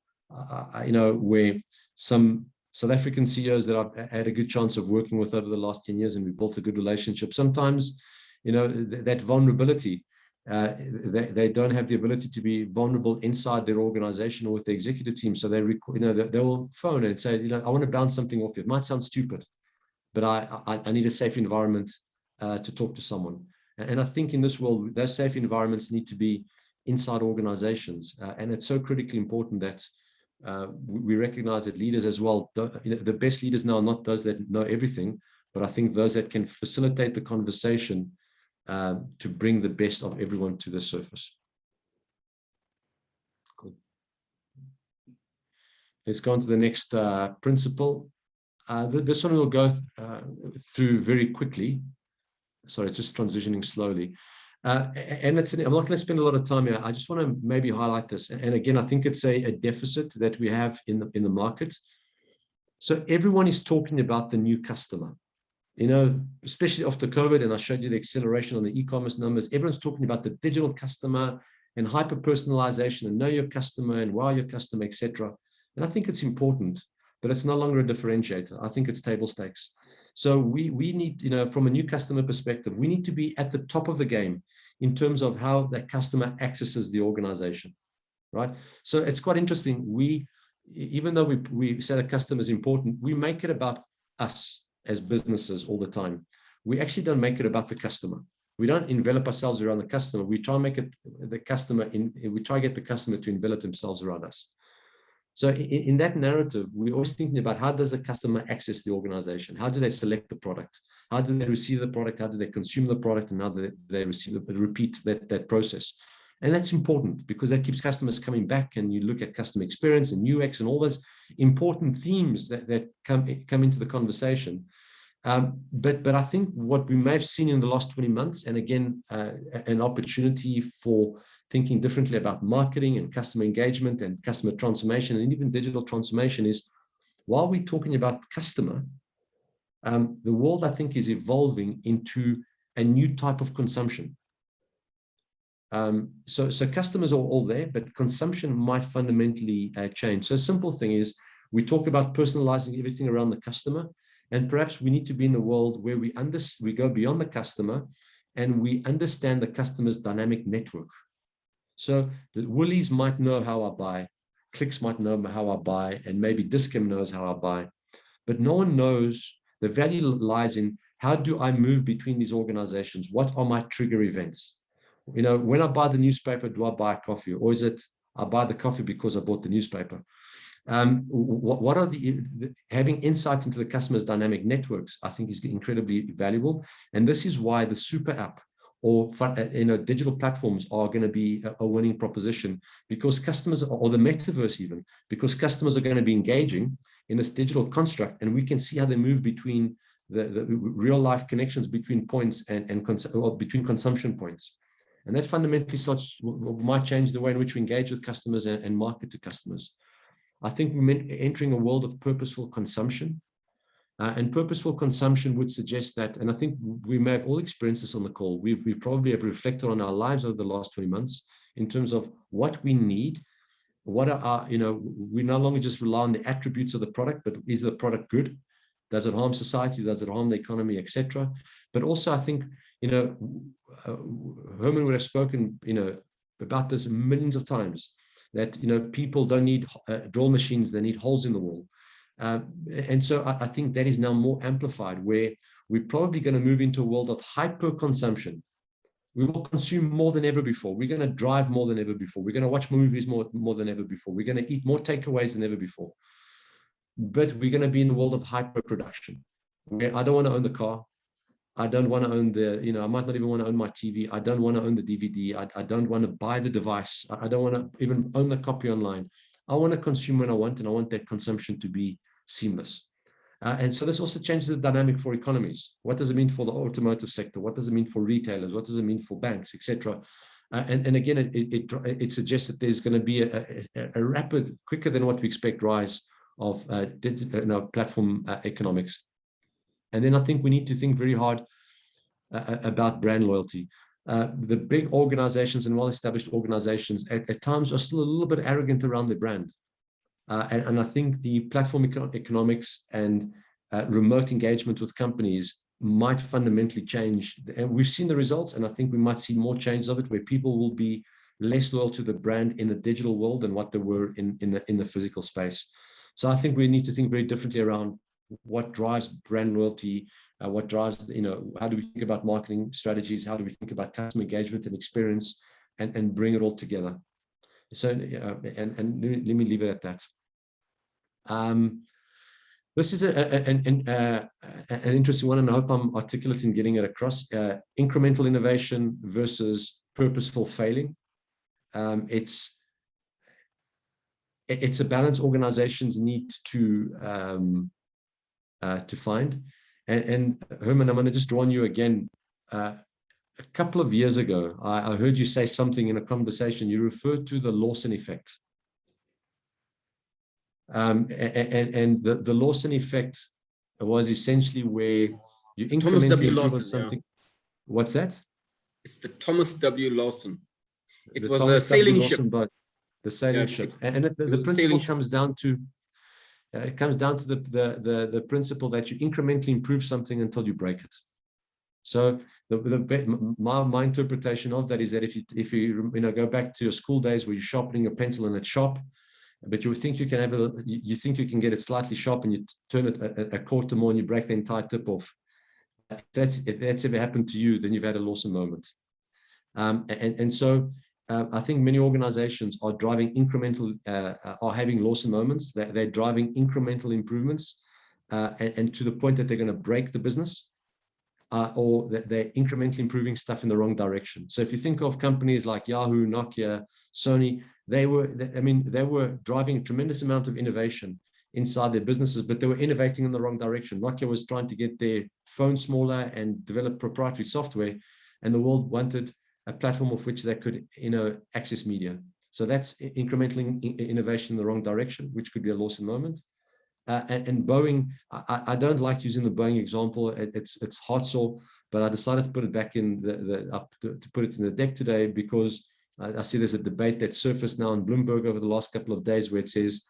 where some South African CEOs that I've had a good chance of working with over the last 10 years, and we built a good relationship. Sometimes, that vulnerability, they don't have the ability to be vulnerable inside their organization or with the executive team. So they will phone and say, I want to bounce something off you. It might sound stupid, but I need a safe environment to talk to someone. And I think in this world, those safe environments need to be inside organizations. And it's so critically important that we recognize that leaders as well, the best leaders now are not those that know everything, but I think those that can facilitate the conversation to bring the best of everyone to the surface. Cool. Let's go on to the next principle. This one we'll go through very quickly. Sorry, it's just transitioning slowly. And I'm not going to spend a lot of time here. I just want to maybe highlight this. And again, I think it's a deficit that we have in the market. So everyone is talking about the new customer, especially after COVID, and I showed you the acceleration on the e-commerce numbers. Everyone's talking about the digital customer and hyper-personalization and know your customer and wow your customer, etc. And I think it's important, but it's no longer a differentiator. I think it's table stakes. So we need, from a new customer perspective, we need to be at the top of the game in terms of how that customer accesses the organization, right? So it's quite interesting. Even though we say the customer is important, we make it about us as businesses all the time. We actually don't make it about the customer. We don't envelop ourselves around the customer. We try and make it we try to get the customer to envelop themselves around us. So in that narrative, we're always thinking about how does the customer access the organization? How do they select the product? How do they receive the product? How do they consume the product? And how do they repeat that process? And that's important because that keeps customers coming back, and you look at customer experience and UX and all those important themes that come into the conversation. But I think what we may have seen in the last 20 months, and again, an opportunity for thinking differently about marketing and customer engagement and customer transformation and even digital transformation, is while we're talking about customer, the world, I think, is evolving into a new type of consumption. So customers are all there, but consumption might fundamentally change. So a simple thing is we talk about personalizing everything around the customer, and perhaps we need to be in a world where we go beyond the customer and we understand the customer's dynamic network. So the Woolies might know how I buy, Clicks might know how I buy, and maybe Dis-Chem knows how I buy, but no one knows. The value lies in how do I move between these organizations? What are my trigger events? When I buy the newspaper, do I buy a coffee, or is it I buy the coffee because I bought the newspaper? What are having insight into the customer's dynamic networks, I think, is incredibly valuable. And this is why the super app or digital platforms are going to be a winning proposition, because customers, or the metaverse even, because customers are going to be engaging in this digital construct, and we can see how they move between the real life connections between points and between consumption points. And that fundamentally might change the way in which we engage with customers and market to customers. I think we're entering a world of purposeful consumption. And purposeful consumption would suggest that, and I think we may have all experienced this on the call, we probably have reflected on our lives over the last 20 months in terms of what we need, what are our, we no longer just rely on the attributes of the product, but is the product good? Does it harm society? Does it harm the economy, etc.? But also, I think, Herman would have spoken, about this millions of times, that, people don't need drill machines, they need holes in the wall. And so I think that is now more amplified, where we're probably going to move into a world of hyper consumption. We will consume more than ever before. We're going to drive more than ever before. We're going to watch movies more than ever before. We're going to eat more takeaways than ever before. But we're going to be in a world of hyper production, where I don't want to own the car. I don't want to own I might not even want to own my TV. I don't want to own the DVD. I don't want to buy the device. I don't want to even own the copy online. I want to consume when I want, and I want that consumption to be seamless. And so this also changes the dynamic for economies. What does it mean for the automotive sector? What does it mean for retailers? What does it mean for banks, etc.? And again, it suggests that there's going to be a rapid, quicker than what we expect, rise of platform economics. And then I think we need to think very hard about brand loyalty. The big organizations and well-established organizations at times are still a little bit arrogant around their brand. And I think the platform economics and remote engagement with companies might fundamentally change. And we've seen the results, and I think we might see more change of it, where people will be less loyal to the brand in the digital world than what they were in the physical space. So I think we need to think very differently around what drives brand loyalty, what drives, how do we think about marketing strategies? How do we think about customer engagement and experience, and bring it all together? So, and let me leave it at that. This is an interesting one, and I hope I'm articulate in getting it across. Incremental innovation versus purposeful failing. It's a balance organizations need to find. And Herman, I'm going to just draw on you again. A couple of years ago, I heard you say something in a conversation. You referred to the Lawson effect. And the Lawson effect was essentially where you incrementally improve on something. Yeah. What's that? It's the Thomas W. Lawson. It was a sailing ship. The sailing ship, and the principle comes down to the principle that you incrementally improve something until you break it. So my interpretation of that is that if you go back to your school days where you're sharpening a pencil in a shop, but you think you can you think you can get it slightly sharp, and you turn it a quarter more and you break the entire tip off. If that's ever happened to you, then you've had a Lawson moment. So I think many organizations are driving incremental, are having Lawson moments. They're driving incremental improvements, and to the point that they're going to break the business, or that they're incrementally improving stuff in the wrong direction. So if you think of companies like Yahoo, Nokia, Sony, they were driving a tremendous amount of innovation inside their businesses, but they were innovating in the wrong direction. Nokia was trying to get their phone smaller and develop proprietary software, and the world wanted a platform of which they could, access media. So that's incremental innovation in the wrong direction, which could be a Lawson moment. And Boeing, I don't like using the Boeing example. It's heart sore, but I decided to put it back in to put it in the deck today, because I see there's a debate that surfaced now in Bloomberg over the last couple of days where it says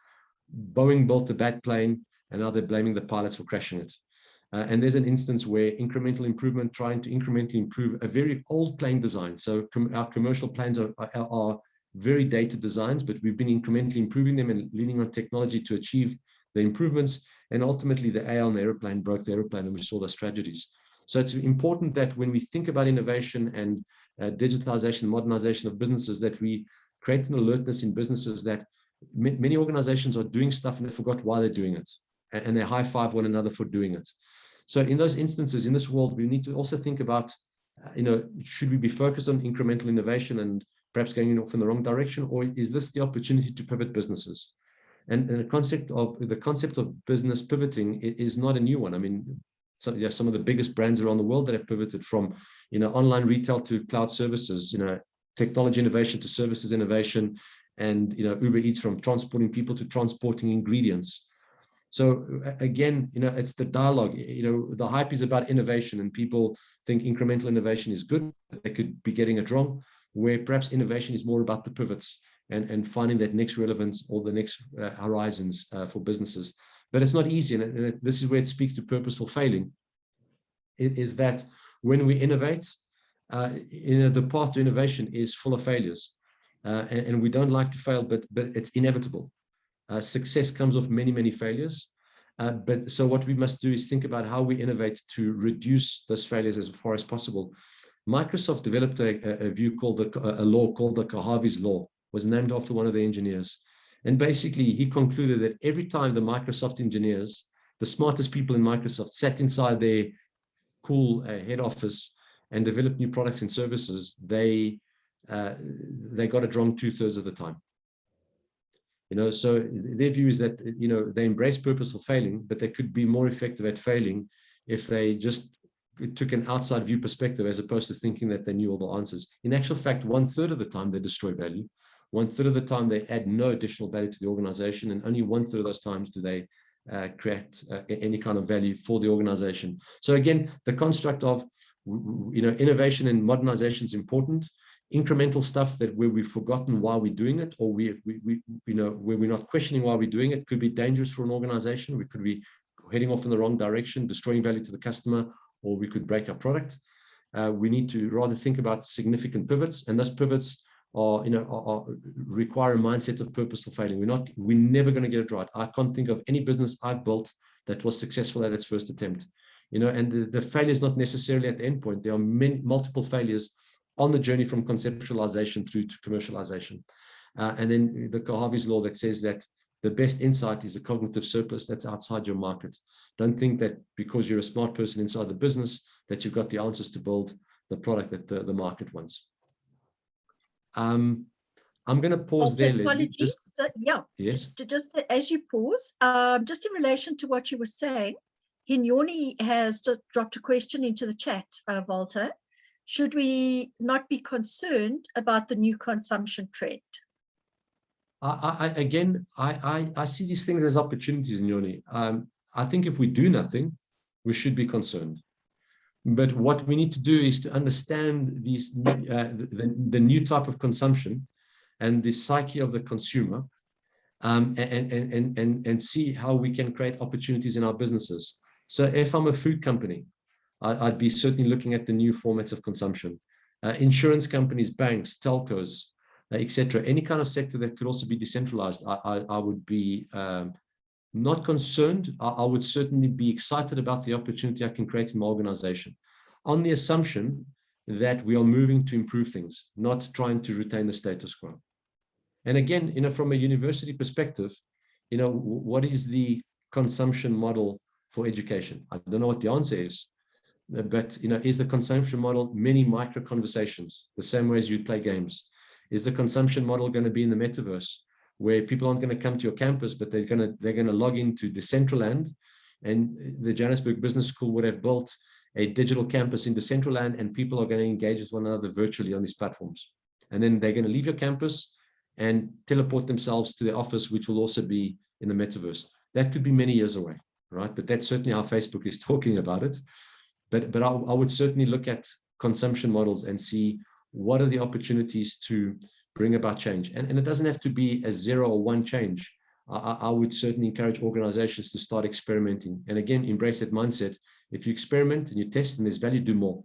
Boeing built a bad plane and now they're blaming the pilots for crashing it. And there's an instance where incremental improvement, trying to incrementally improve a very old plane design. So our commercial planes are very dated designs, but we've been incrementally improving them and leaning on technology to achieve the improvements. And ultimately the AI on the airplane broke the airplane, and we saw those tragedies. So it's important that when we think about innovation and digitalization, modernization of businesses, that we create an alertness in businesses that many organizations are doing stuff and they forgot why they're doing it, and they high five one another for doing it. So in those instances, in this world, we need to also think about, should we be focused on incremental innovation and perhaps going off in the wrong direction, or is this the opportunity to pivot businesses? And the concept of business pivoting is not a new one. I mean, some of the biggest brands around the world that have pivoted from, online retail to cloud services, technology innovation to services innovation, and Uber Eats from transporting people to transporting ingredients. So again, it's the dialogue. The hype is about innovation, and people think incremental innovation is good, but they could be getting it wrong, where perhaps innovation is more about the pivots and finding that next relevance or the next horizons for businesses. But it's not easy, and this is where it speaks to purposeful failing. It is that when we innovate, the path to innovation is full of failures, and we don't like to fail, but it's inevitable. Success comes off many, many failures. But so what we must do is think about how we innovate to reduce those failures as far as possible. Microsoft developed a law called the Kohavi's Law, was named after one of the engineers. And basically he concluded that every time the Microsoft engineers, the smartest people in Microsoft, sat inside their cool head office and developed new products and services, they got it wrong 2/3 of the time. So their view is that, they embrace purposeful failing, but they could be more effective at failing if they just took an outside view perspective, as opposed to thinking that they knew all the answers. In actual fact, 1/3 of the time they destroy value. 1/3 of the time they add no additional value to the organization, and only 1/3 of those times do they create any kind of value for the organization. So again, the construct of, innovation and modernization is important. Incremental stuff where we've forgotten why we're doing it, or where we're not questioning why we're doing it, could be dangerous for an organization. We could be heading off in the wrong direction, destroying value to the customer, or we could break our product. We need to rather think about significant pivots, and those pivots require a mindset of purposeful failing. We're never going to get it right. I can't think of any business I've built that was successful at its first attempt. and the failure is not necessarily at the end point. There are multiple failures on the journey from conceptualization through to commercialization. And then the Harvey's law that says that the best insight is a cognitive surplus that's outside your market. Don't think that because you're a smart person inside the business that you've got the answers to build the product that the market wants. I'm going to pause there, Leslie. Yeah. Yes. Just as you pause, just in relation to what you were saying, Hinyoni has just dropped a question into the chat, Valter. Should we not be concerned about the new consumption trend? I see these things as opportunities, Hinyoni. I think if we do nothing, we should be concerned. But what we need to do is to understand these the new type of consumption and the psyche of the consumer, and see how we can create opportunities in our businesses. So if I'm a food company, I'd be certainly looking at the new formats of consumption. Insurance companies, banks, telcos, etc. Any kind of sector that could also be decentralized, I would be not concerned. I would certainly be excited about the opportunity I can create in my organization, on the assumption that we are moving to improve things, not trying to retain the status quo. And again, from a university perspective, what is the consumption model for education? I don't know what the answer is, but is the consumption model many micro conversations, the same way as you play games? Is the consumption model going to be in the metaverse, where people aren't going to come to your campus, but they're going to log into Decentraland, and the Johannesburg Business School would have built a digital campus in Decentraland, and people are going to engage with one another virtually on these platforms. And then they're going to leave your campus and teleport themselves to their office, which will also be in the metaverse. That could be many years away, right? But that's certainly how Facebook is talking about it. But I would certainly look at consumption models and see what are the opportunities to bring about change. And it doesn't have to be a 0 or 1 change. I would certainly encourage organizations to start experimenting. And again, embrace that mindset. If you experiment and you test and there's value, do more.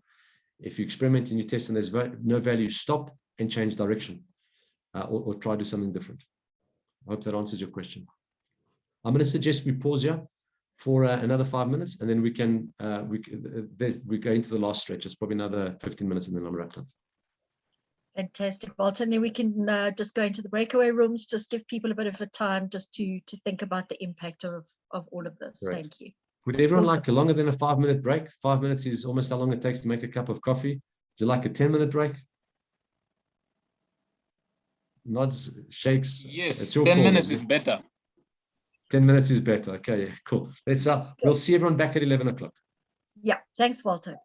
If you experiment and you test and there's no value, stop and change direction, or try to do something different. I hope that answers your question. I'm going to suggest we pause here for another 5 minutes, and then we go into the last stretch. It's probably another 15 minutes, and then I'm wrapped up. Fantastic, Walter. And then we can just go into the breakaway rooms, just give people a bit of a time just to think about the impact of all of this. Correct. Thank you. Would everyone like a longer than a 5-minute break? 5 minutes is almost how long it takes to make a cup of coffee. Would you like a 10-minute break? Nods, shakes. Yes, 10 minutes is better. 10 minutes is better. Okay, yeah, cool. Let's we'll see everyone back at 11 o'clock. Yeah, thanks, Walter.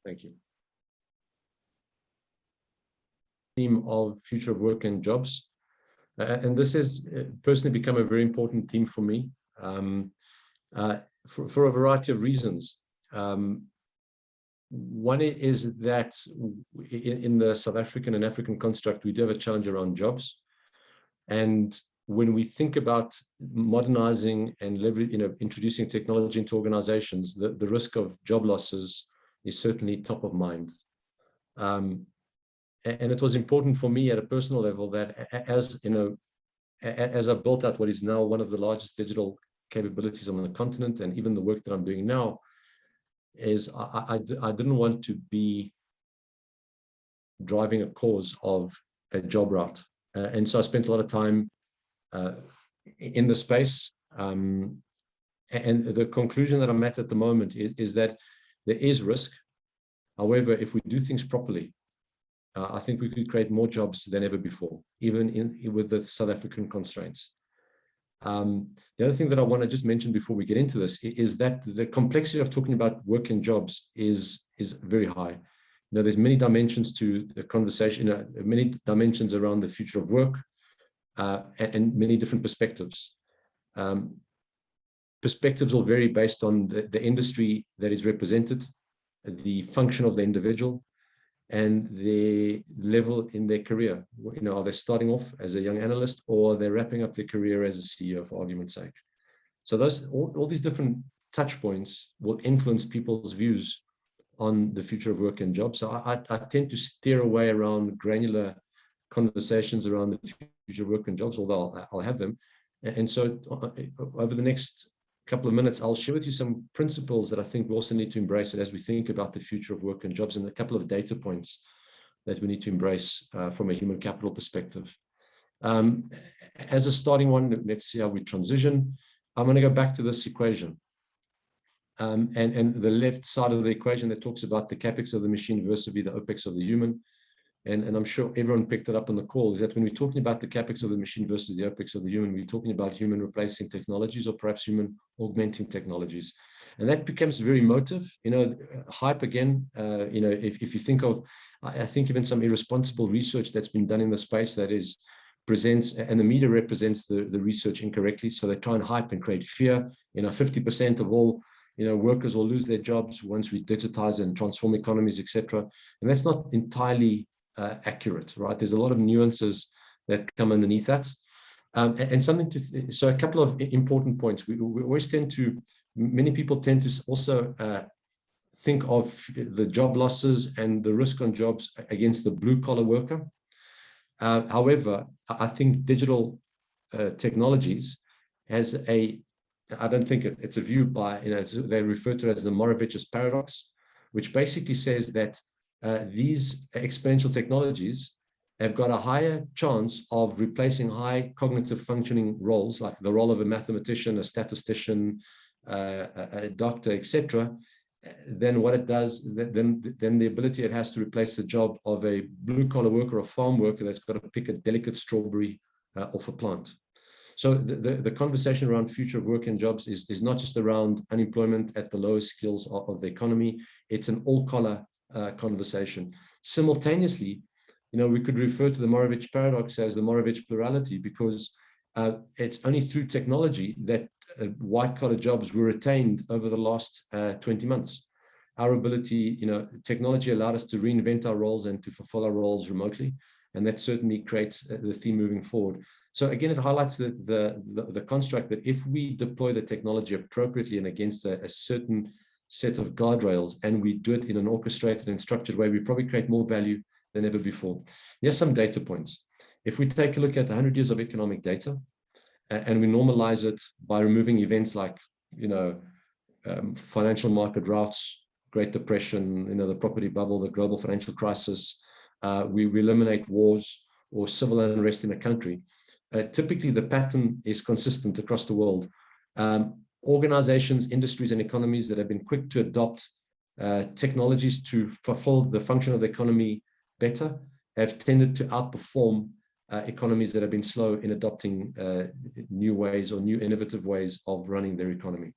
Thank you. Theme of future of work and jobs. And this has personally become a very important theme for me, for a variety of reasons. One is that in the South African and African construct, we do have a challenge around jobs. And when we think about modernizing and introducing technology into organizations, the risk of job losses is certainly top of mind. And it was important for me at a personal level that as I've built out what is now one of the largest digital capabilities on the continent, and even the work that I'm doing now, is I didn't want to be driving a cause of a job route. And so I spent a lot of time in the space. And the conclusion that I'm at the moment is that there is risk. However, if we do things properly, I think we could create more jobs than ever before, even with the South African constraints. The other thing that I want to just mention before we get into this is that the complexity of talking about work and jobs is very high. There's many dimensions to the conversation, many dimensions around the future of work, and many different perspectives. Perspectives will vary based on the industry that is represented, the function of the individual, and the level in their career. Are they starting off as a young analyst, or they're wrapping up their career as a CEO, for argument's sake? So all these different touch points will influence people's views on the future of work and jobs. So I tend to steer away around granular conversations around the future of work and jobs, although I'll have them. And so over the next couple of minutes, I'll share with you some principles that I think we also need to embrace as we think about the future of work and jobs, and a couple of data points that we need to embrace from a human capital perspective. As a starting one, let's see how we transition. I'm going to go back to this equation. And the left side of the equation that talks about the capex of the machine versus the opex of the human. And I'm sure everyone picked it up on the call, is that when we're talking about the capex of the machine versus the opex of the human, we're talking about human replacing technologies or perhaps human augmenting technologies. And that becomes very emotive, hype again, if you think of, I think even some irresponsible research that's been done in the space that is presents, and the media represents the research incorrectly. So they try and hype and create fear. 50% of all workers will lose their jobs once we digitize and transform economies, etc. And that's not entirely accurate, right? There's a lot of nuances that come underneath that. And something to, so a couple of important points. We always tend to, many people tend to also think of the job losses and the risk on jobs against the blue collar worker. However, I think digital technologies has I don't think it's a view by, they refer to it as the Moravich's paradox, which basically says that these exponential technologies have got a higher chance of replacing high cognitive functioning roles, like the role of a mathematician, a statistician, a doctor, etc., than what it does, than the ability it has to replace the job of a blue-collar worker or farm worker that's got to pick a delicate strawberry off a plant. So the conversation around future of work and jobs is not just around unemployment at the lowest skills of the economy. It's an all-collar conversation. Simultaneously, we could refer to the Moravich paradox as the Moravich plurality, because it's only through technology that white-collar jobs were retained over the last 20 months. Our ability, technology allowed us to reinvent our roles and to fulfill our roles remotely, and that certainly creates the theme moving forward. So again, it highlights the construct that if we deploy the technology appropriately and against a certain set of guardrails, and we do it in an orchestrated and structured way, we probably create more value than ever before. Here's some data points. If we take a look at 100 years of economic data, and we normalize it by removing events like, financial market routes, Great Depression, the property bubble, the global financial crisis, we eliminate wars or civil unrest in a country. Typically, the pattern is consistent across the world. Organizations, industries, and economies that have been quick to adopt technologies to fulfill the function of the economy better have tended to outperform economies that have been slow in adopting new ways or new innovative ways of running their economy.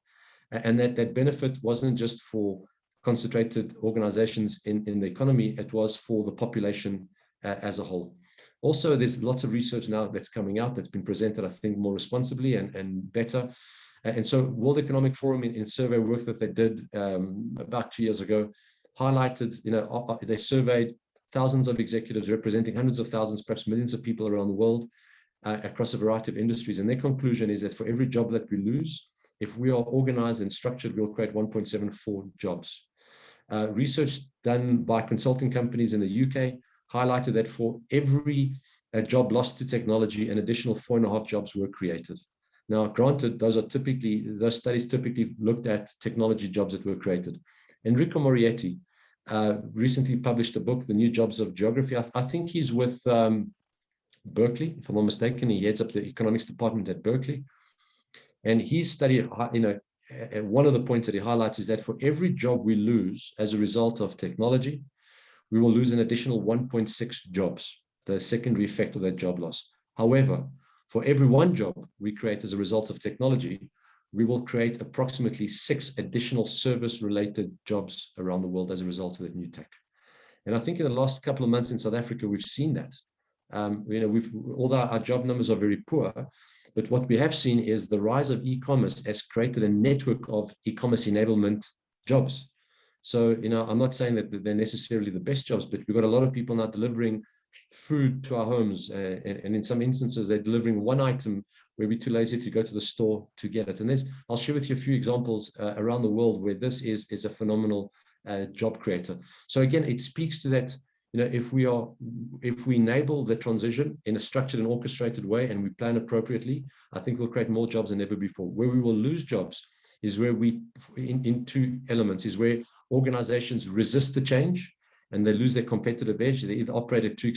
And that benefit wasn't just for concentrated organizations in the economy, it was for the population as a whole. Also, there's lots of research now that's coming out that's been presented, I think, more responsibly and better. And so World Economic Forum in survey work that they did about 2 years ago highlighted, they surveyed thousands of executives representing hundreds of thousands, perhaps millions of people around the world across a variety of industries. And their conclusion is that for every job that we lose, if we are organized and structured, we'll create 1.74 jobs. Research done by consulting companies in the UK highlighted that for every job lost to technology, an additional 4.5 jobs were created. Now, granted, those studies typically looked at technology jobs that were created. Enrico Morietti recently published a book, The New Jobs of Geography. I think he's with Berkeley, if I'm not mistaken. He heads up the economics department at Berkeley. And he studied, one of the points that he highlights is that for every job we lose as a result of technology, we will lose an additional 1.6 jobs, the secondary effect of that job loss. However, for every one job we create as a result of technology, we will create approximately 6 additional service-related jobs around the world as a result of that new tech. And I think in the last couple of months in South Africa, we've seen that. Although our job numbers are very poor, but what we have seen is the rise of e-commerce has created a network of e-commerce enablement jobs. So, I'm not saying that they're necessarily the best jobs, but we've got a lot of people now delivering food to our homes. And in some instances, they're delivering one item where we're too lazy to go to the store to get it. And I'll share with you a few examples around the world where this is a phenomenal job creator. So again, it speaks to that, if we enable the transition in a structured and orchestrated way and we plan appropriately, I think we'll create more jobs than ever before. Where we will lose jobs is where in two elements, is where organizations resist the change and they lose their competitive edge. They either operate at a too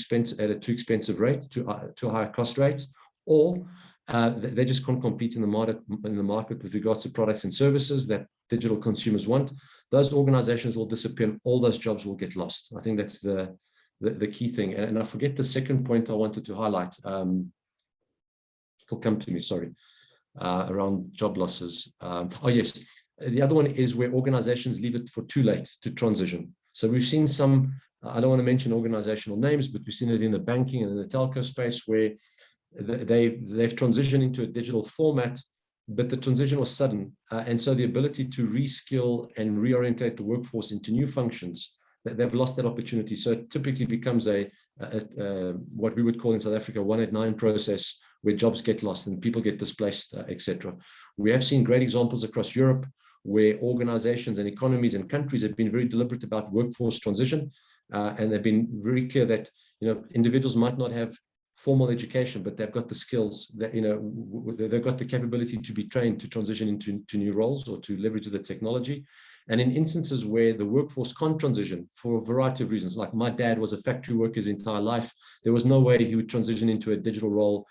expensive rate, too a higher cost rate, or they just can't compete in the market with regards to products and services that digital consumers want. Those organizations will disappear and all those jobs will get lost. I think that's the key thing. And I forget the second point I wanted to highlight. It'll come to me, sorry, around job losses. Oh yes, the other one is where organizations leave it for too late to transition. So we've seen some, I don't want to mention organizational names, but we've seen it in the banking and in the telco space where they've transitioned into a digital format, but the transition was sudden. And so the ability to reskill and reorientate the workforce into new functions, they've lost that opportunity. So it typically becomes what we would call in South Africa, 189 process, where jobs get lost and people get displaced, etc. We have seen great examples across Europe where organizations and economies and countries have been very deliberate about workforce transition. And they've been very clear that, individuals might not have formal education, but they've got the skills that, they've got the capability to be trained to transition into new roles or to leverage the technology. And in instances where the workforce can't transition for a variety of reasons, like my dad was a factory worker his entire life, there was no way he would transition into a digital role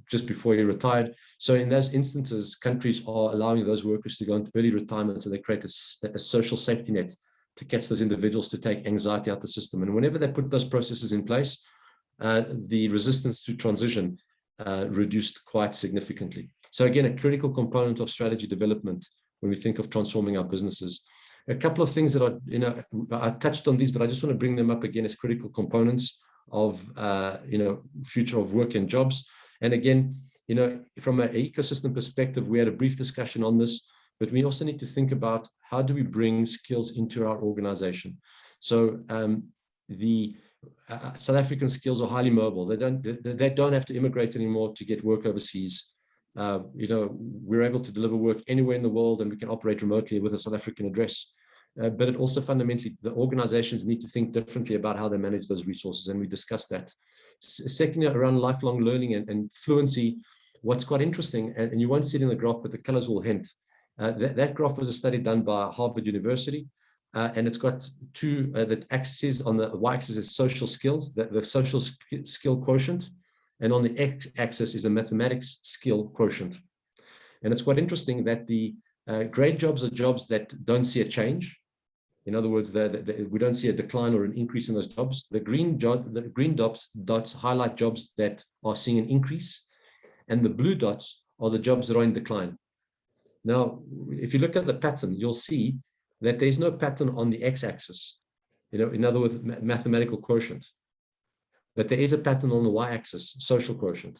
just before he retired. So in those instances, countries are allowing those workers to go into early retirement, so they create a social safety net to catch those individuals, to take anxiety out the system. And whenever they put those processes in place, the resistance to transition reduced quite significantly. So again, a critical component of strategy development when we think of transforming our businesses. A couple of things that I touched on these, but I just want to bring them up again as critical components of future of work and jobs. And again, from an ecosystem perspective, we had a brief discussion on this, but we also need to think about how do we bring skills into our organization. So the South African skills are highly mobile. They don't have to immigrate anymore to get work overseas. We're able to deliver work anywhere in the world, and we can operate remotely with a South African address. But it also fundamentally, the organizations need to think differently about how they manage those resources, and we discussed that. Secondly, around lifelong learning and fluency, what's quite interesting, and you won't see it in the graph, but the colors will hint. That graph was a study done by Harvard University, and it's got two, the axes on the y-axis is social skills, the social skill quotient, and on the x-axis is a mathematics skill quotient. And it's quite interesting that the grey jobs are jobs that don't see a change. In other words, we don't see a decline or an increase in those jobs. The green dots highlight jobs that are seeing an increase, and the blue dots are the jobs that are in decline. Now, if you look at the pattern, you'll see that there's no pattern on the x-axis, in other words, mathematical quotient. But there is a pattern on the y-axis, social quotient.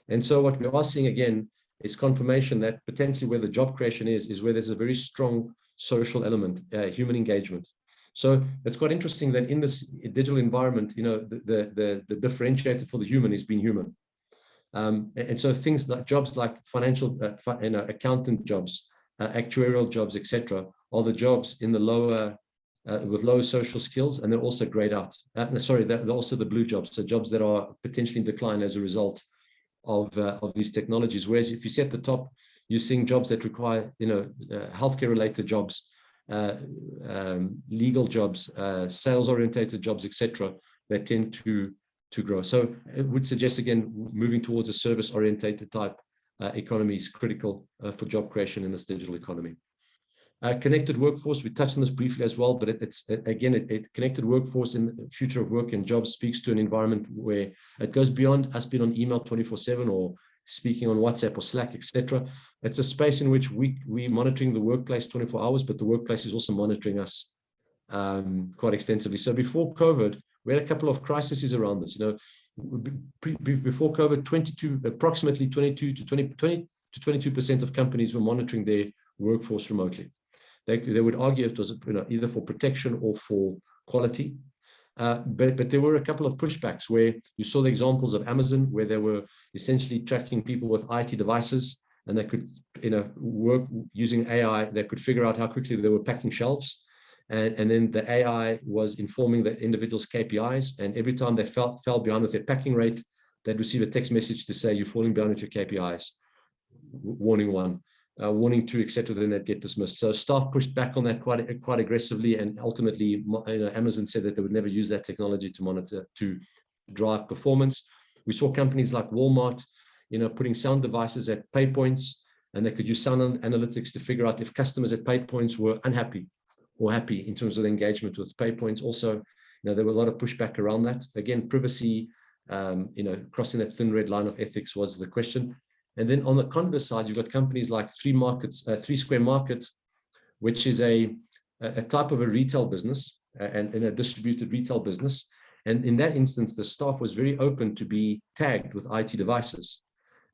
And so what we are seeing again is confirmation that potentially where the job creation is where there's a very strong social element, human engagement. So it's quite interesting that in this digital environment, the differentiator for the human is being human. And so things like jobs like financial, accountant jobs, actuarial jobs, etc., are the jobs in the lower, with lower social skills, and they're also grayed out. They're also the blue jobs, so jobs that are potentially in decline as a result of these technologies. Whereas if you see at the top, you're seeing jobs that require, healthcare related jobs, legal jobs, sales orientated jobs, etc., that tend to grow. So it would suggest, again, moving towards a service orientated type economy is critical for job creation in this digital economy. Connected workforce, we touched on this briefly as well, but connected workforce in the future of work and jobs speaks to an environment where it goes beyond us being on email 24/7 or speaking on WhatsApp or Slack, etc. It's a space in which we're monitoring the workplace 24 hours, but the workplace is also monitoring us quite extensively. So before COVID, we had a couple of crises around this. Before COVID, approximately 20 to 22% of companies were monitoring their workforce remotely. They would argue it was either for protection or for quality. But there were a couple of pushbacks where you saw the examples of Amazon, where they were essentially tracking people with IT devices, and they could work using AI. They could figure out how quickly they were packing shelves. And then the AI was informing the individual's KPIs. And every time they fell behind with their packing rate, they'd receive a text message to say, you're falling behind with your KPIs. Warning one. warning to, etc., then they'd get dismissed. So staff pushed back on that quite aggressively, and ultimately, Amazon said that they would never use that technology to monitor, to drive performance. We saw companies like Walmart, putting sound devices at pay points, and they could use sound analytics to figure out if customers at pay points were unhappy or happy in terms of the engagement with pay points. Also, there were a lot of pushback around that. Again, privacy, crossing that thin red line of ethics was the question. And then on the converse side, you've got companies like Three Square Market, which is a type of a retail business and in a distributed retail business. And in that instance, the staff was very open to be tagged with IT devices.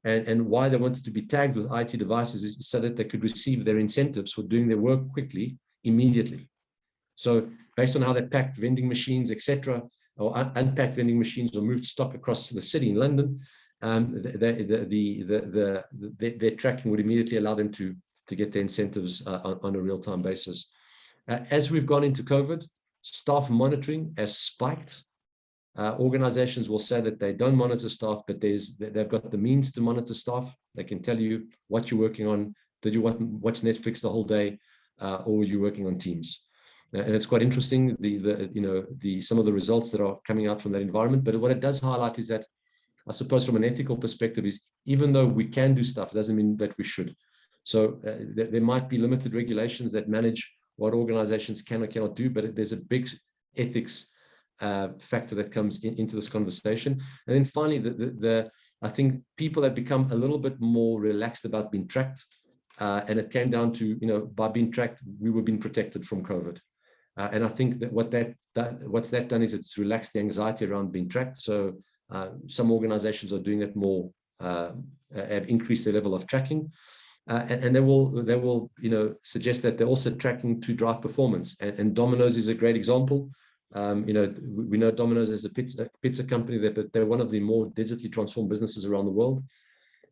And why they wanted to be tagged with IT devices is so that they could receive their incentives for doing their work quickly, immediately. So based on how they packed vending machines, etc., or unpacked vending machines or moved stock across the city in London, their tracking would immediately allow them to get their incentives on a real-time basis. As we've gone into COVID, staff monitoring has spiked. Organizations will say that they don't monitor staff, but they've got the means to monitor staff. They can tell you what you're working on. Did you watch Netflix the whole day, or were you working on Teams? And it's quite interesting, some of the results that are coming out from that environment. But what it does highlight is that, I suppose, from an ethical perspective, is even though we can do stuff, doesn't mean that we should. So there might be limited regulations that manage what organizations can or cannot do, but there's a big ethics factor that comes into this conversation. And then finally, I think people have become a little bit more relaxed about being tracked, and it came down to, by being tracked, we were being protected from COVID. And I think that what's that done is it's relaxed the anxiety around being tracked. So some organizations are doing it more, have increased their level of tracking, and they will suggest that they're also tracking to drive performance. And Domino's is a great example. We know Domino's as a pizza company, that they're one of the more digitally transformed businesses around the world.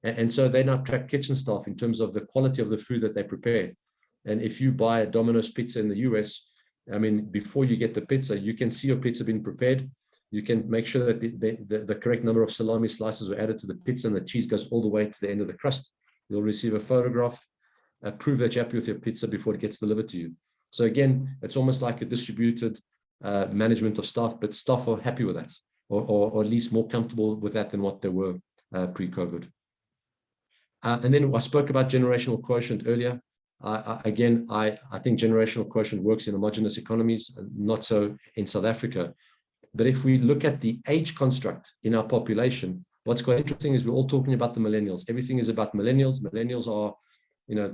And so they now track kitchen staff in terms of the quality of the food that they prepare. And if you buy a Domino's pizza in the US, before you get the pizza, you can see your pizza being prepared. You can make sure that the correct number of salami slices were added to the pizza and the cheese goes all the way to the end of the crust. You'll receive a photograph, prove that you're happy with your pizza before it gets delivered to you. So again, it's almost like a distributed management of staff, but staff are happy with that, or at least more comfortable with that than what they were pre-COVID. And then I spoke about generational quotient earlier. I think generational quotient works in homogeneous economies, not so in South Africa. But if we look at the age construct in our population, what's quite interesting is we're all talking about the millennials. Everything is about millennials. Millennials are,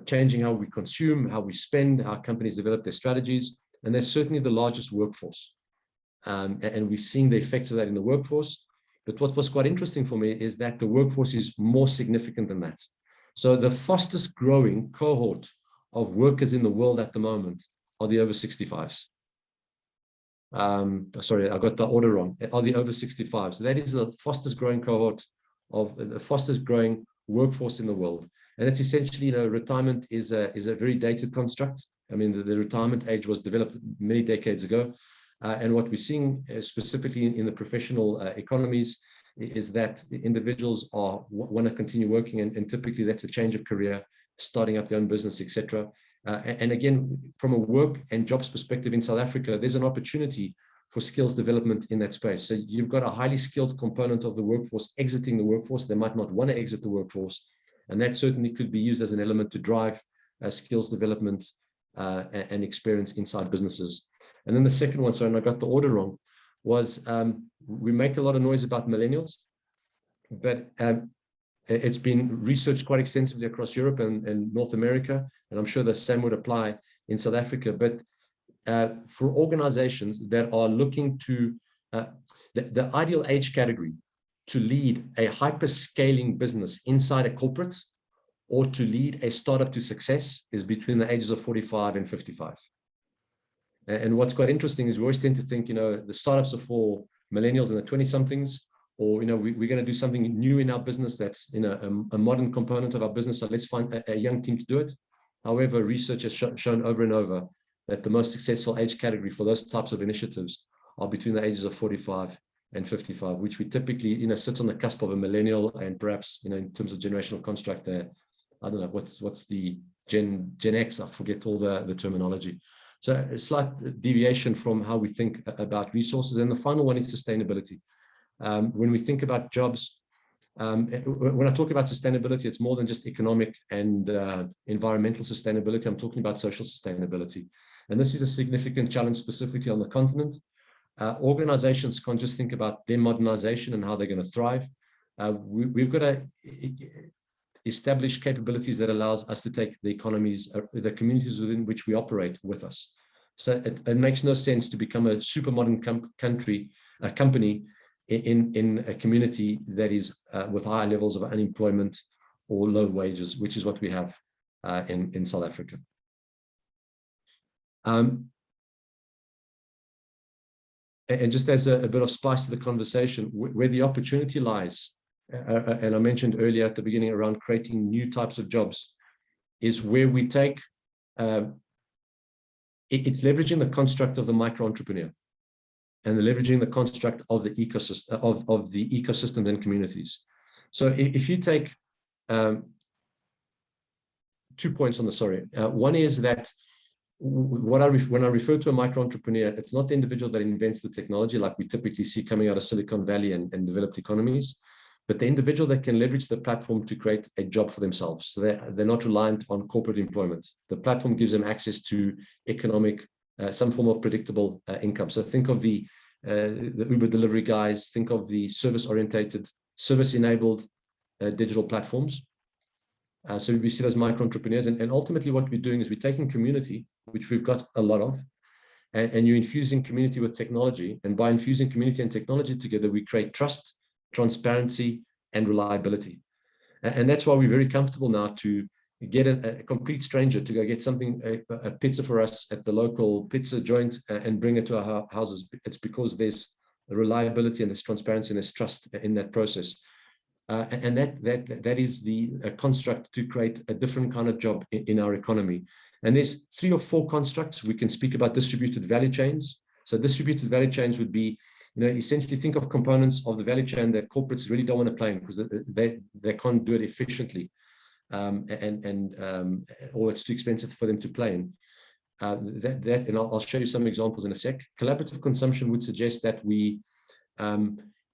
changing how we consume, how we spend, how companies develop their strategies. And they're certainly the largest workforce. And we've seen the effects of that in the workforce. But what was quite interesting for me is that the workforce is more significant than that. So the fastest growing cohort of workers in the world at the moment are the over 65s. Sorry, I got the order wrong. Are the over 65s. So that is the fastest growing cohort of the fastest growing workforce in the world. And it's essentially, retirement is a very dated construct. The retirement age was developed many decades ago. And what we're seeing specifically in the professional economies is that individuals want to continue working, and typically that's a change of career, starting up their own business, etc. And again, from a work and jobs perspective in South Africa, there's an opportunity for skills development in that space. So you've got a highly skilled component of the workforce exiting the workforce. They might not want to exit the workforce. And that certainly could be used as an element to drive skills development and experience inside businesses. And then the second one, sorry, and I got the order wrong, was we make a lot of noise about millennials, but it's been researched quite extensively across Europe and North America, and I'm sure the same would apply in South Africa. But for organizations that are looking to, the ideal age category to lead a hyper-scaling business inside a corporate or to lead a startup to success is between the ages of 45 and 55. And what's quite interesting is we always tend to think, the startups are for millennials and the 20-somethings, or, we're going to do something new in our business that's, a modern component of our business. So let's find a young team to do it. However, research has shown over and over that the most successful age category for those types of initiatives are between the ages of 45 and 55, which we typically, sit on the cusp of a millennial and perhaps, in terms of generational construct, I don't know, what's the Gen X, I forget all the terminology. So a slight deviation from how we think about resources. And the final one is sustainability. When we think about jobs, when I talk about sustainability, it's more than just economic and environmental sustainability. I'm talking about social sustainability. And this is a significant challenge specifically on the continent. Organizations can't just think about their modernization and how they're going to thrive. We've got to establish capabilities that allows us to take the economies, the communities within which we operate with us. So it makes no sense to become a super modern company in a community that is with high levels of unemployment or low wages, which is what we have in South Africa. And just as a bit of spice to the conversation, where the opportunity lies, and I mentioned earlier at the beginning around creating new types of jobs, is where we take, it's leveraging the construct of the micro-entrepreneur and leveraging the construct of the ecosystem, of the ecosystems and communities. So if you take 2 points on the story, one is that when I refer to a micro-entrepreneur, it's not the individual that invents the technology like we typically see coming out of Silicon Valley and developed economies, but the individual that can leverage the platform to create a job for themselves. So they're not reliant on corporate employment. The platform gives them access to economic, some form of predictable income. So think of the Uber delivery guys, think of the service-orientated, service-enabled digital platforms. So we see those micro-entrepreneurs, and ultimately what we're doing is we're taking community, which we've got a lot of, and you're infusing community with technology. And by infusing community and technology together, we create trust, transparency, and reliability. And that's why we're very comfortable now to get a complete stranger to go get something, a pizza for us at the local pizza joint and bring it to our houses. It's because there's a reliability and there's transparency and there's trust in that process. And that is the construct to create a different kind of job in our economy. And there's 3 or 4 constructs. We can speak about distributed value chains. So distributed value chains would be, essentially think of components of the value chain that corporates really don't want to play in because they can't do it efficiently, or it's too expensive for them to play in. And I'll show you some examples in a sec. Collaborative consumption would suggest that we,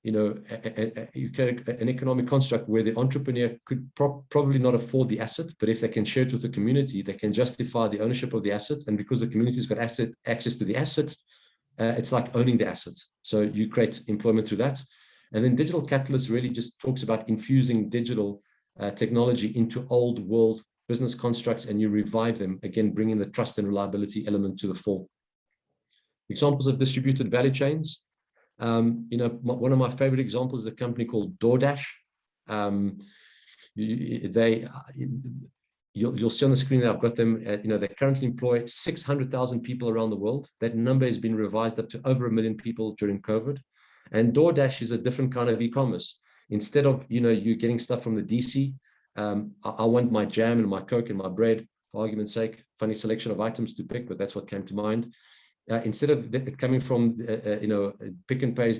you create an economic construct where the entrepreneur could probably not afford the asset, but if they can share it with the community, they can justify the ownership of the asset. And because the community's got access to the asset, it's like owning the asset. So you create employment through that. And then Digital Catalyst really just talks about infusing digital technology into old world business constructs, and you revive them, again, bringing the trust and reliability element to the fore. Examples of distributed value chains. One of my favorite examples is a company called DoorDash. You'll see on the screen that I've got them, they currently employ 600,000 people around the world. That number has been revised up to over 1 million people during COVID. And DoorDash is a different kind of e-commerce. Instead of, you getting stuff from the DC, I want my jam and my Coke and my bread, for argument's sake, funny selection of items to pick, but that's what came to mind. Instead of it coming from, pick and pay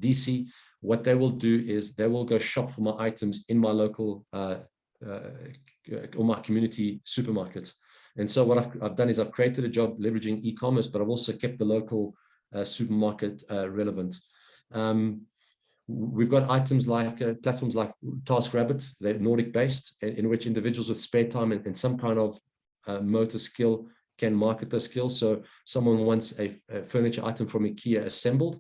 DC, what they will do is they will go shop for my items in my local or my community supermarket. And so what I've done is I've created a job leveraging e-commerce, but I've also kept the local supermarket relevant. We've got items like platforms like TaskRabbit, they're Nordic based, in which individuals with spare time and some kind of motor skill can market their skills. So someone wants a furniture item from IKEA assembled,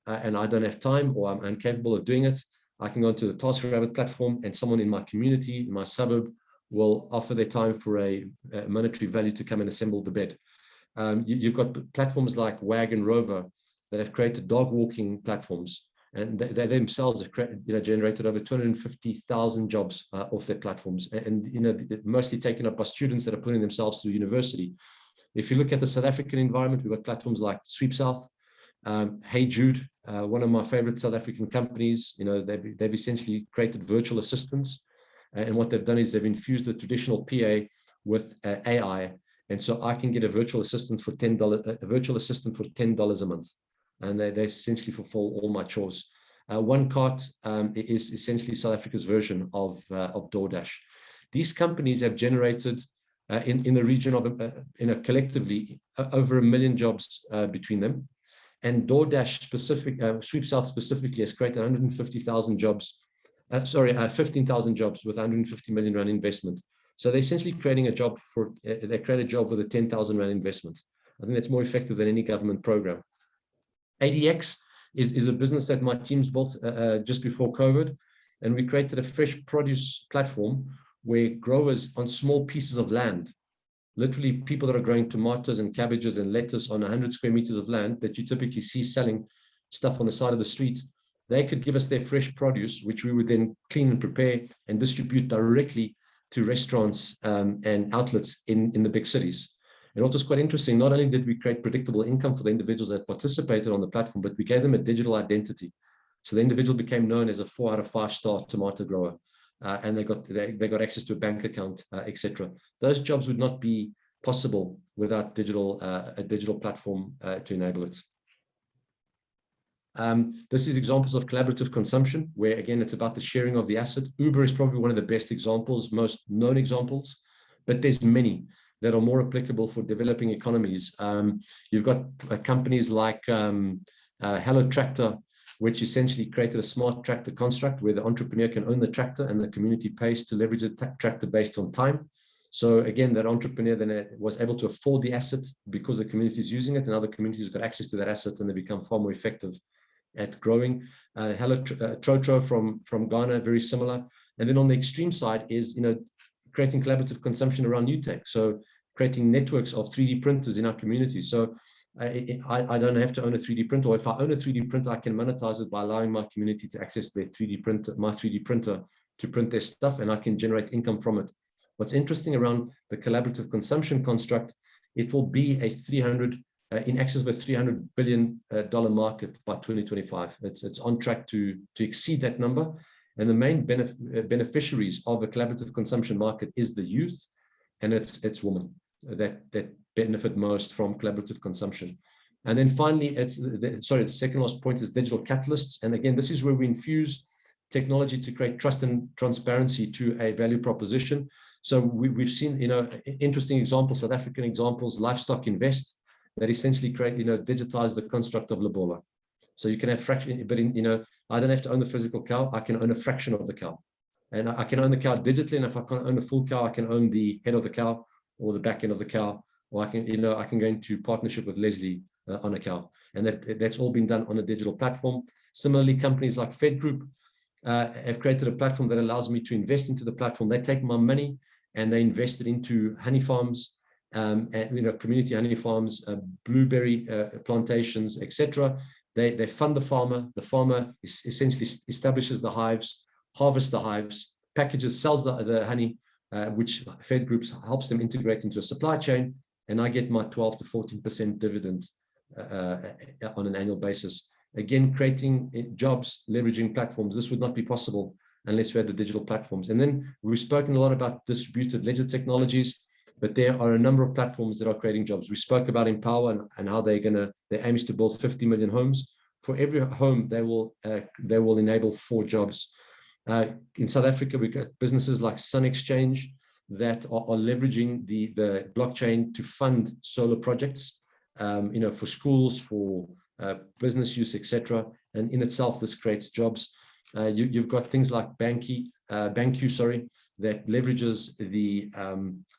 and I don't have time or I'm incapable of doing it. I can go to the TaskRabbit platform, and someone in my community, in my suburb, will offer their time for a monetary value to come and assemble the bed. You've got platforms like Wag and Rover that have created dog walking platforms, and they themselves have generated over 250,000 jobs off their platforms, and mostly taken up by students that are putting themselves through university. If you look at the South African environment, we've got platforms like Sweep South, Hey Jude, one of my favorite South African companies. They've essentially created virtual assistants, and what they've done is they've infused the traditional PA with AI, and so I can get a virtual assistant for $10, a virtual assistant for $10 a month, and they essentially fulfill all my chores. One Cart is essentially South Africa's version of DoorDash. these companies have generated in the region of, collectively, over 1 million jobs between them. And DoorDash Sweep South specifically has created 150,000 jobs, 15,000 jobs with 150 million rand investment. So they're essentially creating a job they create a job with a 10,000 rand investment. I think that's more effective than any government program. ADX is a business that my team's built just before COVID. And we created a fresh produce platform where growers on small pieces of land, literally people that are growing tomatoes and cabbages and lettuce on 100 square meters of land that you typically see selling stuff on the side of the street, they could give us their fresh produce, which we would then clean and prepare and distribute directly to restaurants and outlets in the big cities. And what was quite interesting, not only did we create predictable income for the individuals that participated on the platform, but we gave them a digital identity. So the individual became known as a 4 out of 5 star tomato grower. And they got access to a bank account, etc. Those jobs would not be possible without a digital platform to enable it. This is examples of collaborative consumption, where again it's about the sharing of the asset. Uber is probably one of the best examples, most known examples, but there's many that are more applicable for developing economies. You've got companies like Hello Tractor, which essentially created a smart tractor construct where the entrepreneur can own the tractor and the community pays to leverage the tractor based on time. So again, that entrepreneur then was able to afford the asset because the community is using it, and other communities got access to that asset and they become far more effective at growing. Trotro from Ghana, very similar. And then on the extreme side is, creating collaborative consumption around new tech. So creating networks of 3D printers in our community. So I don't have to own a 3D printer, or if I own a 3D printer, I can monetize it by allowing my community to access their 3D printer, my 3D printer, to print their stuff, and I can generate income from it. What's interesting around the collaborative consumption construct, it will be in excess of a $300 billion market by 2025. It's on track to exceed that number. And the main beneficiaries of a collaborative consumption market is the youth, and it's women that benefit most from collaborative consumption. And then finally, the second last point is digital catalysts. And again, this is where we infuse technology to create trust and transparency to a value proposition. So we've seen, interesting examples, South African examples, Livestock Invest, that essentially digitize the construct of Lobola. So you can have fraction, but I don't have to own the physical cow. I can own a fraction of the cow, and I can own the cow digitally. And if I can't own a full cow, I can own the head of the cow or the back end of the cow, or I can go into partnership with Leslie on a cow, and that's all been done on a digital platform. Similarly, companies like Fed Group have created a platform that allows me to invest into the platform. They take my money and they invest it into honey farms, community honey farms, blueberry plantations, etc. They fund the farmer. The farmer essentially establishes the hives, harvests the hives, packages, sells the honey, which Fed Groups helps them integrate into a supply chain, and I get my 12 to 14% dividend on an annual basis. Again, creating jobs, leveraging platforms. This would not be possible unless we had the digital platforms. And then we've spoken a lot about distributed ledger technologies, but there are a number of platforms that are creating jobs. We spoke about Empower and how their aim is to build 50 million homes. For every home, they will enable 4 jobs. In South Africa, we've got businesses like Sun Exchange that are leveraging the blockchain to fund solar projects, for schools, for business use, etc. And in itself, this creates jobs. You've got things like BankQ, that leverages the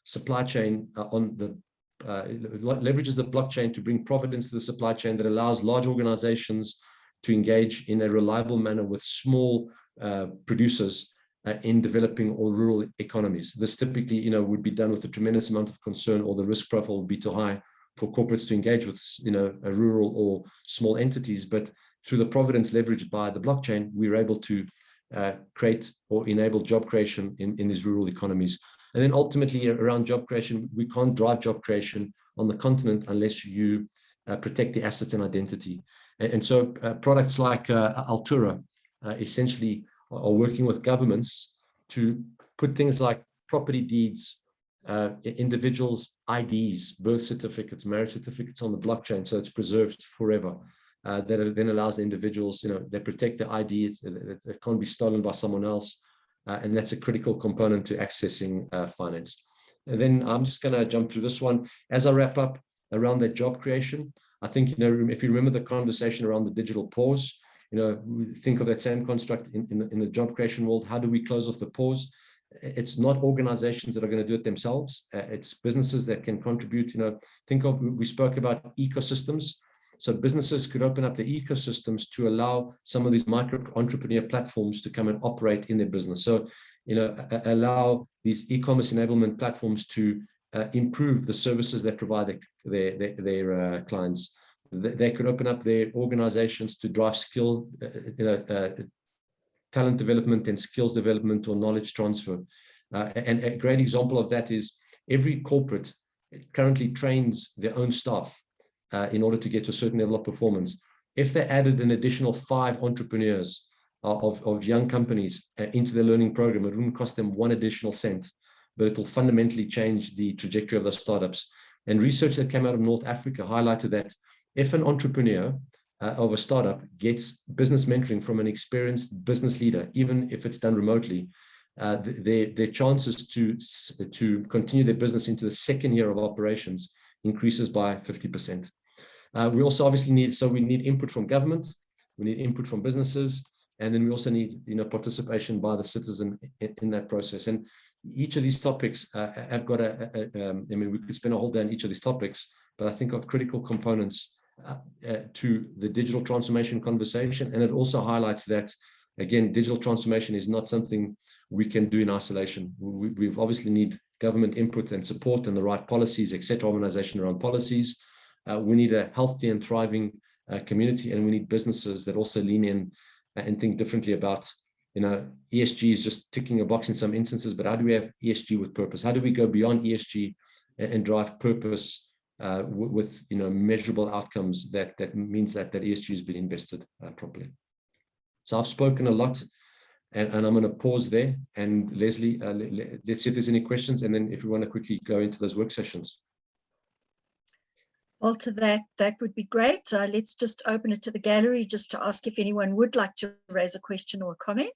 supply chain leverages the blockchain to bring providence to the supply chain, that allows large organizations to engage in a reliable manner with small producers in developing or rural economies. This typically, would be done with a tremendous amount of concern, or the risk profile would be too high for corporates to engage with, a rural or small entities. But through the providence leveraged by the blockchain, we're able to create or enable job creation in these rural economies. And then ultimately around job creation, we can't drive job creation on the continent unless you protect the assets and identity. And so products like Altura essentially are working with governments to put things like property deeds, individuals' IDs, birth certificates, marriage certificates on the blockchain, so it's preserved forever. That then allows the individuals, they protect the ID, it can't be stolen by someone else. and that's a critical component to accessing finance. And then I'm just going to jump through this one. As I wrap up around that job creation, I think, if you remember the conversation around the digital pause, we think of that same construct in the job creation world. How do we close off the pause? It's not organizations that are going to do it themselves. It's businesses that can contribute. We spoke about ecosystems. So businesses could open up the ecosystems to allow some of these micro entrepreneur platforms to come and operate in their business. So, allow these e-commerce enablement platforms to improve the services they provide their clients. They could open up their organizations to drive skill, talent development and skills development or knowledge transfer. And a great example of that is every corporate currently trains their own staff in order to get to a certain level of performance. If they added an additional 5 entrepreneurs of young companies into their learning program, it wouldn't cost them 1 additional cent, but it will fundamentally change the trajectory of the startups. And research that came out of North Africa highlighted that if an entrepreneur of a startup gets business mentoring from an experienced business leader, even if it's done remotely, their chances to continue their business into the second year of operations increases by 50%. We also obviously need input from government, we need input from businesses, and then we also need participation by the citizen in that process. And each of these topics have got we could spend a whole day on each of these topics, but I think are critical components to the digital transformation conversation. And it also highlights that, again, digital transformation is not something we can do in isolation. We obviously need government input and support and the right policies, etc., organization around policies. We need a healthy and thriving community, and we need businesses that also lean in and think differently about, ESG is just ticking a box in some instances, but how do we have ESG with purpose? How do we go beyond ESG and drive purpose with measurable outcomes that means that ESG has been invested properly? So I've spoken a lot, and I'm going to pause there. And Leslie, let's see if there's any questions, and then if we want to quickly go into those work sessions. Walter, that would be great. Let's just open it to the gallery just to ask if anyone would like to raise a question or a comment.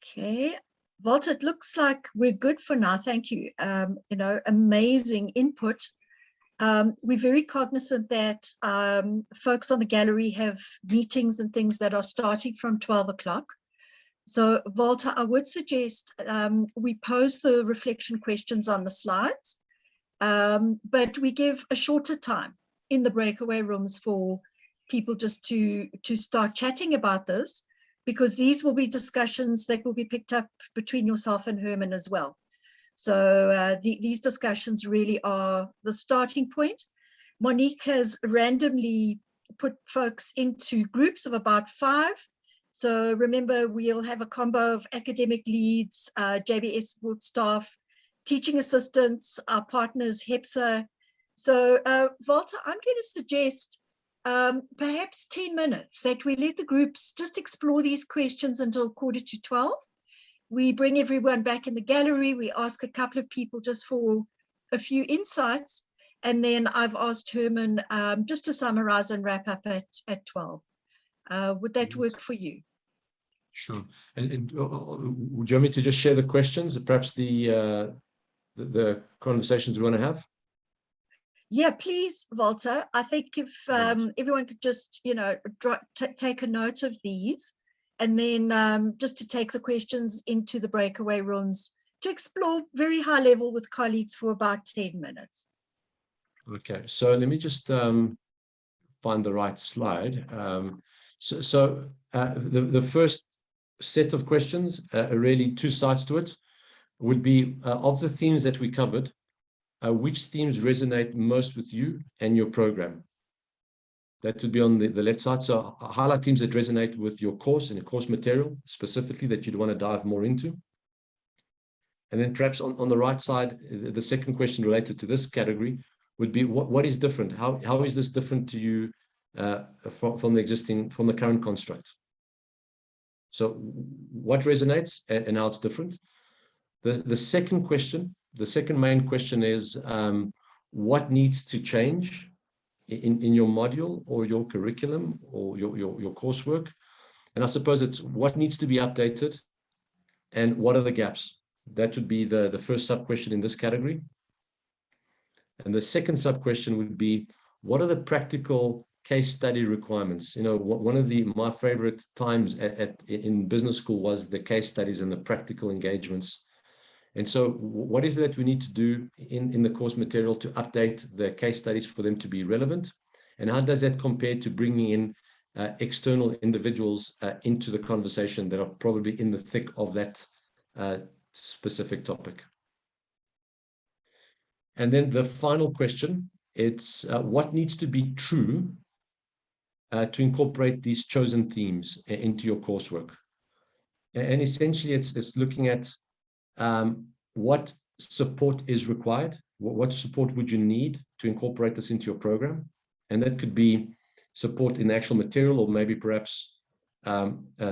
Okay, Walter, it looks like we're good for now. Thank you. Amazing input. We're very cognizant that folks on the gallery have meetings and things that are starting from 12 o'clock. So, Valter, I would suggest we pose the reflection questions on the slides, but we give a shorter time in the breakaway rooms for people just to start chatting about this, because these will be discussions that will be picked up between yourself and Herman as well. So these discussions really are the starting point. Monique has randomly put folks into groups of about 5. So remember, we'll have a combo of academic leads, JBS support staff, teaching assistants, our partners, HEPSA. So Valter, I'm going to suggest perhaps 10 minutes that we let the groups just explore these questions until 11:45. We bring everyone back in the gallery. We ask a couple of people just for a few insights. And then I've asked Herman just to summarize and wrap up at 12. Would that work for you? Sure. And would you want me to just share the questions, perhaps the conversations we want to have? Yeah, please, Valter. I think if everyone could just, take a note of these, and then just to take the questions into the breakaway rooms to explore very high level with colleagues for about 10 minutes. Okay, so let me just find the right slide. So the first set of questions, really 2 sides to it, would be of the themes that we covered, which themes resonate most with you and your program? That would be on the left side. So highlight themes that resonate with your course and your course material specifically that you'd want to dive more into. And then perhaps on the right side, the second question related to this category would be what is different? How is this different to you from the current construct? So what resonates and how it's different? The second question, the second main question is what needs to change in your module or your curriculum or your coursework. And I suppose it's what needs to be updated and what are the gaps. That would be the first sub-question in this category. And the second sub-question would be, what are the practical case study requirements? You know, one of my favorite times in business school was the case studies and the practical engagements. And so what is it that we need to do in the course material to update the case studies for them to be relevant? And how does that compare to bringing in external individuals into the conversation that are probably in the thick of that specific topic? And then the final question, it's what needs to be true to incorporate these chosen themes into your coursework? And essentially, it's looking at what support is required, what support would you need to incorporate this into your program? And that could be support in the actual material, or maybe perhaps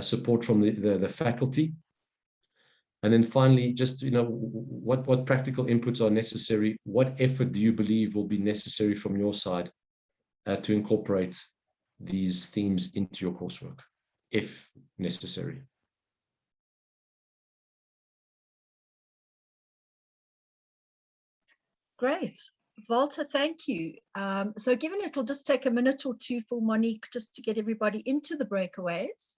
support from the faculty. And then finally, just, you know, what practical inputs are necessary? What effort do you believe will be necessary from your side to incorporate these themes into your coursework, if necessary? Great. Valter, thank you. So given it'll just take a minute or two for Monique just to get everybody into the breakaways,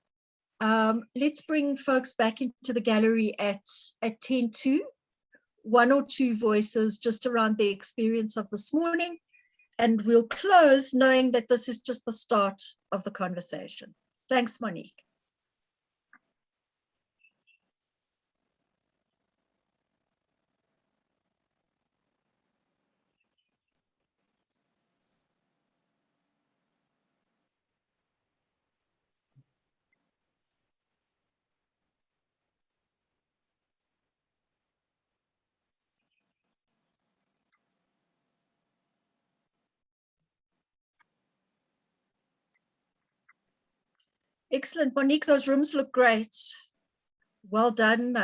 let's bring folks back into the gallery at 10:02. One or two voices just around the experience of this morning, and we'll close knowing that this is just the start of the conversation. Thanks, Monique. Excellent, Monique, those rooms look great. Well done.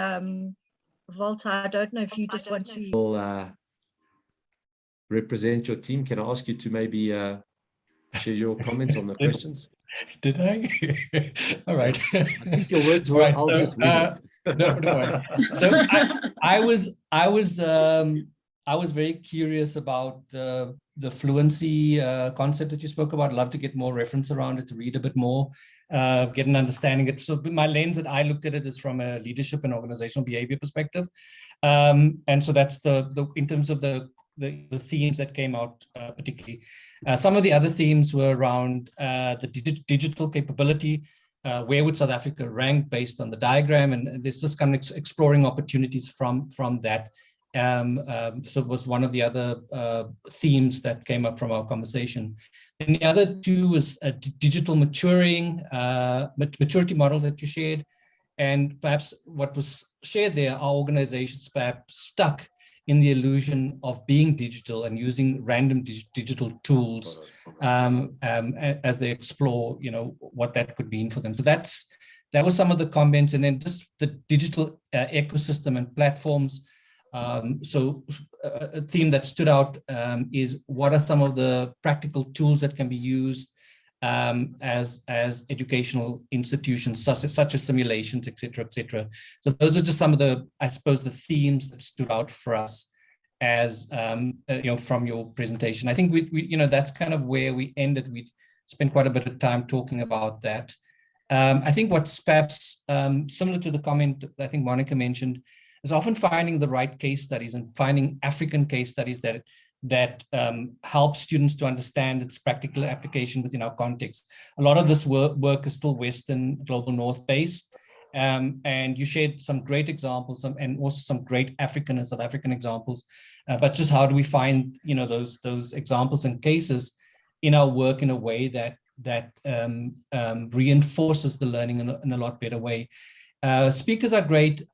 Valter, I don't know if you just want to... represent your team. Can I ask you to maybe share your comments on the questions? Did I? All right. I think your words were, right, I'll so, just wing it. No. So I was very curious about the fluency concept that you spoke about. I'd love to get more reference around it, to read a bit more, get an understanding it. So my lens that I looked at it is from a leadership and organizational behavior perspective. And so that's in terms of the themes that came out particularly. Some of the other themes were around the digital capability. Where would South Africa rank based on the diagram? And this is kind of exploring opportunities from that. So it was one of the other themes that came up from our conversation. And the other two was a digital maturity model that you shared. And perhaps what was shared there, our organizations perhaps stuck in the illusion of being digital and using random digital tools as they explore, you know, what that could mean for them. So that was some of the comments, and then just the digital ecosystem and platforms. So a theme that stood out is what are some of the practical tools that can be used as educational institutions, such as simulations, et cetera. So those are just some of the, I suppose, the themes that stood out for us as, you know, from your presentation. I think we you know, that's kind of where we ended. We spent quite a bit of time talking about that. I think what's perhaps similar to the comment I think Monica mentioned is often finding the right case studies and finding African case studies that help students to understand its practical application within our context. A lot of this work is still Western, Global North based, and you shared some great examples and also some great African and South African examples. But just how do we find, you know, those examples and cases in our work in a way that reinforces the learning in a lot better way. Speakers are great.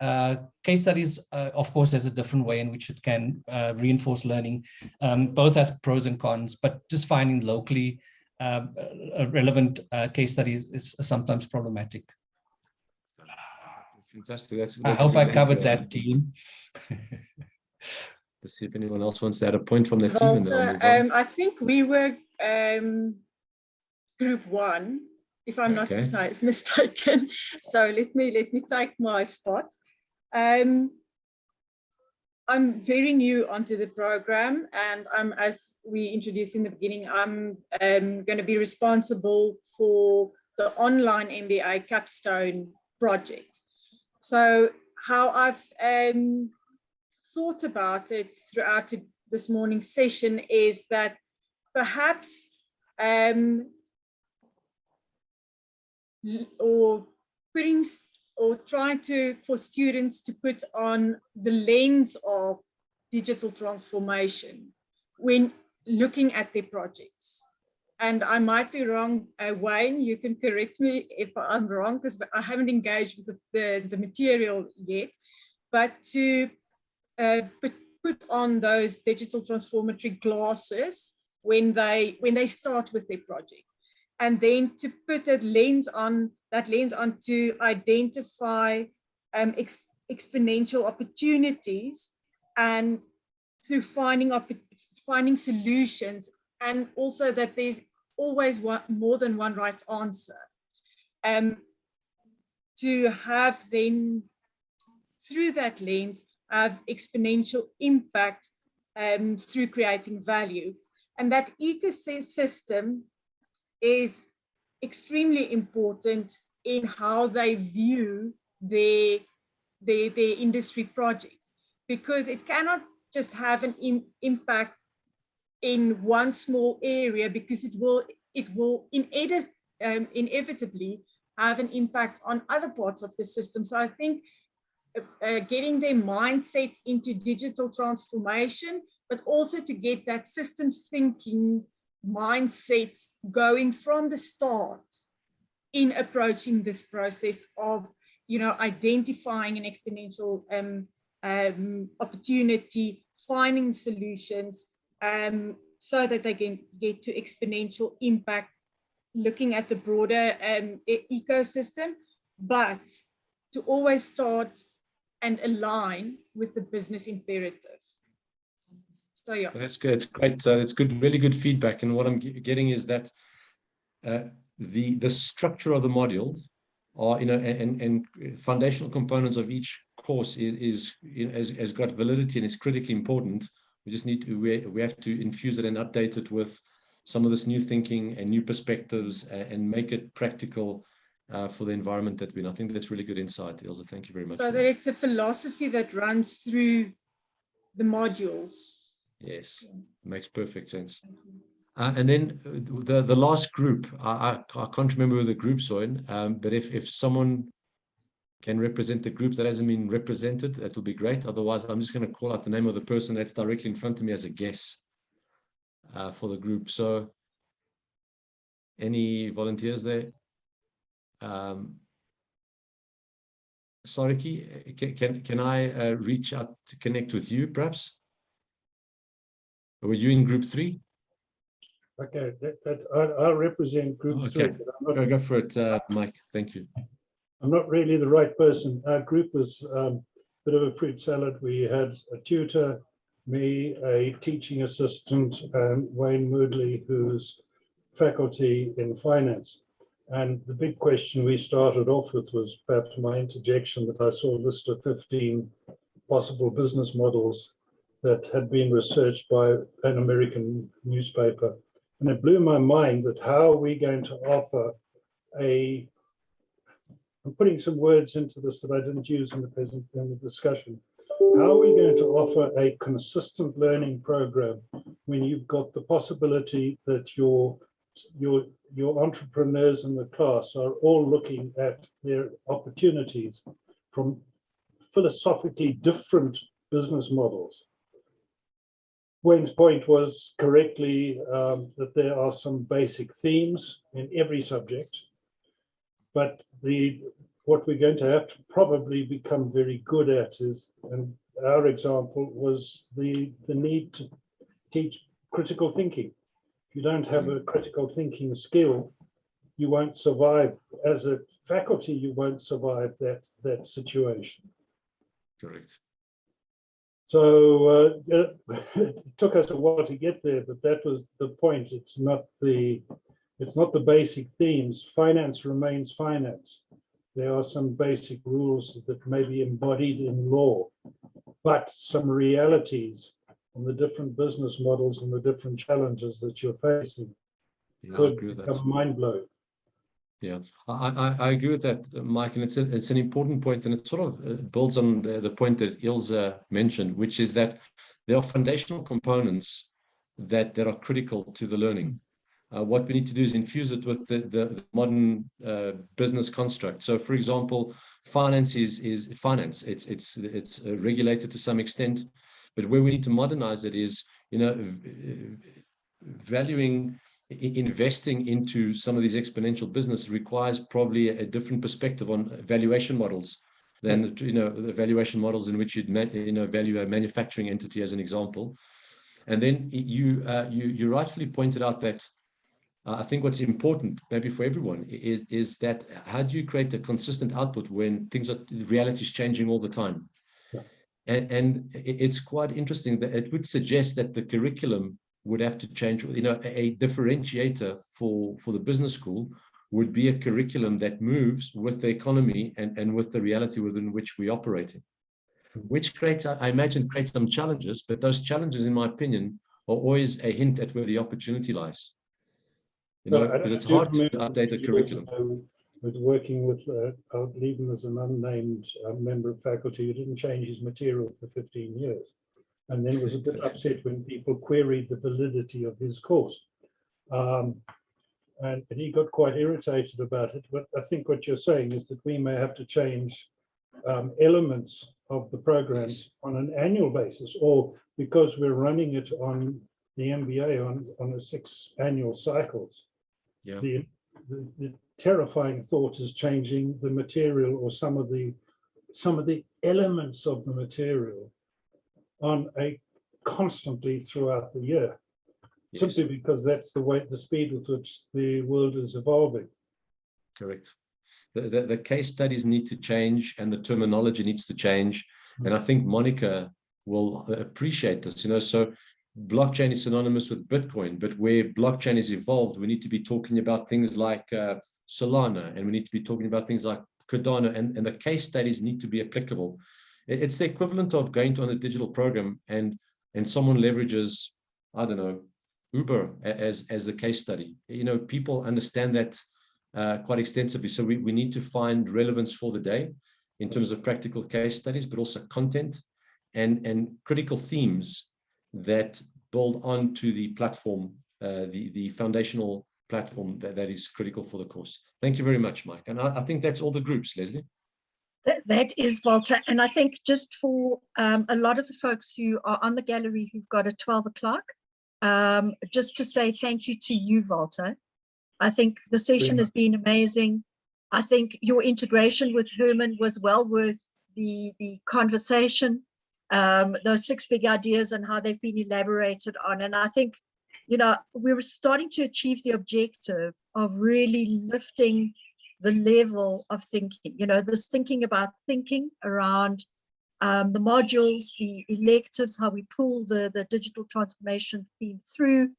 Case studies, of course, there's a different way in which it can reinforce learning, both as pros and cons, but just finding locally relevant case studies is sometimes problematic. Fantastic. I hope I covered that, team. Let's see if anyone else wants to add a point from their team. And then I'll move on. I think we were group 1, if I'm not mistaken. So let me take my spot. I'm very new onto the program, and as we introduced in the beginning, I'm going to be responsible for the online MBA capstone project. So how I've thought about it throughout this morning's session is that perhaps trying for students to put on the lens of digital transformation when looking at their projects. And I might be wrong, Wayne, you can correct me if I'm wrong, because I haven't engaged with the material yet, but to put on those digital transformatory glasses when they start with their project. And then to put that lens on to identify exponential opportunities, and through finding solutions, and also that there's always more than one right answer. To have then, through that lens, have exponential impact through creating value. And that ecosystem is extremely important in how they view their industry project, because it cannot just have an impact in one small area, because it will inevitably have an impact on other parts of the system. So I think getting their mindset into digital transformation, but also to get that systems thinking mindset going from the start in approaching this process of, identifying an exponential opportunity, finding solutions, so that they can get to exponential impact, looking at the broader ecosystem, but to always start and align with the business imperative. So yeah, that's good. It's great. It's good, really good feedback. And what I'm getting is that the structure of the module, are and foundational components of each course has got validity and is critically important. We just need to we have to infuse it and update it with some of this new thinking and new perspectives, and make it practical for the environment that we're in. I think that's really good insight, Ilse. Thank you very much. So that it's a philosophy that runs through the modules. Yes, makes perfect sense. And then the last group, I can't remember who the groups are in, but if someone can represent the group that hasn't been represented, that will be great. Otherwise, I'm just going to call out the name of the person that's directly in front of me as a guess for the group. So any volunteers there? Sariki, can I reach out to connect with you, perhaps? Or were you in group 3? Okay, I'll represent group 3. Okay, go for it, Mike. Thank you. I'm not really the right person. Our group was a bit of a fruit salad. We had a tutor, me, a teaching assistant, and Wayne Moodley, who's faculty in finance. And the big question we started off with was perhaps my interjection that I saw a list of 15 possible business models that had been researched by an American newspaper. And it blew my mind that how are we going to offer I'm putting some words into this that I didn't use in the discussion. How are we going to offer a consistent learning program when you've got the possibility that your entrepreneurs in the class are all looking at their opportunities from philosophically different business models? Wayne's point was correctly that there are some basic themes in every subject, but what we're going to have to probably become very good at is, and our example was the need to teach critical thinking. If you don't have a critical thinking skill, you won't survive. As a faculty, you won't survive that situation. Correct. So it took us a while to get there, but that was the point. It's not the basic themes. Finance remains finance. There are some basic rules that may be embodied in law, but some realities on the different business models and the different challenges that you're facing could become mind-blowing. Yeah, I agree with that, Mike, and it's an important point, and it sort of builds on the point that Ilse mentioned, which is that there are foundational components that are critical to the learning. What we need to do is infuse it with the modern business construct. So, for example, finance is finance. It's regulated to some extent, but where we need to modernize it is, investing into some of these exponential business requires probably a different perspective on valuation models than the valuation models in which you'd value a manufacturing entity, as an example. And then you rightfully pointed out that I think what's important, maybe for everyone, is that how do you create a consistent output when reality is changing all the time? Yeah. And it's quite interesting that it would suggest that the curriculum would have to change. A differentiator for the business school would be a curriculum that moves with the economy and with the reality within which we operate in, which I imagine creates some challenges, but those challenges, in my opinion, are always a hint at where the opportunity lies. Because it's hard to update a curriculum. I was working with, I would leave him as an unnamed member of faculty who didn't change his material for 15 years. And then was a bit upset when people queried the validity of his course. And he got quite irritated about it. But I think what you're saying is that we may have to change elements of the programs on an annual basis, or because we're running it on the MBA on the 6 annual cycles. Yeah. The terrifying thought is changing the material or some of the elements of the material on a constantly throughout the year, simply because that's the speed with which the world is evolving. Correct. The case studies need to change and the terminology needs to change. And I think Monica will appreciate this, so blockchain is synonymous with Bitcoin, but where blockchain is evolved, we need to be talking about things like Solana, and we need to be talking about things like Cardano, and the case studies need to be applicable. It's the equivalent of going on a digital program and someone leverages, I don't know, Uber as the case study. People understand that quite extensively. So we need to find relevance for the day in terms of practical case studies, but also content and critical themes that build onto the platform, the foundational platform that is critical for the course. Thank you very much, Mike. And I think that's all the groups, Leslie. That is, Valter. And I think just for a lot of the folks who are on the gallery who've got at 12 o'clock, just to say thank you to you, Valter. I think the session has been amazing. I think your integration with Herman was well worth the conversation. Those 6 big ideas and how they've been elaborated on. And I think, we were starting to achieve the objective of really lifting the level of thinking, this thinking about thinking around the modules, the electives, how we pull the digital transformation theme through,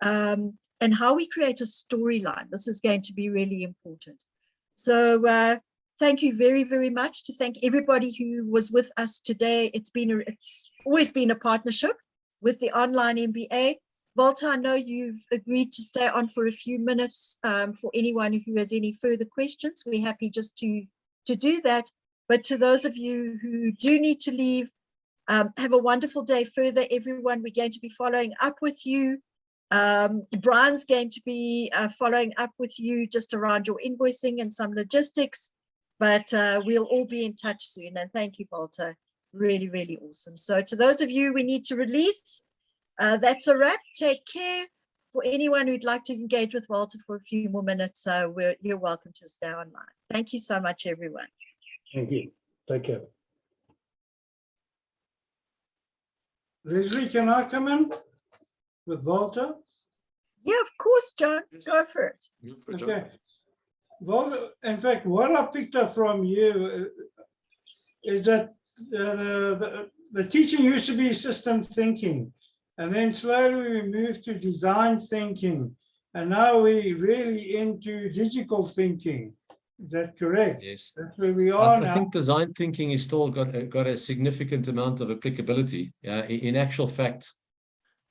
and how we create a storyline. This is going to be really important. So thank you very, very much. To thank everybody who was with us today. It's always been a partnership with the online MBA. Valter, I know you've agreed to stay on for a few minutes for anyone who has any further questions. We're happy just to do that. But to those of you who do need to leave, have a wonderful day further, everyone. We're going to be following up with you. Brian's going to be following up with you just around your invoicing and some logistics. But we'll all be in touch soon. And thank you, Valter. Really, really awesome. So to those of you we need to release, that's a wrap. Take care. For anyone who'd like to engage with Valter for a few more minutes, you're welcome to stay online. Thank you so much, everyone. Thank you. Take care. Leslie, can I come in with Valter? Yeah, of course, John. Go for it. Okay. Valter, in fact, what I picked up from you is that the teaching used to be system thinking, and then slowly we moved to design thinking, and now we're really into digital thinking. Is that correct? Yes. That's where we are now. I think design thinking is still got a significant amount of applicability. In actual fact,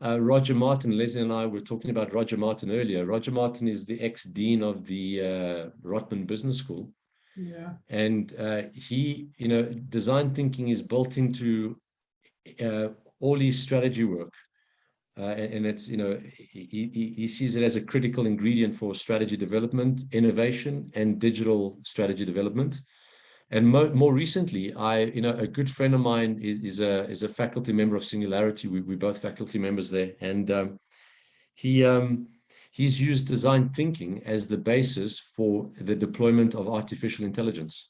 Roger Martin, Leslie and I were talking about Roger Martin earlier. Roger Martin is the ex-dean of the Rotman Business School. Yeah. And he, design thinking is built into all his strategy work. And it's, he sees it as a critical ingredient for strategy development, innovation, and digital strategy development. And more recently, a good friend of mine is a faculty member of Singularity. We're both faculty members there, and he's used design thinking as the basis for the deployment of artificial intelligence.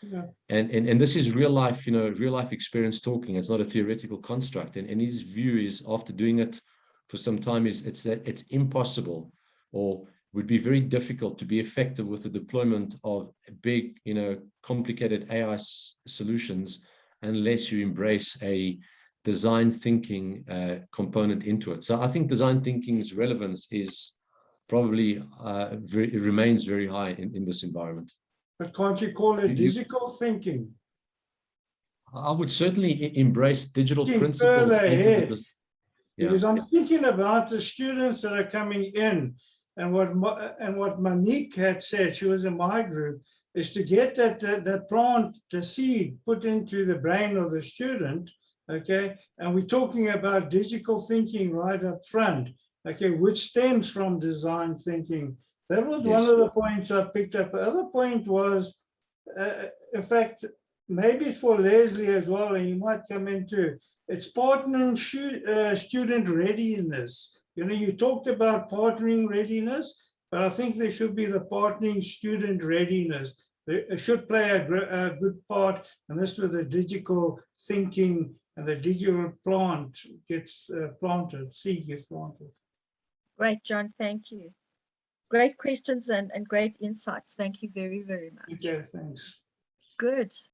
Yeah. And this is real life, real life experience talking. It's not a theoretical construct. And his view is, after doing it for some time, it's that it's impossible, or would be very difficult to be effective with the deployment of big, complicated AI solutions unless you embrace a design thinking component into it. So I think design thinking's relevance is probably it remains very high in this environment. But can't you call it digital thinking? I would certainly embrace digital principles into the because I'm thinking about the students that are coming in, and what Monique had said, she was in my group, is to get that plant, the seed, put into the brain of the student, okay? And we're talking about digital thinking right up front, okay, which stems from design thinking. That was one of the points I picked up. The other point was, in fact, maybe for Leslie as well, and you might come into, it's partnering student readiness. You talked about partnering readiness, but I think there should be the partnering student readiness. It should play a good part, and this where the digital thinking and the digital plant gets planted, seed gets planted. Great, John, thank you. Great questions and great insights. Thank you very, very much. Okay, thanks. Good.